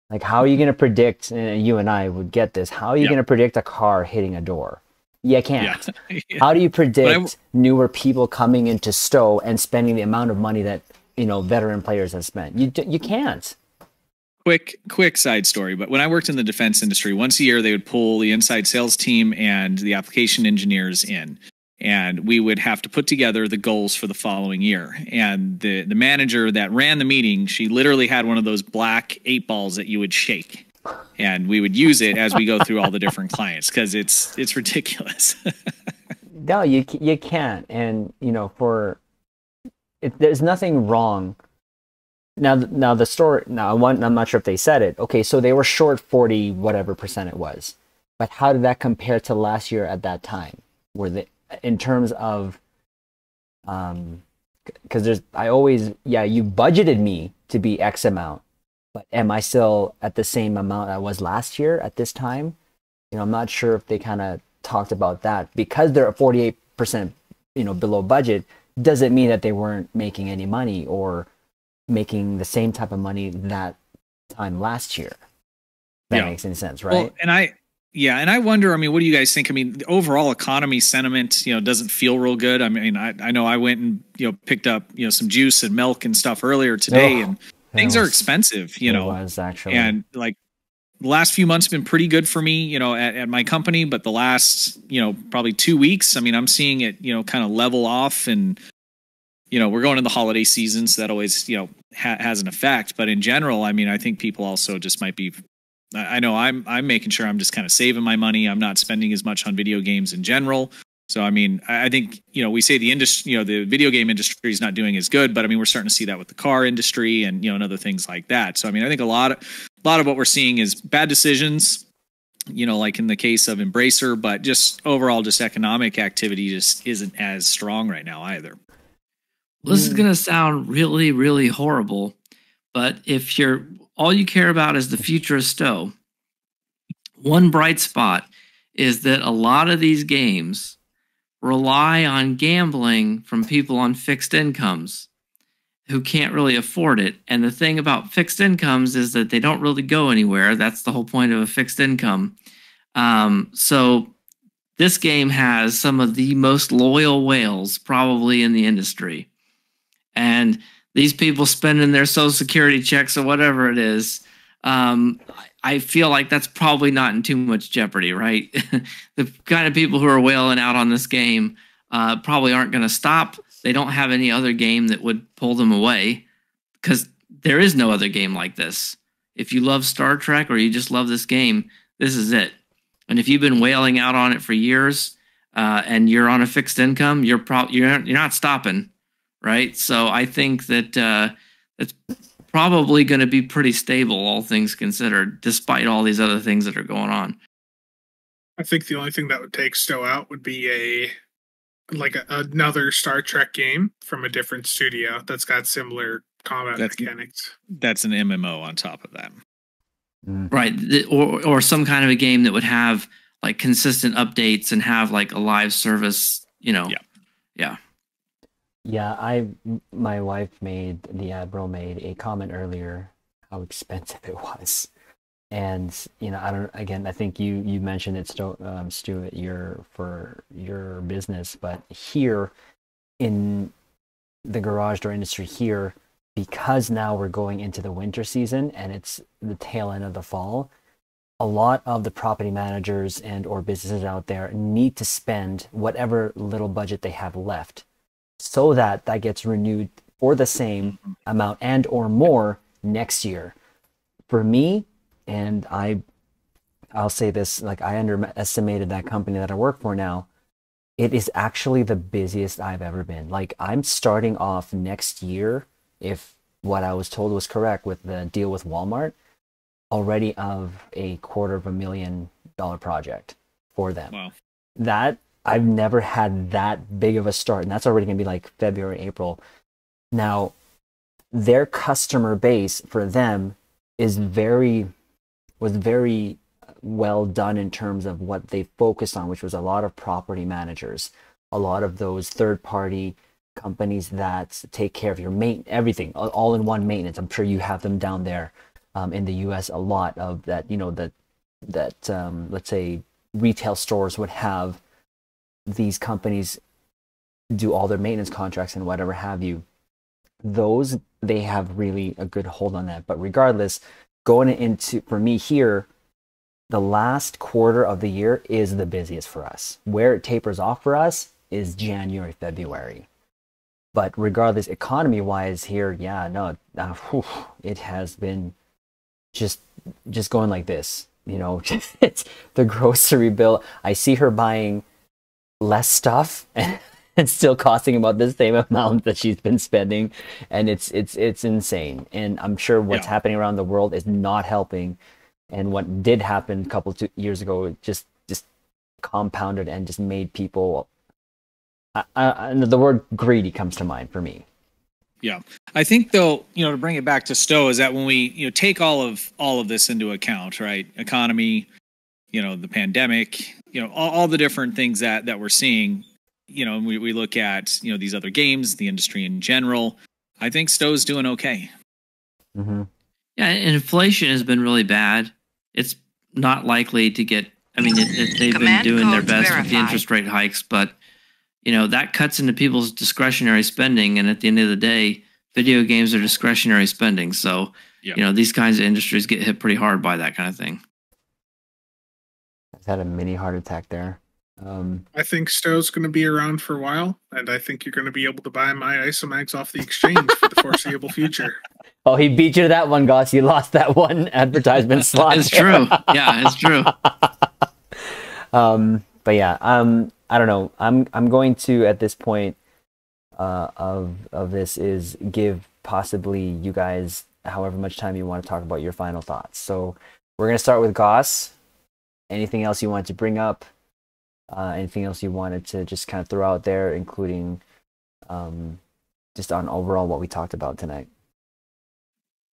Like, how are you going to predict?" And you and I would get this. How are you going to predict a car hitting a door? You can't. How do you predict newer people coming into Stowe and spending the amount of money that veteran players have spent? You can't. Quick side story, but when I worked in the defense industry, once a year they would pull the inside sales team and the application engineers in, and we would have to put together the goals for the following year. And the manager that ran the meeting, she literally had one of those black 8 balls that you would shake, and we would use it as we go through all the different clients, because it's ridiculous. No, you can't. And there's nothing wrong. Now the story. Now I'm not sure if they said it. Okay, so they were short 40 whatever percent it was, but how did that compare to last year at that time? Were they, in terms of, because you budgeted me to be X amount, but am I still at the same amount I was last year at this time? I'm not sure if they kind of talked about that. Because they're at 48%, below budget, doesn't mean that they weren't making any money or making the same type of money that time last year. That makes any sense, right? Well, and I wonder, I mean, what do you guys think? I mean, the overall economy sentiment, doesn't feel real good. I mean, I know I went and, picked up, some juice and milk and stuff earlier today, and things are expensive, It was actually. And like the last few months have been pretty good for me, at my company, but the last, probably 2 weeks, I mean, I'm seeing it, kind of level off, and, we're going into the holiday season, so that always, has an effect. But in general, I mean, I think people also just might be, I know I'm making sure I'm just kind of saving my money. I'm not spending as much on video games in general. So, I mean, I think, we say the industry, the video game industry is not doing as good, but I mean, we're starting to see that with the car industry and, and other things like that. So, I mean, I think a lot of what we're seeing is bad decisions, like in the case of Embracer, but just overall, just economic activity just isn't as strong right now either. Well, this is going to sound really, really horrible, but if all you care about is the future of Stowe, one bright spot is that a lot of these games rely on gambling from people on fixed incomes who can't really afford it. And the thing about fixed incomes is that they don't really go anywhere. That's the whole point of a fixed income. So this game has some of the most loyal whales probably in the industry. And these people spending their Social Security checks or whatever it is, I feel like that's probably not in too much jeopardy, right? The kind of people who are wailing out on this game probably aren't going to stop. They don't have any other game that would pull them away, because there is no other game like this. If you love Star Trek or you just love this game, this is it. And if you've been wailing out on it for years and you're on a fixed income, you're not stopping. Right. So I think that that's probably going to be pretty stable, all things considered, despite all these other things that are going on. I think the only thing that would take Stow out would be another Star Trek game from a different studio that's got similar combat mechanics. That's an MMO on top of that. Right. Or some kind of a game that would have like consistent updates and have like a live service, you know. Yeah. My wife the Admiral made a comment earlier how expensive it was. And I think you mentioned it, Stuart, for your business, but here in the garage door industry here, because now we're going into the winter season and it's the tail end of the fall, a lot of the property managers and or businesses out there need to spend whatever little budget they have left so that gets renewed for the same amount and or more next year. For me, and I'll say this, like, I underestimated that company that I work for now. It is actually the busiest I've ever been. Like, I'm starting off next year, if what I was told was correct with the deal with Walmart, already of a $250,000 project for them. Wow. That, I've never had that big of a start, and that's already going to be like February, April. Now, their customer base for them was very well done in terms of what they focused on, which was a lot of property managers, a lot of those third-party companies that take care of your everything, all-in-one maintenance. I'm sure you have them down there in the U.S. a lot of that. Let's say retail stores would have these companies do all their maintenance contracts and whatever have you. Those, they have really a good hold on that. But regardless, going into, for me here, the last quarter of the year is the busiest for us. Where it tapers off for us is January, February. But regardless, economy-wise here, it has been just going like this. It's the grocery bill. I see her buying less stuff and it's still costing about the same amount that she's been spending, and it's insane. And I'm sure what's happening around the world is not helping. And what did happen a couple of years ago, it just compounded and just made people. The word greedy comes to mind for me. Yeah, I think though, to bring it back to Stowe, is that when we take all of this into account, right? Economy, the pandemic, all the different things that we're seeing. We look at, these other games, the industry in general. I think Stowe's doing okay. Mm-hmm. Yeah, and inflation has been really bad. It's not likely to get, they've been doing their best with the interest rate hikes, but, that cuts into people's discretionary spending. And at the end of the day, video games are discretionary spending. So, these kinds of industries get hit pretty hard by that kind of thing. I've had a mini heart attack there. I think Stowe's going to be around for a while, and I think you're going to be able to buy my Isomax off the exchange for the foreseeable future. Oh, he beat you to that one, Goss. You lost that one advertisement slot. It's true. Yeah, it's true. But yeah, I don't know. I'm going to, at this point of this, is give possibly you guys however much time you want to talk about your final thoughts. So we're going to start with Goss. Anything else you wanted to bring up? Anything else you wanted to just kind of throw out there, including just on overall what we talked about tonight?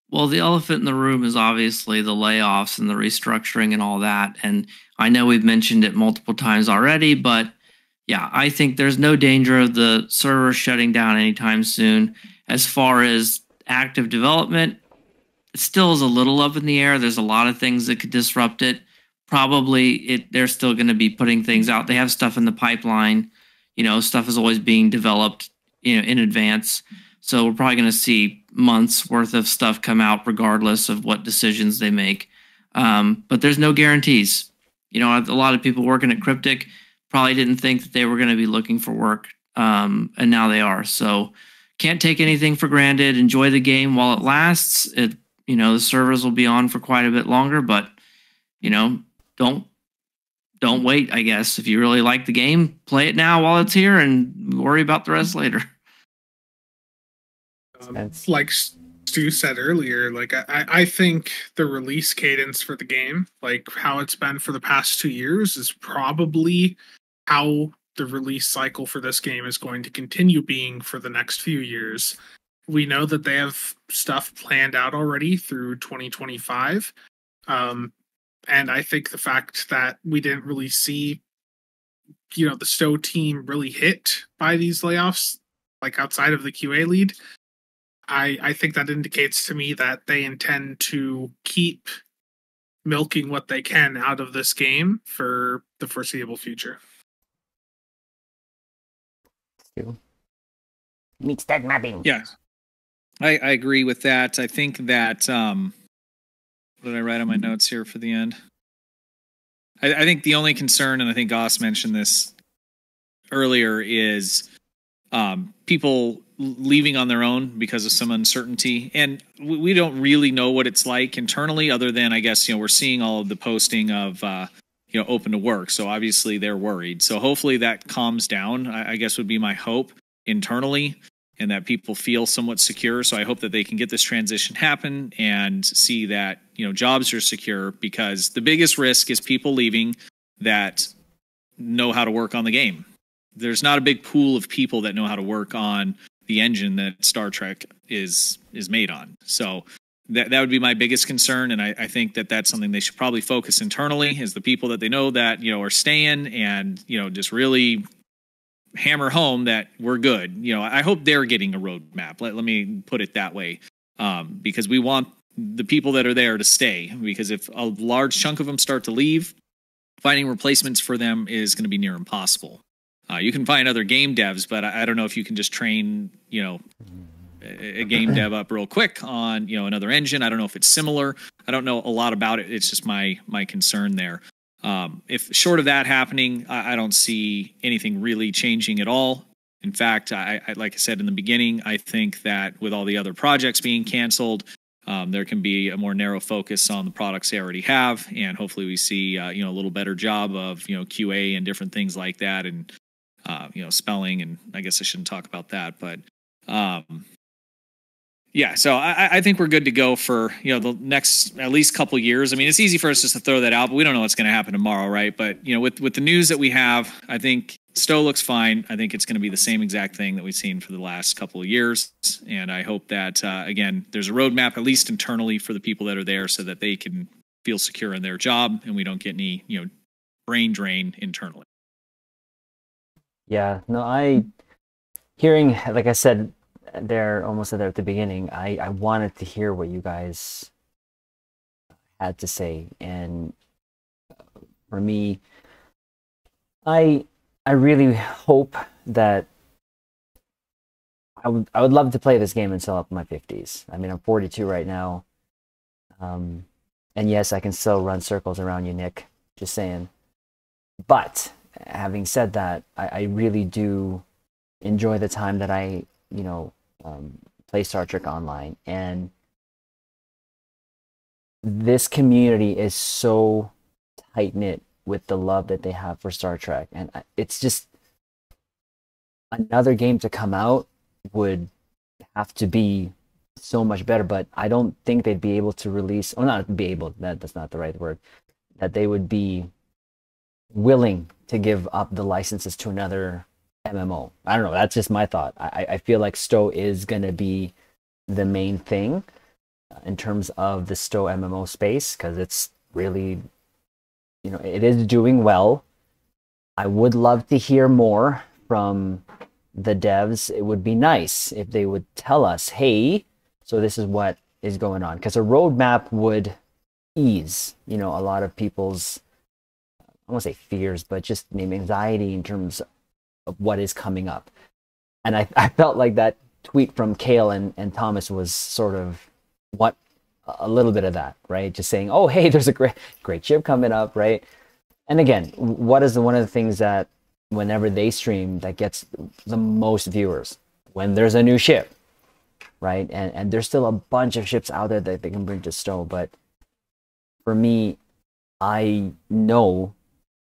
Well, the elephant in the room is obviously the layoffs and the restructuring and all that. And I know we've mentioned it multiple times already, but yeah, I think there's no danger of the server shutting down anytime soon. As far as active development, it still is a little up in the air. There's a lot of things that could disrupt it. Probably they're still going to be putting things out. They have stuff in the pipeline. Stuff is always being developed, in advance. So we're probably going to see months worth of stuff come out regardless of what decisions they make. But there's no guarantees. A lot of people working at Cryptic probably didn't think that they were going to be looking for work. And now they are. So can't take anything for granted. Enjoy the game while it lasts. The servers will be on for quite a bit longer, but don't wait, I guess. If you really like the game, play it now while it's here and worry about the rest later. Like Stu said earlier, like I think the release cadence for the game, like how it's been for the past 2 years, is probably how the release cycle for this game is going to continue being for the next few years. We know that they have stuff planned out already through 2025. And I think the fact that we didn't really see, the STO team really hit by these layoffs, like outside of the QA lead, I think that indicates to me that they intend to keep milking what they can out of this game for the foreseeable future. Meets that mapping. Yeah, I agree with that. I think that what did I write on my notes here for the end? I think the only concern, and I think Goss mentioned this earlier, is people leaving on their own because of some uncertainty. And we don't really know what it's like internally, other than, I guess, we're seeing all of the posting of, open to work. So obviously they're worried. So hopefully that calms down, I guess would be my hope internally, and that people feel somewhat secure. So I hope that they can get this transition happen and see that, jobs are secure, because the biggest risk is people leaving that know how to work on the game. There's not a big pool of people that know how to work on the engine that Star Trek is made on. So that would be my biggest concern. And I think that that's something they should probably focus internally, is the people that they know that, are staying, and, just really hammer home that we're good. I hope they're getting a roadmap. Let me put it that way. Because we want the people that are there to stay, because if a large chunk of them start to leave, finding replacements for them is going to be near impossible. You can find other game devs, but I don't know if you can just train, a game dev up real quick on, another engine. I don't know if it's similar. I don't know a lot about it. It's just my concern there. If short of that happening, I don't see anything really changing at all. In fact, I like I said in the beginning, I think that with all the other projects being canceled, there can be a more narrow focus on the products they already have, and hopefully we see a little better job of QA and different things like that, and spelling, and I guess I shouldn't talk about that, but yeah, so I think we're good to go for the next at least couple years. I mean, it's easy for us just to throw that out, but we don't know what's going to happen tomorrow, right? But with the news that we have, I think STO looks fine. I think it's going to be the same exact thing that we've seen for the last couple of years, and I hope that again, there's a roadmap at least internally for the people that are there, so that they can feel secure in their job, and we don't get any brain drain internally. Yeah, no, hearing, like I said, there almost there at the beginning, I wanted to hear what you guys had to say, and for me, I really hope that I would love to play this game until up in my 50s. I mean, I'm 42 right now, and yes, I can still run circles around you, Nick, just saying. But having said that, I really do enjoy the time that I play Star Trek Online, and this community is so tight-knit with the love that they have for Star Trek, and it's just another game to come out would have to be so much better, but I don't think they'd be able to release, or not be able, that's not the right word, that they would be willing to give up the licenses to another MMO. I don't know, that's just my thought. I feel like STO is going to be the main thing in terms of the STO MMO space, because it's really, it is doing well. I would love to hear more from the devs. It would be nice if they would tell us, hey, so this is what is going on, because a roadmap would ease, a lot of people's, I won't say fears, but just maybe anxiety in terms of what is coming up. And I felt like that tweet from Kale and Thomas was sort of a little bit of that, right? Just saying, oh, hey, there's a great chip coming up, right? And again, what is one of the things that whenever they stream that gets the most viewers? When there's a new ship, right? And there's still a bunch of ships out there that they can bring to STO, but for me, I know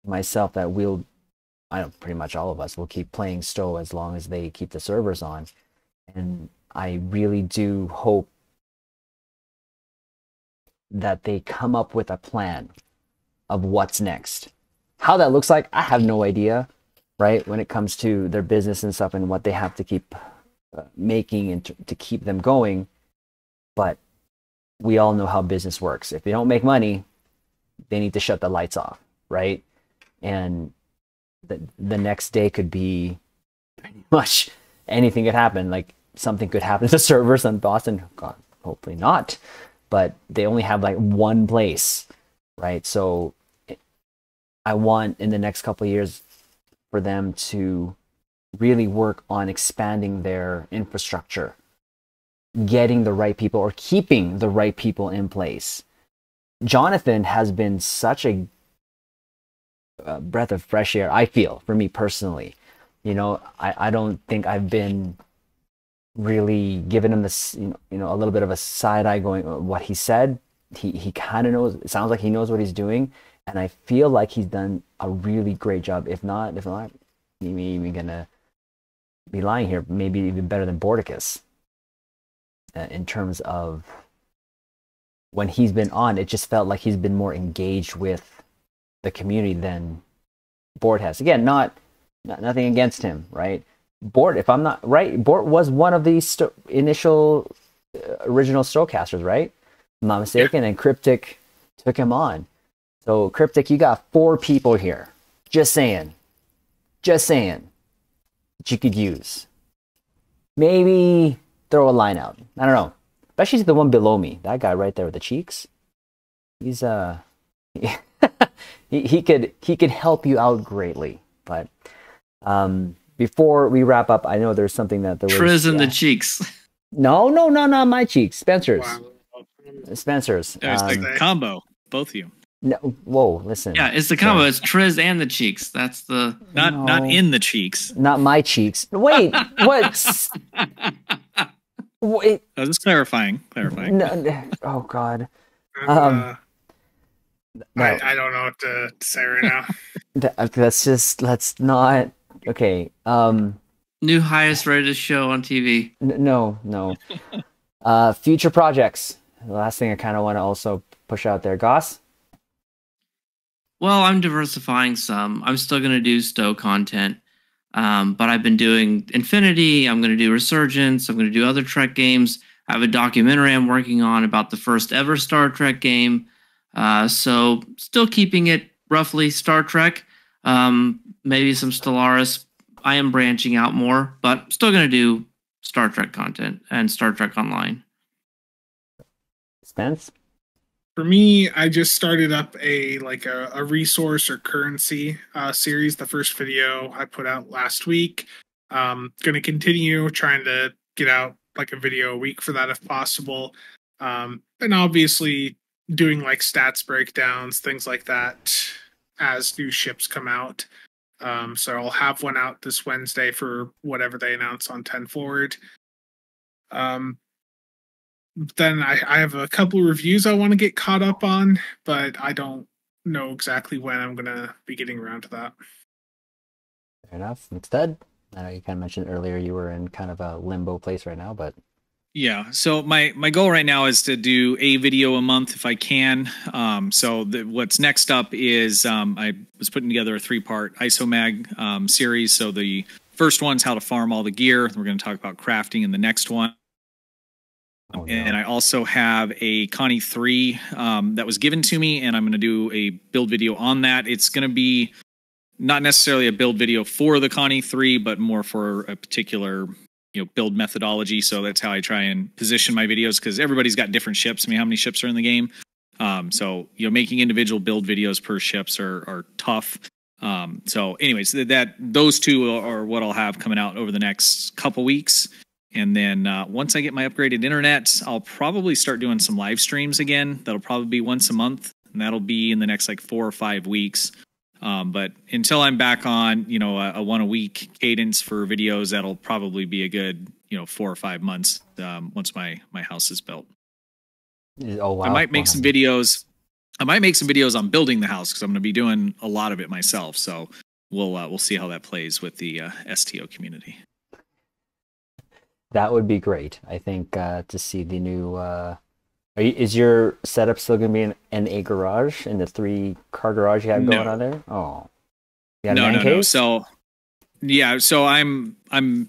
myself that pretty much all of us will keep playing STO as long as they keep the servers on. And I really do hope that they come up with a plan of what's next. How that looks like, I have no idea, right? When it comes to their business and stuff and what they have to keep making and to keep them going. But we all know how business works. If they don't make money, they need to shut the lights off, right? And the next day could be pretty much anything could happen. Like something could happen to the servers in Boston. God, hopefully not. But they only have like one place, right? So I want in the next couple of years for them to really work on expanding their infrastructure, getting the right people or keeping the right people in place. Jonathan has been such a breath of fresh air, I feel, for me personally. You know, I don't think I've been really giving him this, you know, a little bit of a side eye going, what he said, he kind of knows, it sounds like he knows what he's doing. And I feel like he's done a really great job. If not, maybe even gonna be lying here, maybe even better than Bordicus in terms of when he's been on, it just felt like he's been more engaged with the community than Bort has. Again, nothing against him, right? Bort, if I'm not right, Bort was one of the initial original Stocasters, right? If I'm not mistaken, and Cryptic took him on. So Cryptic, you got 4 people here. Just saying that you could use. Maybe throw a line out. I don't know. Especially the one below me. That guy right there with the cheeks. He's he could help you out greatly. But before we wrap up, I know there's something that there was Triz in the cheeks. No, not my cheeks. Spencer's. Wow. Spencer's. There's the combo, both of you. No, whoa, listen. Yeah, it's the combo. It's Triz and the cheeks. That's the Not in the cheeks. Not my cheeks. Wait, what? Wait. I was just clarifying. No, oh God. I No. don't know what to say right now. Let's not. Okay. new highest rated show on TV. No. Future projects. The last thing I kind of want to also push out there, Goss. Well, I'm diversifying some. I'm still going to do Stowe content, but I've been doing Infinity. I'm going to do Resurgence. I'm going to do other Trek games. I have a documentary I'm working on about the first ever Star Trek game. So still keeping it roughly Star Trek, maybe some Stellaris. I am branching out more, but still going to do Star Trek content and Star Trek Online. Spence? For me, I just started up a resource or currency series. The first video I put out last week. Going to continue trying to get out like a video a week for that if possible. And obviously doing like stats breakdowns, things like that as new ships come out. So I'll have one out this Wednesday for whatever they announce on 10 Forward. Then I have a couple reviews I want to get caught up on, but I don't know exactly when I'm going to be getting around to that. Fair enough. Instead, I know you kind of mentioned earlier you were in kind of a limbo place right now, but... Yeah, so my goal right now is to do a video a month if I can. What's next up is I was putting together a 3-part ISOMAG series. So the first one's how to farm all the gear. We're going to talk about crafting in the next one. Oh, no. And I also have a Connie 3 that was given to me, and I'm going to do a build video on that. It's going to be not necessarily a build video for the Connie 3, but more for a particular build methodology. So that's how I try and position my videos, because everybody's got different ships. I mean, how many ships are in the game? So making individual build videos per ships are tough. So anyways, those two are what I'll have coming out over the next couple weeks. And then once I get my upgraded internet, I'll probably start doing some live streams again. That'll probably be once a month, and that'll be in the next like 4 or 5 weeks. But until I'm back on, a 1 a week cadence for videos, that'll probably be a good, 4 or 5 months once my house is built. Oh wow! I might make some videos. I might make some videos on building the house, because I'm going to be doing a lot of it myself. So we'll see how that plays with the STO community. That would be great. I think to see the new. Are Is your setup still going to be in a garage, in the 3-car garage you have going on there? Oh, you got a man cave? So, yeah, so I'm going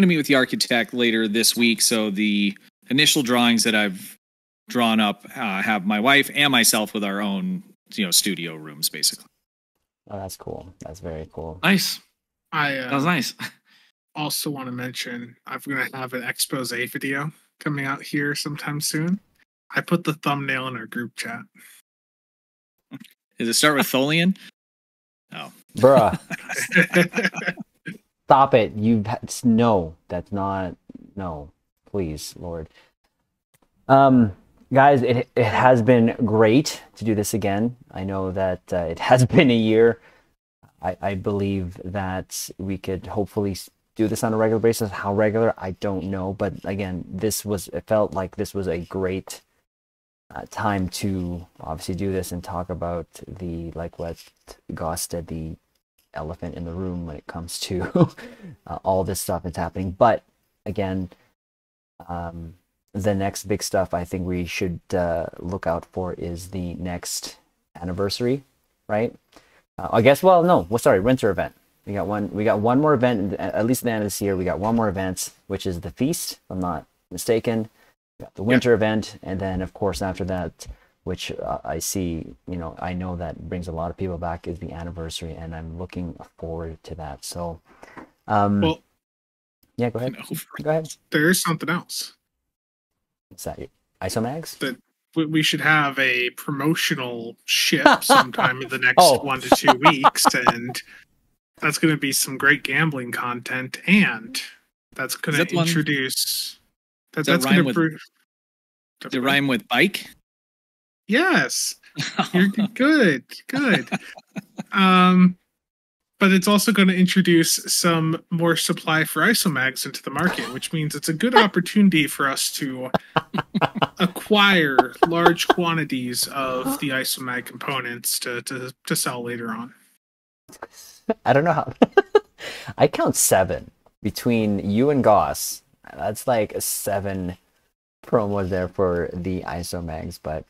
to meet with the architect later this week. So the initial drawings that I've drawn up have my wife and myself with our own, studio rooms, basically. Oh, that's cool. That's very cool. Nice. That was nice. Also want to mention I'm going to have an expose video coming out here sometime soon. I put the thumbnail in our group chat. Does it start with Tholian? Oh. Bruh. Stop it. No, that's not, no, please, Lord. Guys, it has been great to do this again. I know that it has been a year. I believe that we could hopefully do this on a regular basis. How regular, I don't know. But again, it felt like this was a great time to obviously do this and talk about like what Goss said, the elephant in the room when it comes to all this stuff that's happening. But again, the next big stuff I think we should look out for is the next anniversary, right? I guess, well, no, sorry, winter event. We got one more event, at least at the end of this year. We got one more event, which is the feast, if I'm not mistaken. We got the winter event, and then of course after that, which I see, I know that brings a lot of people back, is the anniversary, and I'm looking forward to that. So, well, yeah, go ahead. Go ahead. There is something else. What's that? ISOMAGs? That we should have a promotional ship sometime in the next 1 to 2 weeks, and that's going to be some great gambling content, and that's going to introduce. That's going to. Does it rhyme with bike? Yes, you're good. But it's also going to introduce some more supply for ISOMAGs into the market, which means it's a good opportunity for us to acquire large quantities of the ISOMAG components to sell later on. I don't know how. I count 7 between you and Goss. That's like 7 promos there for the ISOMAGs, but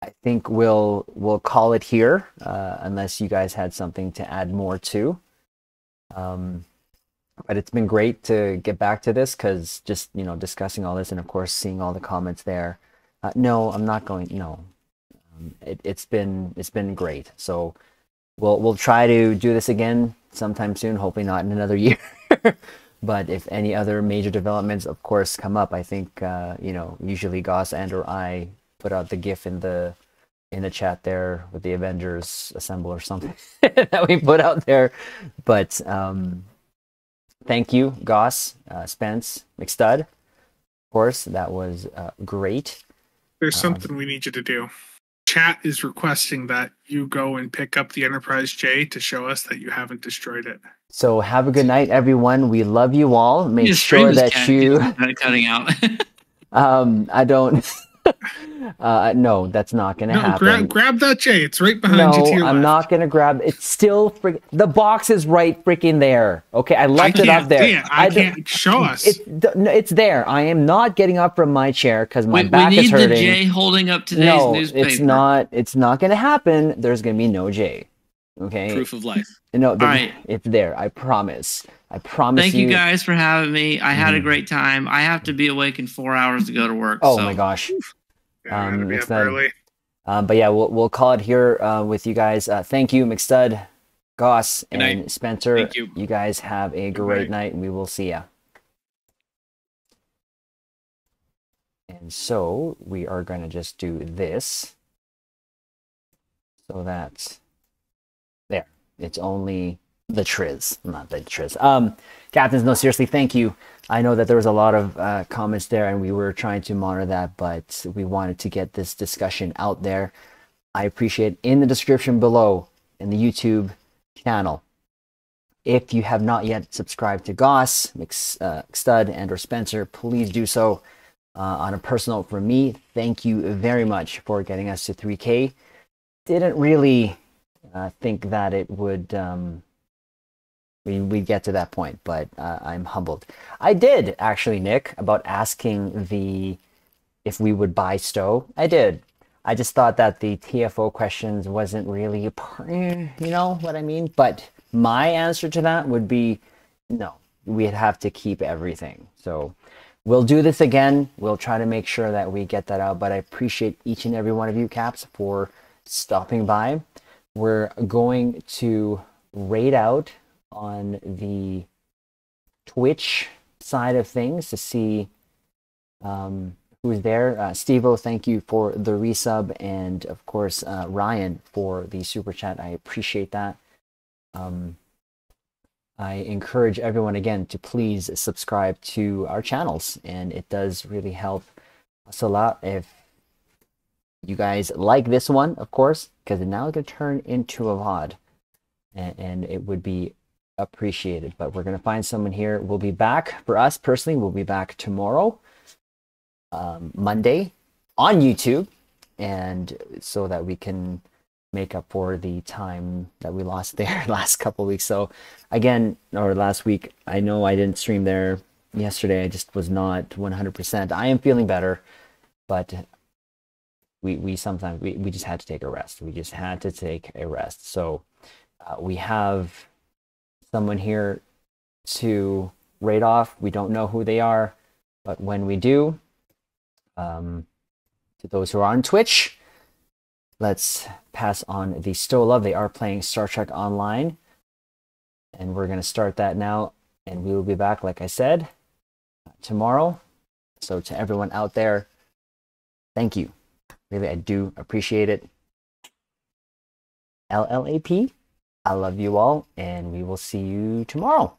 I think we'll call it here, unless you guys had something to add more to. But it's been great to get back to this, because just discussing all this and of course seeing all the comments there. No, I'm not going. No, it's been great. So we'll try to do this again sometime soon. Hopefully not in another year. But if any other major developments, of course, come up, I think usually Goss and/or I put out the GIF in the chat there with the Avengers Assemble or something that we put out there. But thank you, Goss, Spence, McStud. Of course, that was great. There's something we need you to do. Chat is requesting that you go and pick up the Enterprise J to show us that you haven't destroyed it. So have a good night, everyone. We love you all. Make sure that you cutting out. I don't. No, that's not going to happen. Grab that J. It's right behind you to your left. I'm not going to grab. It's still the box is right freaking there. Okay, I left it up there. I can't show us. It's there. I am not getting up from my chair because my back is hurting. We need the J holding up today's newspaper. It's not going to happen. There's going to be no J. Okay. Proof of life. No, all right. It's there. I promise. I promise. Thank you guys for having me. I had a great time. I have to be awake in 4 hours to go to work. Oh my gosh. It's early. But yeah, we'll call it here with you guys. Thank you, McStud, Goss, and Spencer. Thank you. You guys have a great night, and we will see ya. And so we are going to just do this. So that's there. It's only the Triz, not the Triz. Captains, no, seriously, thank you. I know that there was a lot of comments there, and we were trying to monitor that, but we wanted to get this discussion out there. I appreciate in the description below in the YouTube channel. If you have not yet subscribed to Goss, McStud, and or Spencer, please do so. On a personal for me, thank you very much for getting us to 3K. Didn't really think that it would we get to that point, but I'm humbled. I did actually, Nick, about asking if we would buy Stowe. I did. I just thought that the TFO questions wasn't really you know what I mean? But my answer to that would be no. We'd have to keep everything. So we'll do this again. We'll try to make sure that we get that out. But I appreciate each and every one of you, Caps, for stopping by. We're going to raid out on the Twitch side of things to see who's there. Steve-O, thank you for the resub, and of course Ryan for the super chat. I appreciate that. I encourage everyone again to please subscribe to our channels, and it does really help us a lot if you guys like this one, of course, because now it's going to turn into a VOD, and it would be appreciated. But we're going to find someone here. We'll be back. For us personally, we'll be back tomorrow, Monday, on YouTube, and so that we can make up for the time that we lost there last couple of weeks. So again, or last week, I know I didn't stream there yesterday. I just was not 100%. I am feeling better, but we sometimes we just had to take a rest. We just had to take a rest. So we have someone here to raid off. We don't know who they are, but when we do, to those who are on Twitch, let's pass on the Stowe Love. They are playing Star Trek Online, and we're going to start that now, and we will be back, like I said, tomorrow. So to everyone out there, thank you. Really, I do appreciate it. LLaP, I love you all, and we will see you tomorrow.